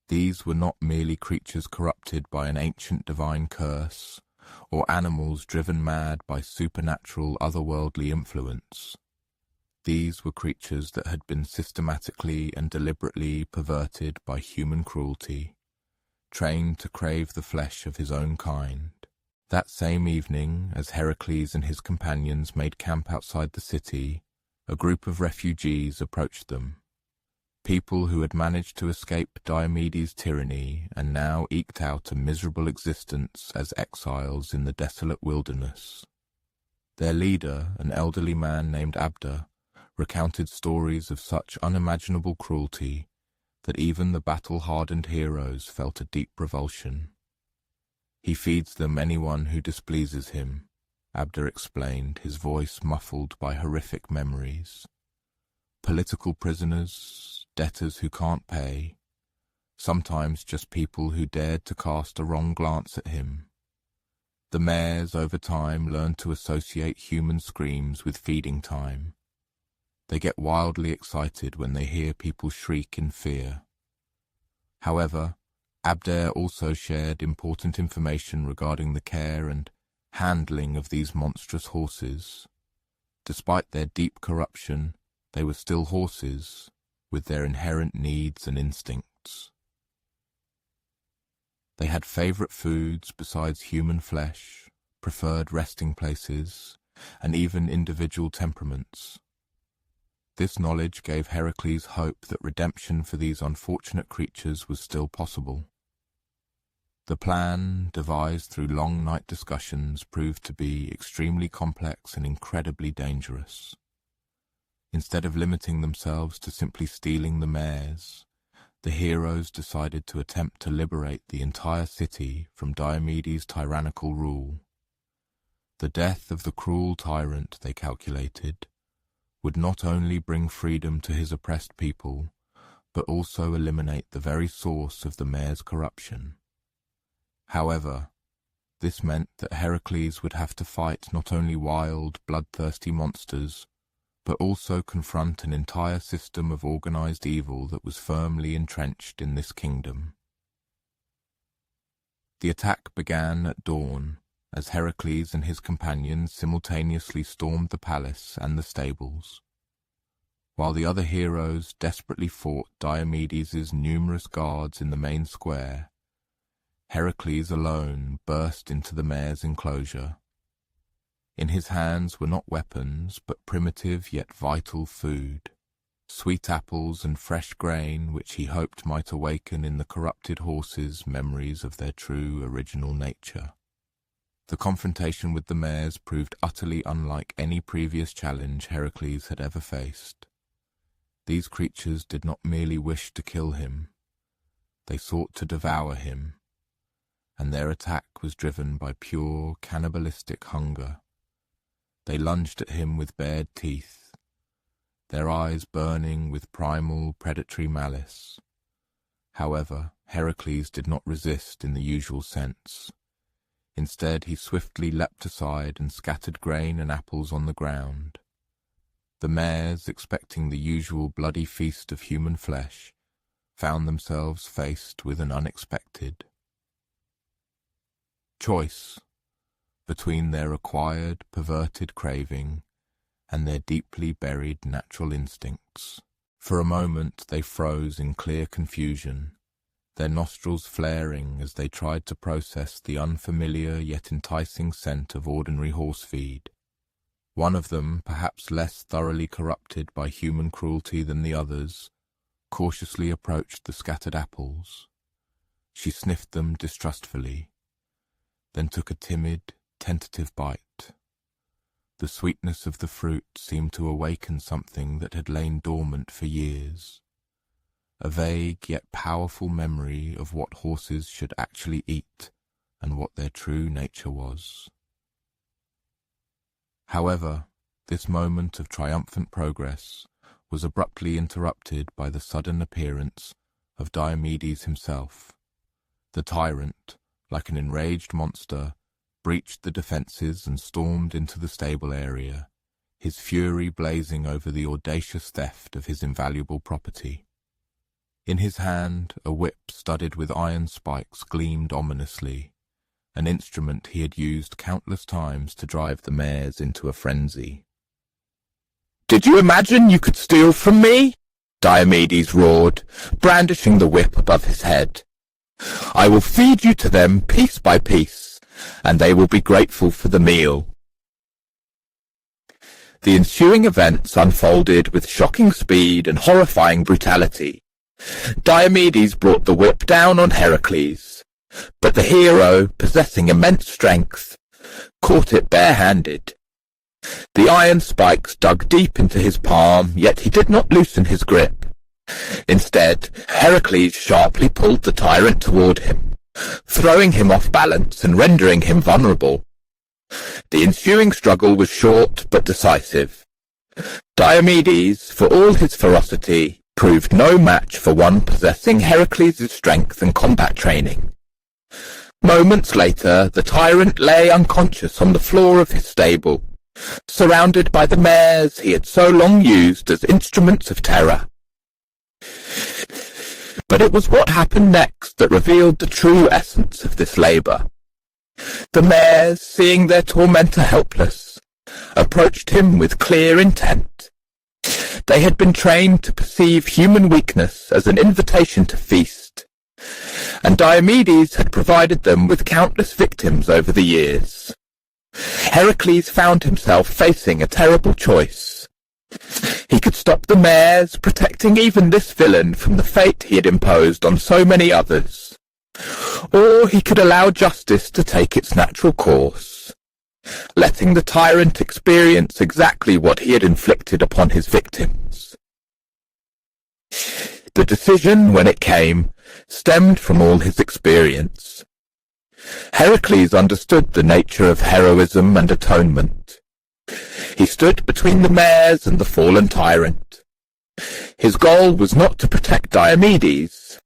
These were not merely creatures corrupted by an ancient divine curse, or animals driven mad by supernatural otherworldly influence. These were creatures that had been systematically and deliberately perverted by human cruelty, trained to crave the flesh of his own kind. That same evening, as Heracles and his companions made camp outside the city, a group of refugees approached them. People who had managed to escape Diomedes' tyranny and now eked out a miserable existence as exiles in the desolate wilderness. Their leader, an elderly man named Abder, recounted stories of such unimaginable cruelty that even the battle-hardened heroes felt a deep revulsion. "He feeds them anyone who displeases him," Abder explained, his voice muffled by horrific memories. "Political prisoners, debtors who can't pay, sometimes just people who dared to cast a wrong glance at him. The mares, over time, learned to associate human screams with feeding time. They get wildly excited when they hear people shriek in fear." However, Abder also shared important information regarding the care and handling of these monstrous horses. Despite their deep corruption, they were still horses, with their inherent needs and instincts. They had favorite foods besides human flesh, preferred resting places, and even individual temperaments. This knowledge gave Heracles hope that redemption for these unfortunate creatures was still possible. The plan, devised through long night discussions, proved to be extremely complex and incredibly dangerous. Instead of limiting themselves to simply stealing the mares, the heroes decided to attempt to liberate the entire city from Diomedes' tyrannical rule. The death of the cruel tyrant, they calculated, would not only bring freedom to his oppressed people, but also eliminate the very source of the mayor's corruption. However, this meant that Heracles would have to fight not only wild, bloodthirsty monsters, but also confront an entire system of organized evil that was firmly entrenched in this kingdom. The attack began at dawn, as Heracles and his companions simultaneously stormed the palace and the stables. While the other heroes desperately fought Diomedes' numerous guards in the main square, Heracles alone burst into the mayor's enclosure. In his hands were not weapons, but primitive yet vital food, sweet apples and fresh grain which he hoped might awaken in the corrupted horses memories of their true original nature. The confrontation with the mares proved utterly unlike any previous challenge Heracles had ever faced. These creatures did not merely wish to kill him, they sought to devour him, and their attack was driven by pure, cannibalistic hunger. They lunged at him with bared teeth, their eyes burning with primal, predatory malice. However, Heracles did not resist in the usual sense. Instead, he swiftly leapt aside and scattered grain and apples on the ground. The mares, expecting the usual bloody feast of human flesh, found themselves faced with an unexpected choice between their acquired, perverted craving and their deeply buried natural instincts. For a moment they froze in clear confusion, their nostrils flaring as they tried to process the unfamiliar yet enticing scent of ordinary horse feed. One of them, perhaps less thoroughly corrupted by human cruelty than the others, cautiously approached the scattered apples. She sniffed them distrustfully, then took a timid, tentative bite. The sweetness of the fruit seemed to awaken something that had lain dormant for years, a vague yet powerful memory of what horses should actually eat and what their true nature was. However, this moment of triumphant progress was abruptly interrupted by the sudden appearance of Diomedes himself. The tyrant, like an enraged monster, breached the defences and stormed into the stable area, his fury blazing over the audacious theft of his invaluable property. In his hand, a whip studded with iron spikes gleamed ominously, an instrument he had used countless times to drive the mares into a frenzy. "Did you imagine you could steal from me?" Diomedes roared, brandishing the whip above his head. "I will feed you to them piece by piece, and they will be grateful for the meal." The ensuing events unfolded with shocking speed and horrifying brutality. Diomedes brought the whip down on Heracles, but the hero, possessing immense strength, caught it barehanded. The iron spikes dug deep into his palm, yet he did not loosen his grip. Instead, Heracles sharply pulled the tyrant toward him, throwing him off balance and rendering him vulnerable. The ensuing struggle was short but decisive. Diomedes, for all his ferocity, proved no match for one possessing Heracles' strength and combat training. Moments later, the tyrant lay unconscious on the floor of his stable, surrounded by the mares he had so long used as instruments of terror. But it was what happened next that revealed the true essence of this labour. The mares, seeing their tormentor helpless, approached him with clear intent. They had been trained to perceive human weakness as an invitation to feast, and Diomedes had provided them with countless victims over the years. Heracles found himself facing a terrible choice. He could stop the mares, protecting even this villain from the fate he had imposed on so many others. Or he could allow justice to take its natural course, letting the tyrant experience exactly what he had inflicted upon his victims. The decision, when it came, stemmed from all his experience. Heracles understood the nature of heroism and atonement. He stood between the mares and the fallen tyrant. His goal was not to protect Diomedes,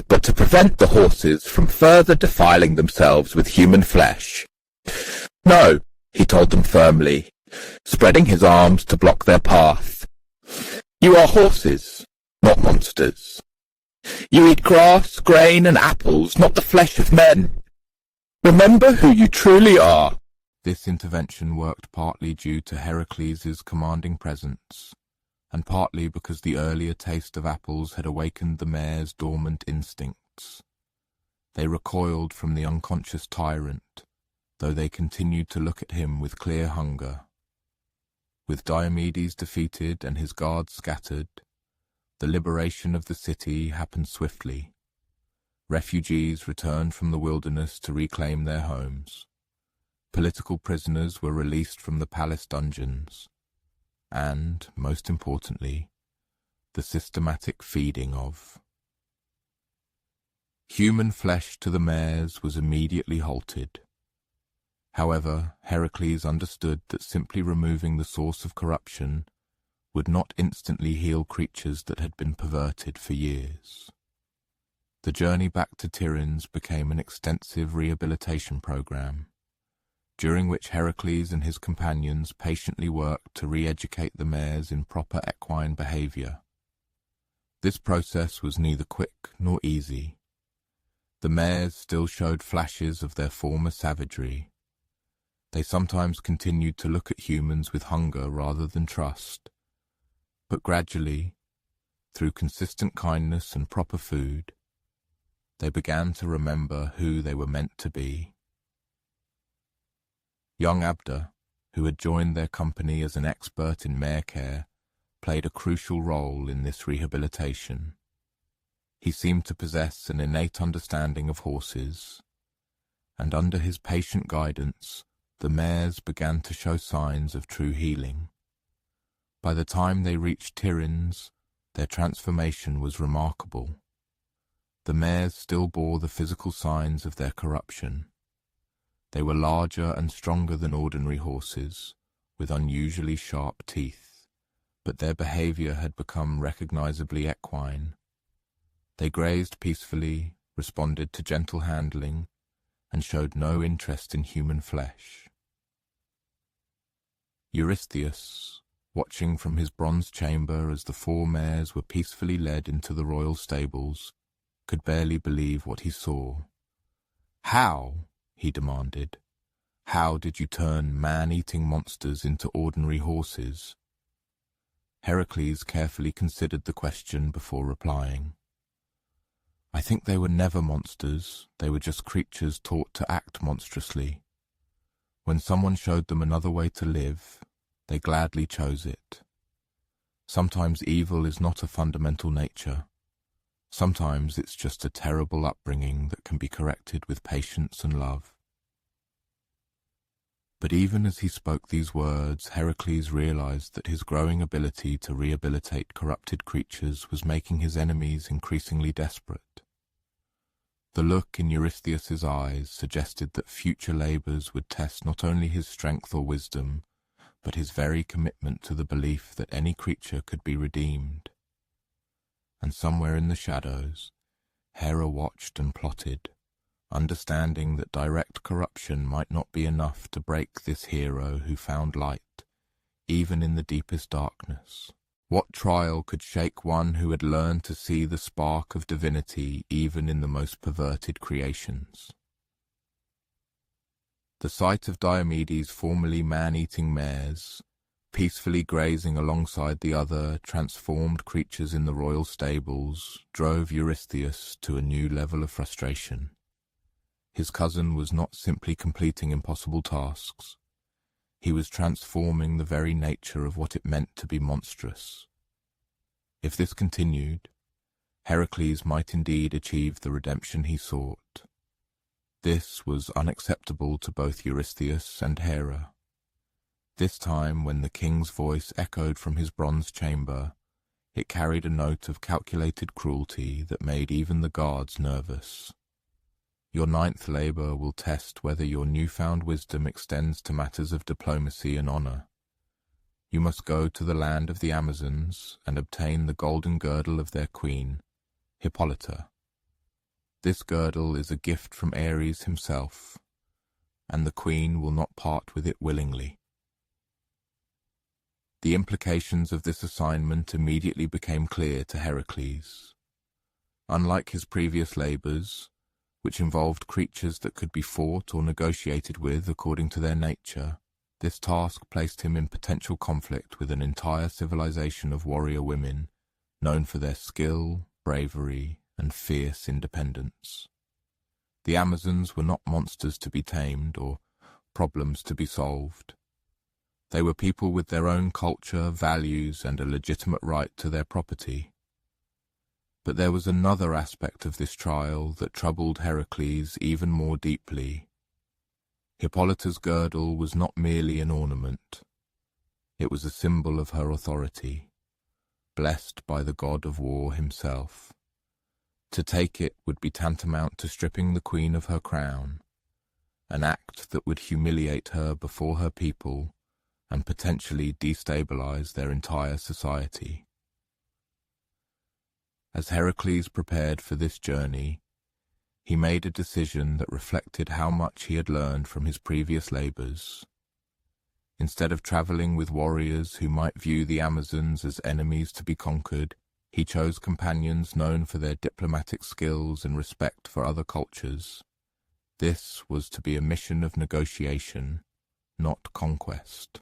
but to prevent the horses from further defiling themselves with human flesh. "No," he told them firmly, spreading his arms to block their path. "You are horses, not monsters. You eat grass, grain, and apples, not the flesh of men. Remember who you truly are." This intervention worked partly due to Heracles' commanding presence, and partly because the earlier taste of apples had awakened the mare's dormant instincts. They recoiled from the unconscious tyrant, though they continued to look at him with clear hunger. With Diomedes defeated and his guards scattered, the liberation of the city happened swiftly. Refugees returned from the wilderness to reclaim their homes. Political prisoners were released from the palace dungeons. And, most importantly, the systematic feeding of human flesh to the mares was immediately halted. However, Heracles understood that simply removing the source of corruption would not instantly heal creatures that had been perverted for years. The journey back to Tiryns became an extensive rehabilitation program, during which Heracles and his companions patiently worked to re-educate the mares in proper equine behavior. This process was neither quick nor easy. The mares still showed flashes of their former savagery. They sometimes continued to look at humans with hunger rather than trust, but gradually, through consistent kindness and proper food, they began to remember who they were meant to be. Young Abder, who had joined their company as an expert in mare care, played a crucial role in this rehabilitation. He seemed to possess an innate understanding of horses, and under his patient guidance, the mares began to show signs of true healing. By the time they reached Tiryns, their transformation was remarkable. The mares still bore the physical signs of their corruption. They were larger and stronger than ordinary horses, with unusually sharp teeth, but their behavior had become recognizably equine. They grazed peacefully, responded to gentle handling, and showed no interest in human flesh. Eurystheus, watching from his bronze chamber as the 4 mares were peacefully led into the royal stables, could barely believe what he saw. "How?" he demanded. "How did you turn man-eating monsters into ordinary horses?" Heracles carefully considered the question before replying. "I think they were never monsters, they were just creatures taught to act monstrously. When someone showed them another way to live, they gladly chose it. Sometimes evil is not a fundamental nature. Sometimes it's just a terrible upbringing that can be corrected with patience and love." But even as he spoke these words, Heracles realized that his growing ability to rehabilitate corrupted creatures was making his enemies increasingly desperate. The look in Eurystheus's eyes suggested that future labors would test not only his strength or wisdom, but his very commitment to the belief that any creature could be redeemed. And somewhere in the shadows, Hera watched and plotted, understanding that direct corruption might not be enough to break this hero who found light, even in the deepest darkness. What trial could shake one who had learned to see the spark of divinity even in the most perverted creations? The sight of Diomedes' formerly man-eating mares, peacefully grazing alongside the other transformed creatures in the royal stables, drove Eurystheus to a new level of frustration. His cousin was not simply completing impossible tasks. He was transforming the very nature of what it meant to be monstrous. If this continued, Heracles might indeed achieve the redemption he sought. This was unacceptable to both Eurystheus and Hera. This time, when the king's voice echoed from his bronze chamber, it carried a note of calculated cruelty that made even the guards nervous. "Your 9th labor will test whether your newfound wisdom extends to matters of diplomacy and honor. You must go to the land of the Amazons and obtain the golden girdle of their queen, Hippolyta, This girdle is a gift from Ares himself, and the queen will not part with it willingly. The implications of this assignment immediately became clear to Heracles. Unlike his previous labours, which involved creatures that could be fought or negotiated with according to their nature, this task placed him in potential conflict with an entire civilization of warrior women known for their skill, bravery, and fierce independence. The Amazons were not monsters to be tamed or problems to be solved. They were people with their own culture, values, and a legitimate right to their property. But there was another aspect of this trial that troubled Heracles even more deeply. Hippolyta's girdle was not merely an ornament. It was a symbol of her authority, blessed by the god of war himself. To take it would be tantamount to stripping the queen of her crown, an act that would humiliate her before her people and potentially destabilize their entire society. As Heracles prepared for this journey, he made a decision that reflected how much he had learned from his previous labors. Instead of traveling with warriors who might view the Amazons as enemies to be conquered, he chose companions known for their diplomatic skills and respect for other cultures. This was to be a mission of negotiation, not conquest.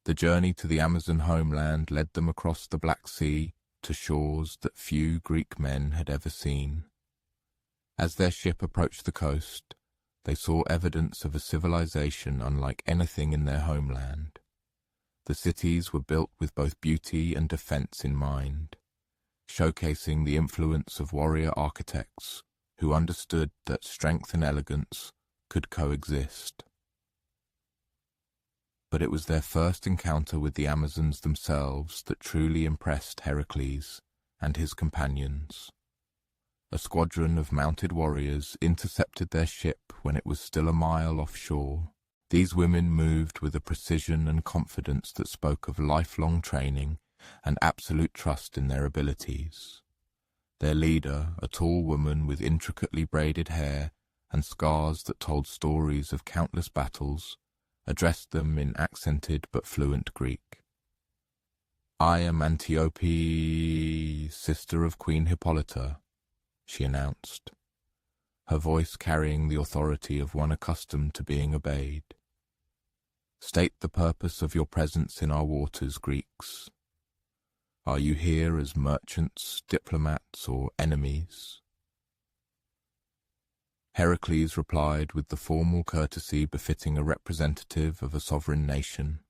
The journey to the Amazon homeland led them across the Black Sea to shores that few Greek men had ever seen. As their ship approached the coast, they saw evidence of a civilization unlike anything in their homeland. The cities were built with both beauty and defense in mind, showcasing the influence of warrior architects who understood that strength and elegance could coexist. But it was their first encounter with the Amazons themselves that truly impressed Heracles and his companions. A squadron of mounted warriors intercepted their ship when it was still a mile offshore. These women moved with a precision and confidence that spoke of lifelong training and absolute trust in their abilities. Their leader, a tall woman with intricately braided hair and scars that told stories of countless battles, addressed them in accented but fluent Greek. "I am Antiope, sister of Queen Hippolyta," she announced, her voice carrying the authority of one accustomed to being obeyed. "State the purpose of your presence in our waters, Greeks. Are you here as merchants, diplomats, or enemies?" Heracles replied with the formal courtesy befitting a representative of a sovereign nation.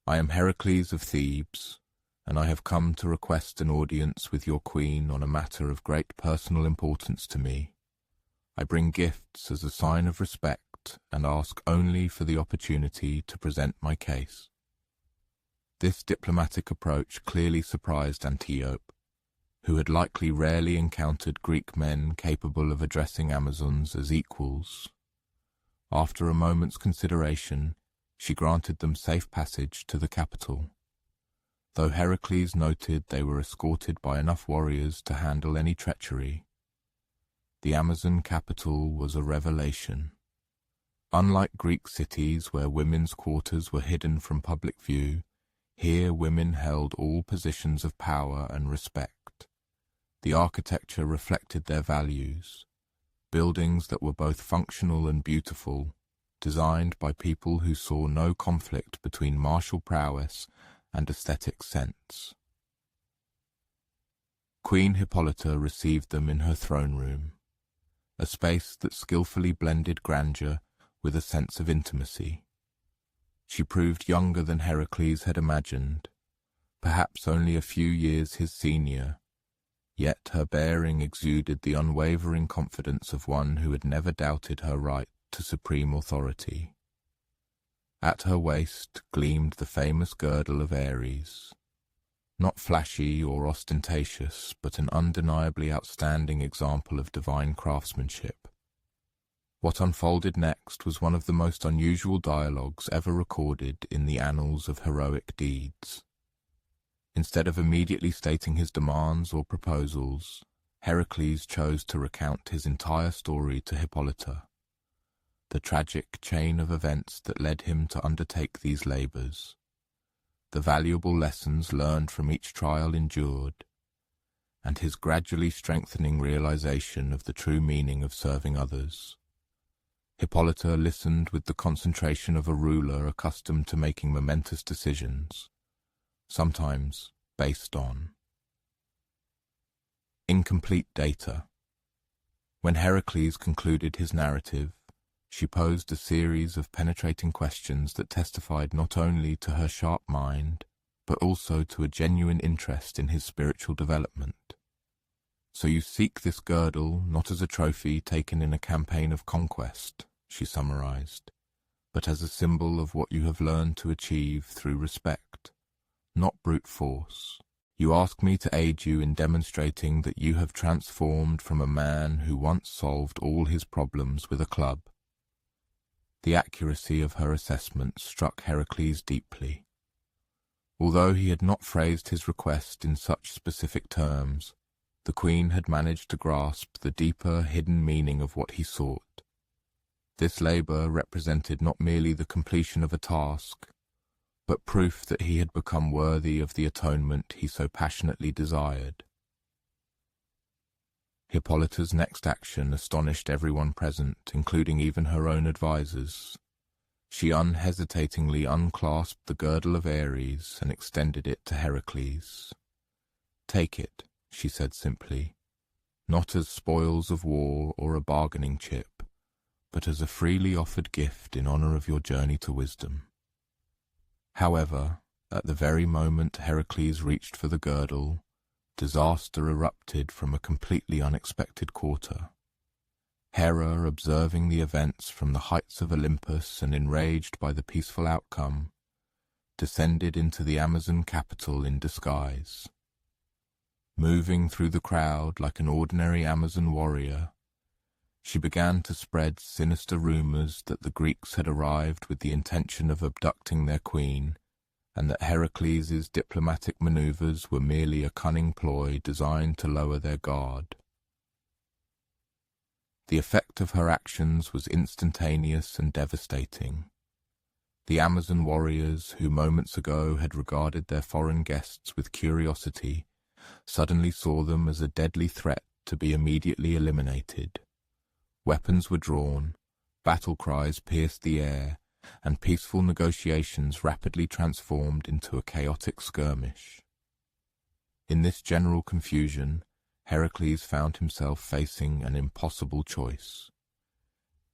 "I am Heracles of Thebes, and I have come to request an audience with your queen on a matter of great personal importance to me. I bring gifts as a sign of respect and ask only for the opportunity to present my case." This diplomatic approach clearly surprised Antiope, who had likely rarely encountered Greek men capable of addressing Amazons as equals. After a moment's consideration, she granted them safe passage to the capital. Though Heracles noted they were escorted by enough warriors to handle any treachery, the Amazon capital was a revelation. Unlike Greek cities where women's quarters were hidden from public view, here women held all positions of power and respect. The architecture reflected their values, buildings that were both functional and beautiful, designed by people who saw no conflict between martial prowess and aesthetic sense. Queen Hippolyta received them in her throne room, a space that skillfully blended grandeur with a sense of intimacy. She proved younger than Heracles had imagined, perhaps only a few years his senior, yet her bearing exuded the unwavering confidence of one who had never doubted her right to supreme authority. At her waist gleamed the famous girdle of Ares, not flashy or ostentatious, but an undeniably outstanding example of divine craftsmanship. What unfolded next was one of the most unusual dialogues ever recorded in the annals of heroic deeds. Instead of immediately stating his demands or proposals, Heracles chose to recount his entire story to Hippolyta, the tragic chain of events that led him to undertake these labors, the valuable lessons learned from each trial endured, and his gradually strengthening realization of the true meaning of serving others. Hippolyta listened with the concentration of a ruler accustomed to making momentous decisions, sometimes based on incomplete data. When Heracles concluded his narrative, she posed a series of penetrating questions that testified not only to her sharp mind, but also to a genuine interest in his spiritual development. "So you seek this girdle not as a trophy taken in a campaign of conquest," she summarized, "but as a symbol of what you have learned to achieve through respect, not brute force. You ask me to aid you in demonstrating that you have transformed from a man who once solved all his problems with a club." The accuracy of her assessment struck Heracles deeply. Although he had not phrased his request in such specific terms, the queen had managed to grasp the deeper, hidden meaning of what he sought. This labor represented not merely the completion of a task, but proof that he had become worthy of the atonement he so passionately desired. Hippolyta's next action astonished everyone present, including even her own advisors. She unhesitatingly unclasped the girdle of Ares and extended it to Heracles. "Take it," she said simply, "not as spoils of war or a bargaining chip, but as a freely offered gift in honor of your journey to wisdom." However, at the very moment Heracles reached for the girdle, disaster erupted from a completely unexpected quarter. Hera, observing the events from the heights of Olympus and enraged by the peaceful outcome, descended into the Amazon capital in disguise. Moving through the crowd like an ordinary Amazon warrior, she began to spread sinister rumors that the Greeks had arrived with the intention of abducting their queen, and that Heracles' diplomatic maneuvers were merely a cunning ploy designed to lower their guard. The effect of her actions was instantaneous and devastating. The Amazon warriors, who moments ago had regarded their foreign guests with curiosity, suddenly saw them as a deadly threat to be immediately eliminated. Weapons were drawn, battle cries pierced the air, and peaceful negotiations rapidly transformed into a chaotic skirmish. In this general confusion, Heracles found himself facing an impossible choice.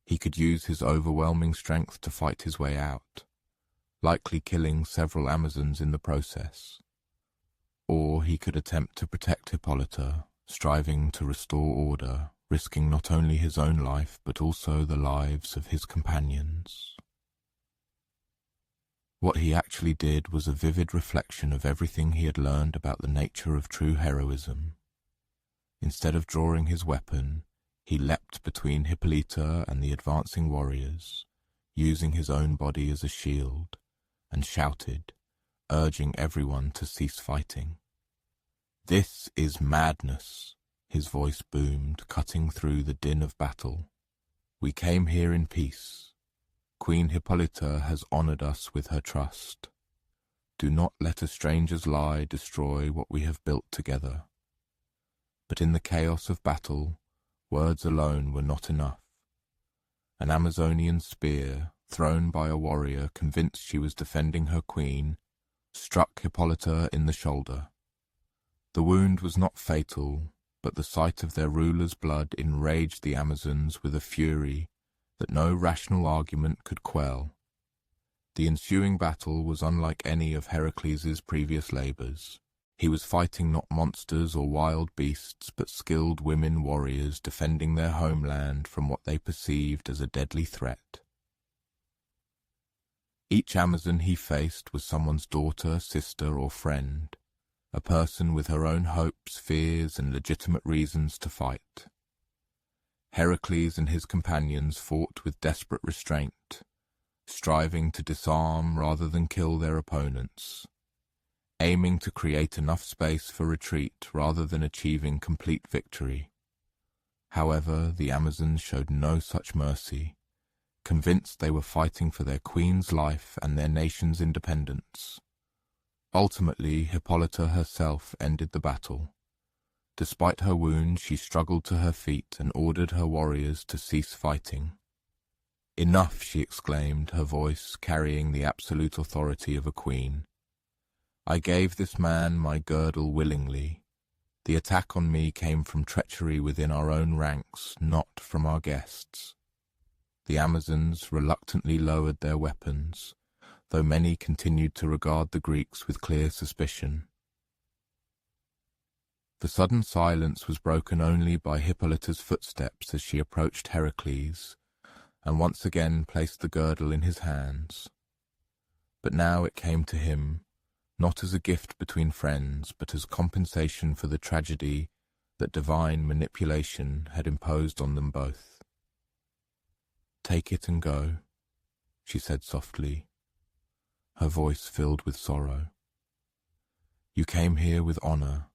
He could use his overwhelming strength to fight his way out, likely killing several Amazons in the process. Or he could attempt to protect Hippolyta, striving to restore order, risking not only his own life but also the lives of his companions. What he actually did was a vivid reflection of everything he had learned about the nature of true heroism. Instead of drawing his weapon, he leapt between Hippolyta and the advancing warriors, using his own body as a shield, and shouted, urging everyone to cease fighting. "This is madness," his voice boomed, cutting through the din of battle. "We came here in peace. Queen Hippolyta has honored us with her trust. Do not let a stranger's lie destroy what we have built together." But in the chaos of battle, words alone were not enough. An Amazonian spear, thrown by a warrior convinced she was defending her queen, struck Hippolyta in the shoulder. The wound was not fatal, but the sight of their ruler's blood enraged the Amazons with a fury that no rational argument could quell. The ensuing battle was unlike any of Heracles' previous labors. He was fighting not monsters or wild beasts, but skilled women warriors defending their homeland from what they perceived as a deadly threat. Each Amazon he faced was someone's daughter, sister, or friend, a person with her own hopes, fears, and legitimate reasons to fight. Heracles and his companions fought with desperate restraint, striving to disarm rather than kill their opponents. aiming to create enough space for retreat rather than achieving complete victory. However, the Amazons showed no such mercy, convinced they were fighting for their queen's life and their nation's independence. Ultimately, Hippolyta herself ended the battle. Despite her wound, she struggled to her feet and ordered her warriors to cease fighting. "Enough," she exclaimed, her voice carrying the absolute authority of a queen. "I gave this man my girdle willingly. The attack on me came from treachery within our own ranks, not from our guests." The Amazons reluctantly lowered their weapons, though many continued to regard the Greeks with clear suspicion. The sudden silence was broken only by Hippolyta's footsteps as she approached Heracles, and once again placed the girdle in his hands. But now it came to him, not as a gift between friends, but as compensation for the tragedy that divine manipulation had imposed on them both. "Take it and go," she said softly, her voice filled with sorrow. "You came here with honor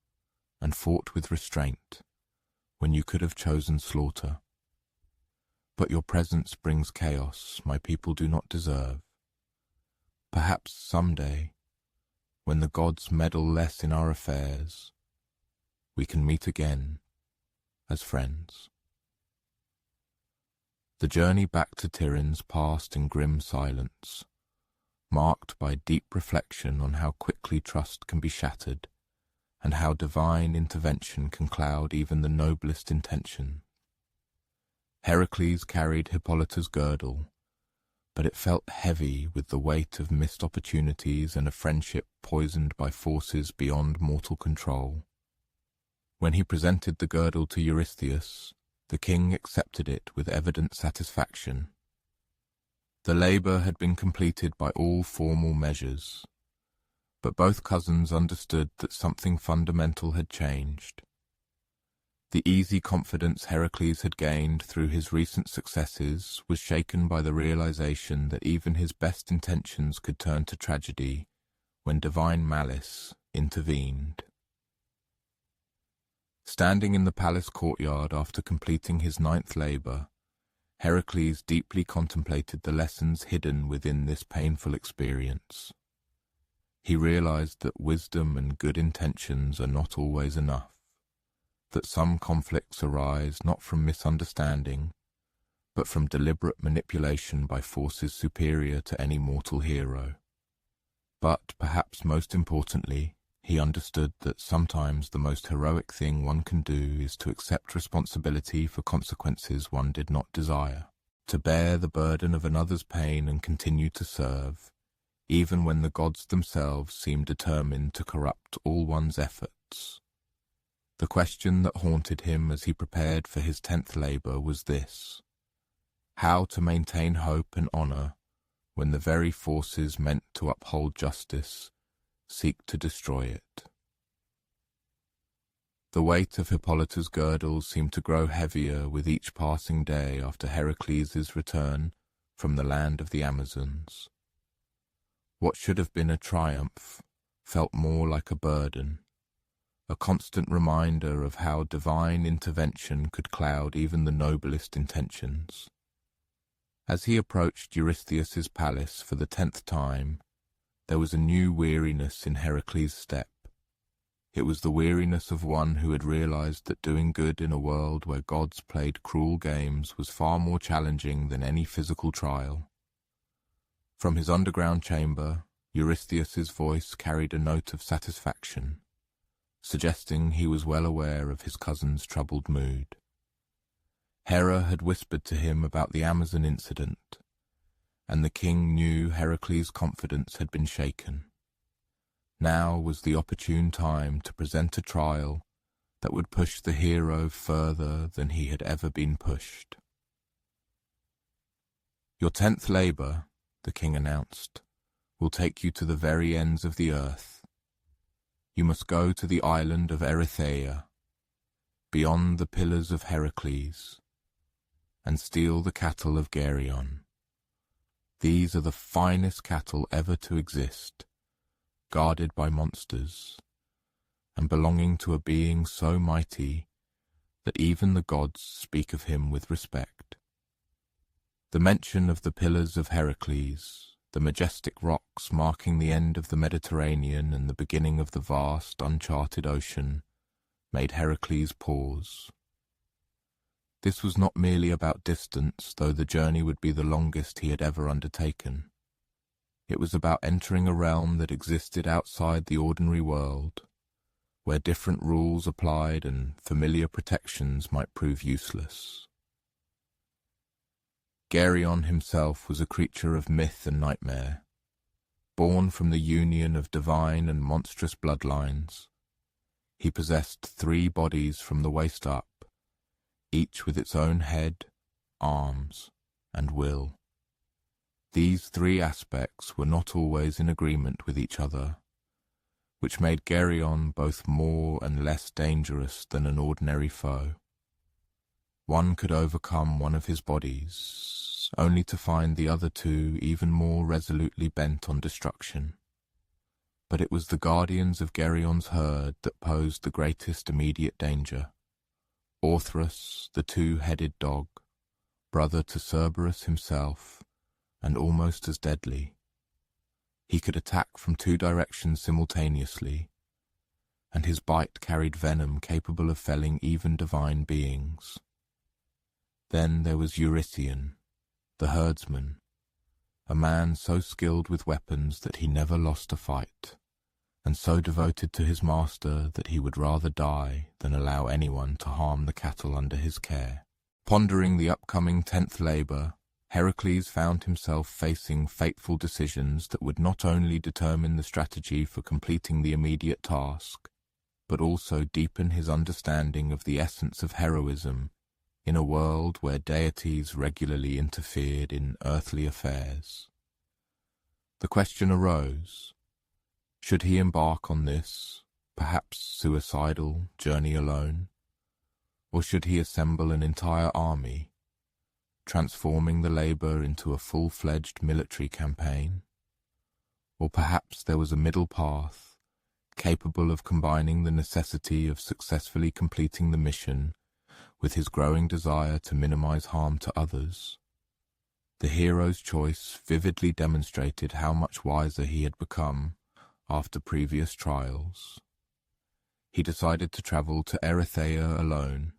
and fought with restraint when you could have chosen slaughter. But your presence brings chaos my people do not deserve. Perhaps someday, when the gods meddle less in our affairs, we can meet again as friends." The journey back to Tiryns passed in grim silence, marked by deep reflection on how quickly trust can be shattered and how divine intervention can cloud even the noblest intention. Heracles carried Hippolyta's girdle, but it felt heavy with the weight of missed opportunities and a friendship poisoned by forces beyond mortal control. When he presented the girdle to Eurystheus, the king accepted it with evident satisfaction. The labor had been completed by all formal measures, but both cousins understood that something fundamental had changed. The easy confidence Heracles had gained through his recent successes was shaken by the realization that even his best intentions could turn to tragedy when divine malice intervened. Standing in the palace courtyard after completing his 9th labor, Heracles deeply contemplated the lessons hidden within this painful experience. He realized that wisdom and good intentions are not always enough, that some conflicts arise not from misunderstanding, but from deliberate manipulation by forces superior to any mortal hero. But, perhaps most importantly, he understood that sometimes the most heroic thing one can do is to accept responsibility for consequences one did not desire, to bear the burden of another's pain and continue to serve, even when the gods themselves seem determined to corrupt all one's efforts. The question that haunted him as he prepared for his 10th labor was this: how to maintain hope and honor when the very forces meant to uphold justice seek to destroy it. The weight of Hippolyta's girdle seemed to grow heavier with each passing day after Heracles' return from the land of the Amazons. What should have been a triumph felt more like a burden, a constant reminder of how divine intervention could cloud even the noblest intentions. As he approached Eurystheus' palace for the 10th time, there was a new weariness in Heracles' step. It was the weariness of one who had realized that doing good in a world where gods played cruel games was far more challenging than any physical trial. From his underground chamber, Eurystheus' voice carried a note of satisfaction, suggesting he was well aware of his cousin's troubled mood. Hera had whispered to him about the Amazon incident, and the king knew Heracles' confidence had been shaken. Now was the opportune time to present a trial that would push the hero further than he had ever been pushed. "Your 10th labor," the king announced, "will take you to the very ends of the earth. You must go to the island of Erythea, beyond the pillars of Heracles, and steal the cattle of Geryon. These are the finest cattle ever to exist, guarded by monsters, and belonging to a being so mighty that even the gods speak of him with respect. The mention of the Pillars of Heracles, the majestic rocks marking the end of the Mediterranean and the beginning of the vast, uncharted ocean, made Heracles pause. This was not merely about distance, though the journey would be the longest he had ever undertaken. It was about entering a realm that existed outside the ordinary world, where different rules applied and familiar protections might prove useless. Geryon himself was a creature of myth and nightmare, born from the union of divine and monstrous bloodlines. He possessed 3 bodies from the waist up, each with its own head, arms, and will. These 3 aspects were not always in agreement with each other, which made Geryon both more and less dangerous than an ordinary foe. One could overcome one of his bodies, only to find the other 2 even more resolutely bent on destruction. But it was the guardians of Geryon's herd that posed the greatest immediate danger. Orthrus, the 2-headed dog, brother to Cerberus himself, and almost as deadly. He could attack from 2 directions simultaneously, and his bite carried venom capable of felling even divine beings. Then there was Eurytion, the herdsman, a man so skilled with weapons that he never lost a fight, and so devoted to his master that he would rather die than allow anyone to harm the cattle under his care. Pondering the upcoming 10th labor, Heracles found himself facing fateful decisions that would not only determine the strategy for completing the immediate task, but also deepen his understanding of the essence of heroism in a world where deities regularly interfered in earthly affairs. The question arose, should he embark on this, perhaps suicidal, journey alone, or should he assemble an entire army, transforming the labor into a full-fledged military campaign? Or perhaps there was a middle path, capable of combining the necessity of successfully completing the mission with his growing desire to minimize harm to others. The hero's choice vividly demonstrated how much wiser he had become after previous trials. He decided to travel to Erythea alone,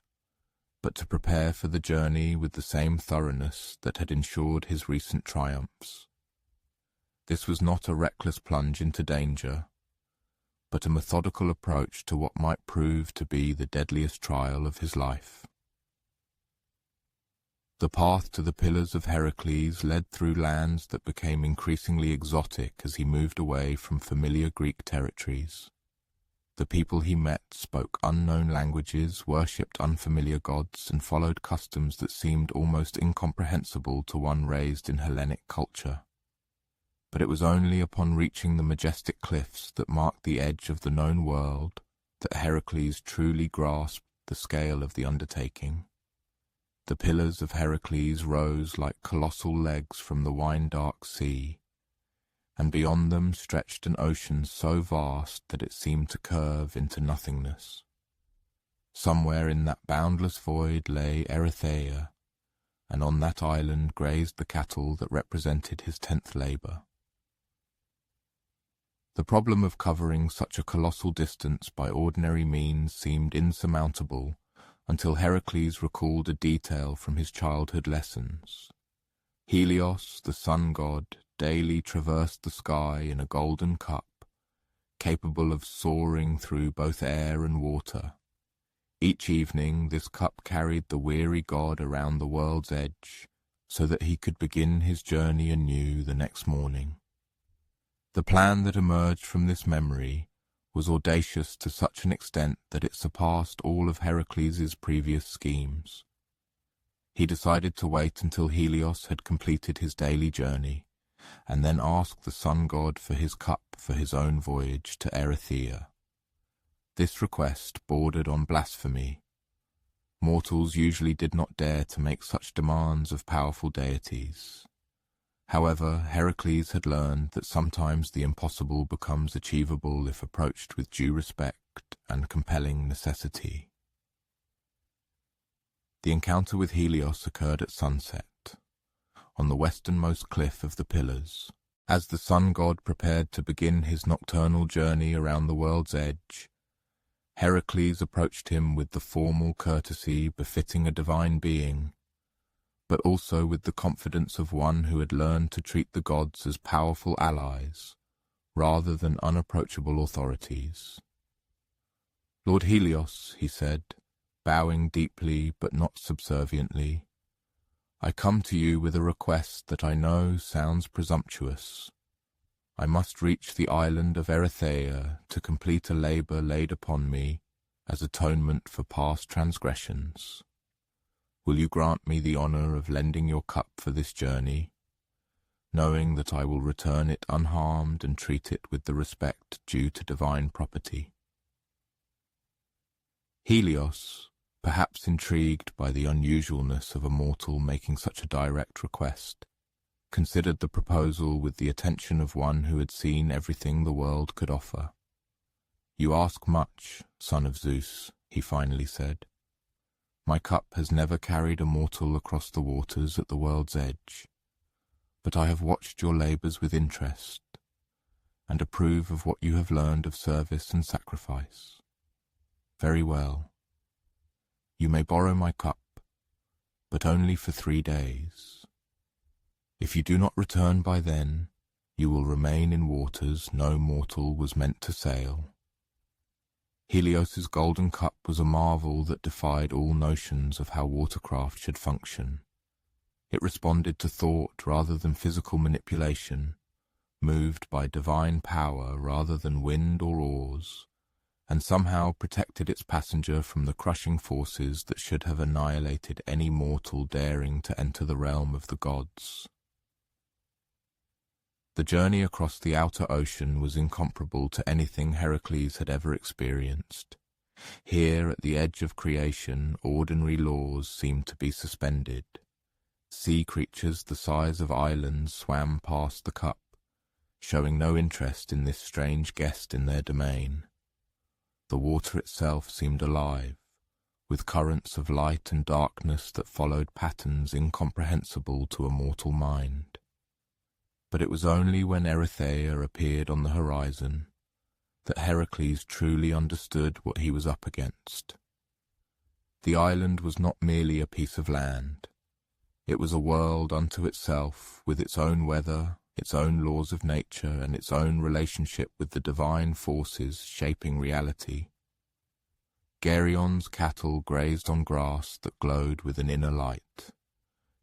but to prepare for the journey with the same thoroughness that had ensured his recent triumphs. This was not a reckless plunge into danger, but a methodical approach to what might prove to be the deadliest trial of his life. The path to the Pillars of Heracles led through lands that became increasingly exotic as he moved away from familiar Greek territories. The people he met spoke unknown languages, worshipped unfamiliar gods, and followed customs that seemed almost incomprehensible to one raised in Hellenic culture. But it was only upon reaching the majestic cliffs that marked the edge of the known world that Heracles truly grasped the scale of the undertaking. The Pillars of Heracles rose like colossal legs from the wine-dark sea, and beyond them stretched an ocean so vast that it seemed to curve into nothingness. Somewhere in that boundless void lay Erythea, and on that island grazed the cattle that represented his 10th labor. The problem of covering such a colossal distance by ordinary means seemed insurmountable until Heracles recalled a detail from his childhood lessons. Helios, the sun god, daily traversed the sky in a golden cup, capable of soaring through both air and water. Each evening this cup carried the weary god around the world's edge, so that he could begin his journey anew the next morning. The plan that emerged from this memory was audacious to such an extent that it surpassed all of Heracles' previous schemes. He decided to wait until Helios had completed his daily journey, and then ask the sun god for his cup for his own voyage to Erythea. This request bordered on blasphemy. Mortals usually did not dare to make such demands of powerful deities. However, Heracles had learned that sometimes the impossible becomes achievable if approached with due respect and compelling necessity. The encounter with Helios occurred at sunset, on the westernmost cliff of the Pillars. As the sun god prepared to begin his nocturnal journey around the world's edge, Heracles approached him with the formal courtesy befitting a divine being, but also with the confidence of one who had learned to treat the gods as powerful allies, rather than unapproachable authorities. "Lord Helios," he said, bowing deeply but not subserviently, "I come to you with a request that I know sounds presumptuous. I must reach the island of Erythea to complete a labor laid upon me as atonement for past transgressions. Will you grant me the honor of lending your cup for this journey, knowing that I will return it unharmed and treat it with the respect due to divine property?" Helios, perhaps intrigued by the unusualness of a mortal making such a direct request, considered the proposal with the attention of one who had seen everything the world could offer. "You ask much, son of Zeus," he finally said. "My cup has never carried a mortal across the waters at the world's edge, but I have watched your labors with interest, and approve of what you have learned of service and sacrifice. Very well. You may borrow my cup, but only for 3 days. If you do not return by then, you will remain in waters no mortal was meant to sail." Helios's golden cup was a marvel that defied all notions of how watercraft should function. It responded to thought rather than physical manipulation, moved by divine power rather than wind or oars, and somehow protected its passenger from the crushing forces that should have annihilated any mortal daring to enter the realm of the gods. The journey across the outer ocean was incomparable to anything Heracles had ever experienced. Here, at the edge of creation, ordinary laws seemed to be suspended. Sea creatures the size of islands swam past the cup, showing no interest in this strange guest in their domain. The water itself seemed alive, with currents of light and darkness that followed patterns incomprehensible to a mortal mind. But it was only when Erythea appeared on the horizon that Heracles truly understood what he was up against. The island was not merely a piece of land. It was a world unto itself, with its own weather, its own laws of nature, and its own relationship with the divine forces shaping reality. Geryon's cattle grazed on grass that glowed with an inner light,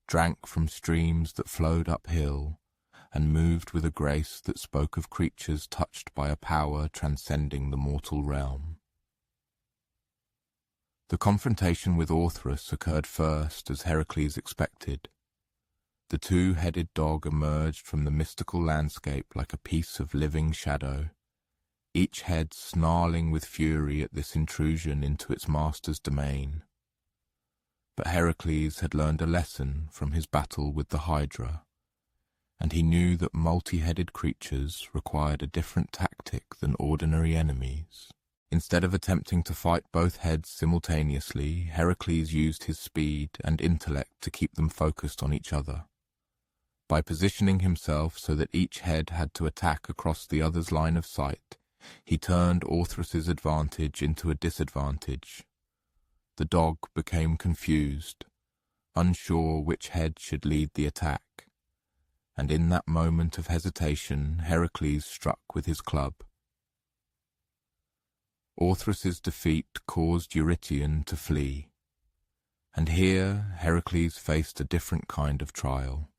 drank from streams that flowed uphill, and moved with a grace that spoke of creatures touched by a power transcending the mortal realm. The confrontation with Orthrus occurred first, as Heracles expected. The two-headed dog emerged from the mystical landscape like a piece of living shadow, each head snarling with fury at this intrusion into its master's domain. But Heracles had learned a lesson from his battle with the Hydra, and he knew that multi-headed creatures required a different tactic than ordinary enemies. Instead of attempting to fight both heads simultaneously, Heracles used his speed and intellect to keep them focused on each other. By positioning himself so that each head had to attack across the other's line of sight, he turned Orthrus's advantage into a disadvantage. The dog became confused, unsure which head should lead the attack, and in that moment of hesitation Heracles struck with his club. Orthrus's defeat caused Eurytion to flee, and here Heracles faced a different kind of trial.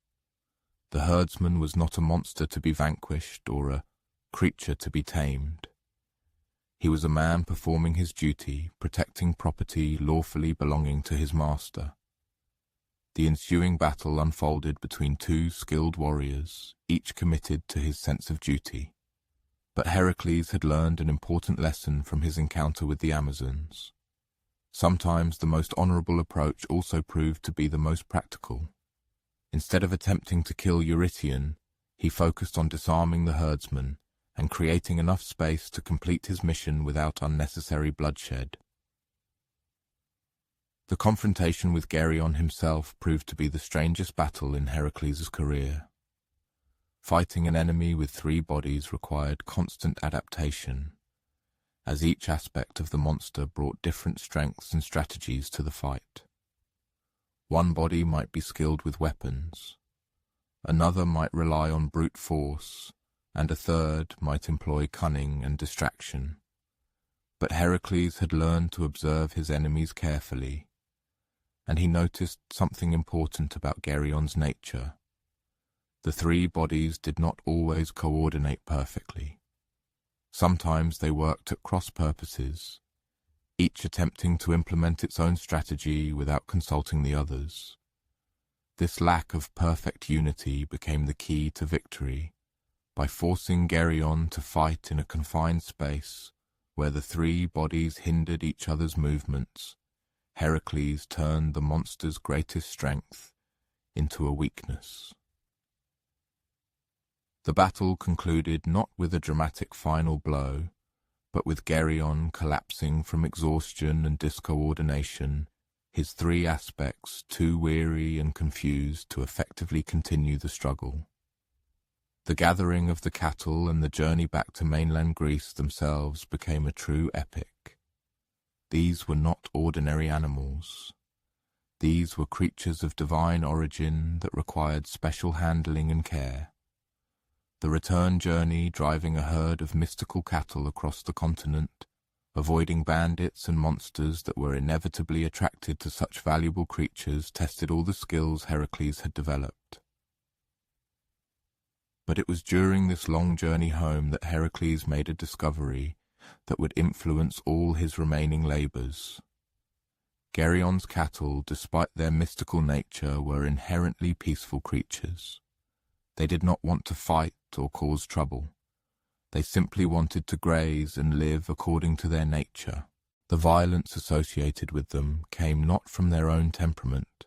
The herdsman was not a monster to be vanquished or a creature to be tamed. He was a man performing his duty, protecting property lawfully belonging to his master. The ensuing battle unfolded between two skilled warriors, each committed to his sense of duty. But Heracles had learned an important lesson from his encounter with the Amazons. Sometimes the most honorable approach also proved to be the most practical. Instead of attempting to kill Eurytion, he focused on disarming the herdsman and creating enough space to complete his mission without unnecessary bloodshed. The confrontation with Geryon himself proved to be the strangest battle in Heracles' career. Fighting an enemy with 3 bodies required constant adaptation, as each aspect of the monster brought different strengths and strategies to the fight. One body might be skilled with weapons, another might rely on brute force, and a third might employ cunning and distraction. But Heracles had learned to observe his enemies carefully, and he noticed something important about Geryon's nature. The 3 bodies did not always coordinate perfectly. Sometimes they worked at cross purposes, each attempting to implement its own strategy without consulting the others. This lack of perfect unity became the key to victory. By forcing Geryon to fight in a confined space where the 3 bodies hindered each other's movements, Heracles turned the monster's greatest strength into a weakness. The battle concluded not with a dramatic final blow, but with Geryon collapsing from exhaustion and discoordination, his 3 aspects too weary and confused to effectively continue the struggle. The gathering of the cattle and the journey back to mainland Greece themselves became a true epic. These were not ordinary animals. These were creatures of divine origin that required special handling and care. The return journey, driving a herd of mystical cattle across the continent, avoiding bandits and monsters that were inevitably attracted to such valuable creatures, tested all the skills Heracles had developed. But it was during this long journey home that Heracles made a discovery that would influence all his remaining labors. Geryon's cattle, despite their mystical nature, were inherently peaceful creatures. They did not want to fight or cause trouble. They simply wanted to graze and live according to their nature. The violence associated with them came not from their own temperament,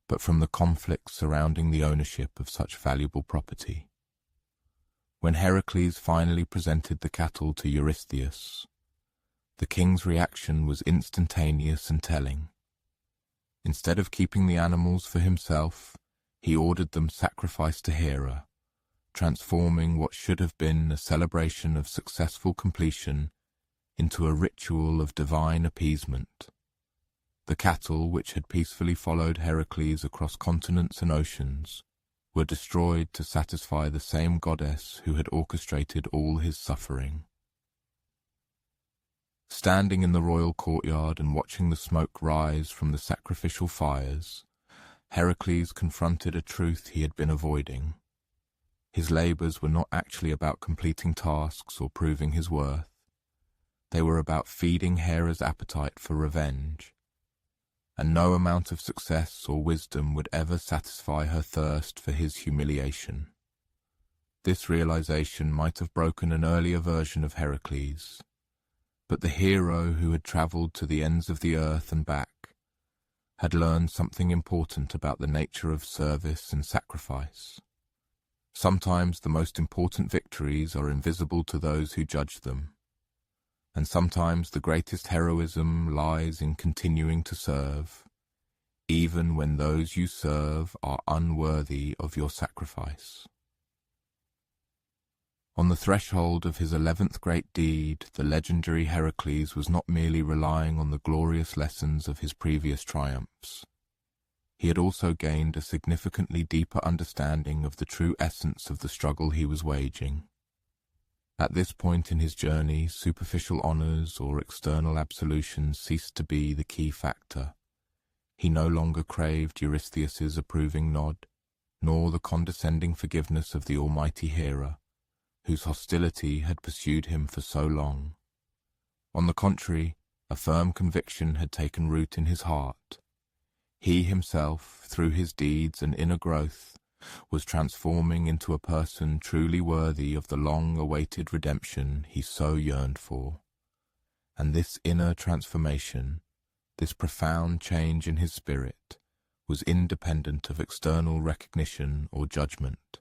but from the conflicts surrounding the ownership of such valuable property. When Heracles finally presented the cattle to Eurystheus, the king's reaction was instantaneous and telling. Instead of keeping the animals for himself, he ordered them sacrificed to Hera, transforming what should have been a celebration of successful completion into a ritual of divine appeasement. The cattle, which had peacefully followed Heracles across continents and oceans, were destroyed to satisfy the same goddess who had orchestrated all his suffering. Standing in the royal courtyard and watching the smoke rise from the sacrificial fires, Heracles confronted a truth he had been avoiding. His labors were not actually about completing tasks or proving his worth. They were about feeding Hera's appetite for revenge, and no amount of success or wisdom would ever satisfy her thirst for his humiliation. This realization might have broken an earlier version of Heracles, but the hero who had traveled to the ends of the earth and back had learned something important about the nature of service and sacrifice. Sometimes the most important victories are invisible to those who judge them, and sometimes the greatest heroism lies in continuing to serve, even when those you serve are unworthy of your sacrifice. On the threshold of his 11th great deed, the legendary Heracles was not merely relying on the glorious lessons of his previous triumphs. He had also gained a significantly deeper understanding of the true essence of the struggle he was waging. At this point in his journey, superficial honors or external absolutions ceased to be the key factor. He no longer craved Eurystheus's approving nod, nor the condescending forgiveness of the almighty Hera, whose hostility had pursued him for so long. On the contrary, a firm conviction had taken root in his heart. He himself, through his deeds and inner growth, was transforming into a person truly worthy of the long-awaited redemption he so yearned for. And this inner transformation, this profound change in his spirit, was independent of external recognition or judgment.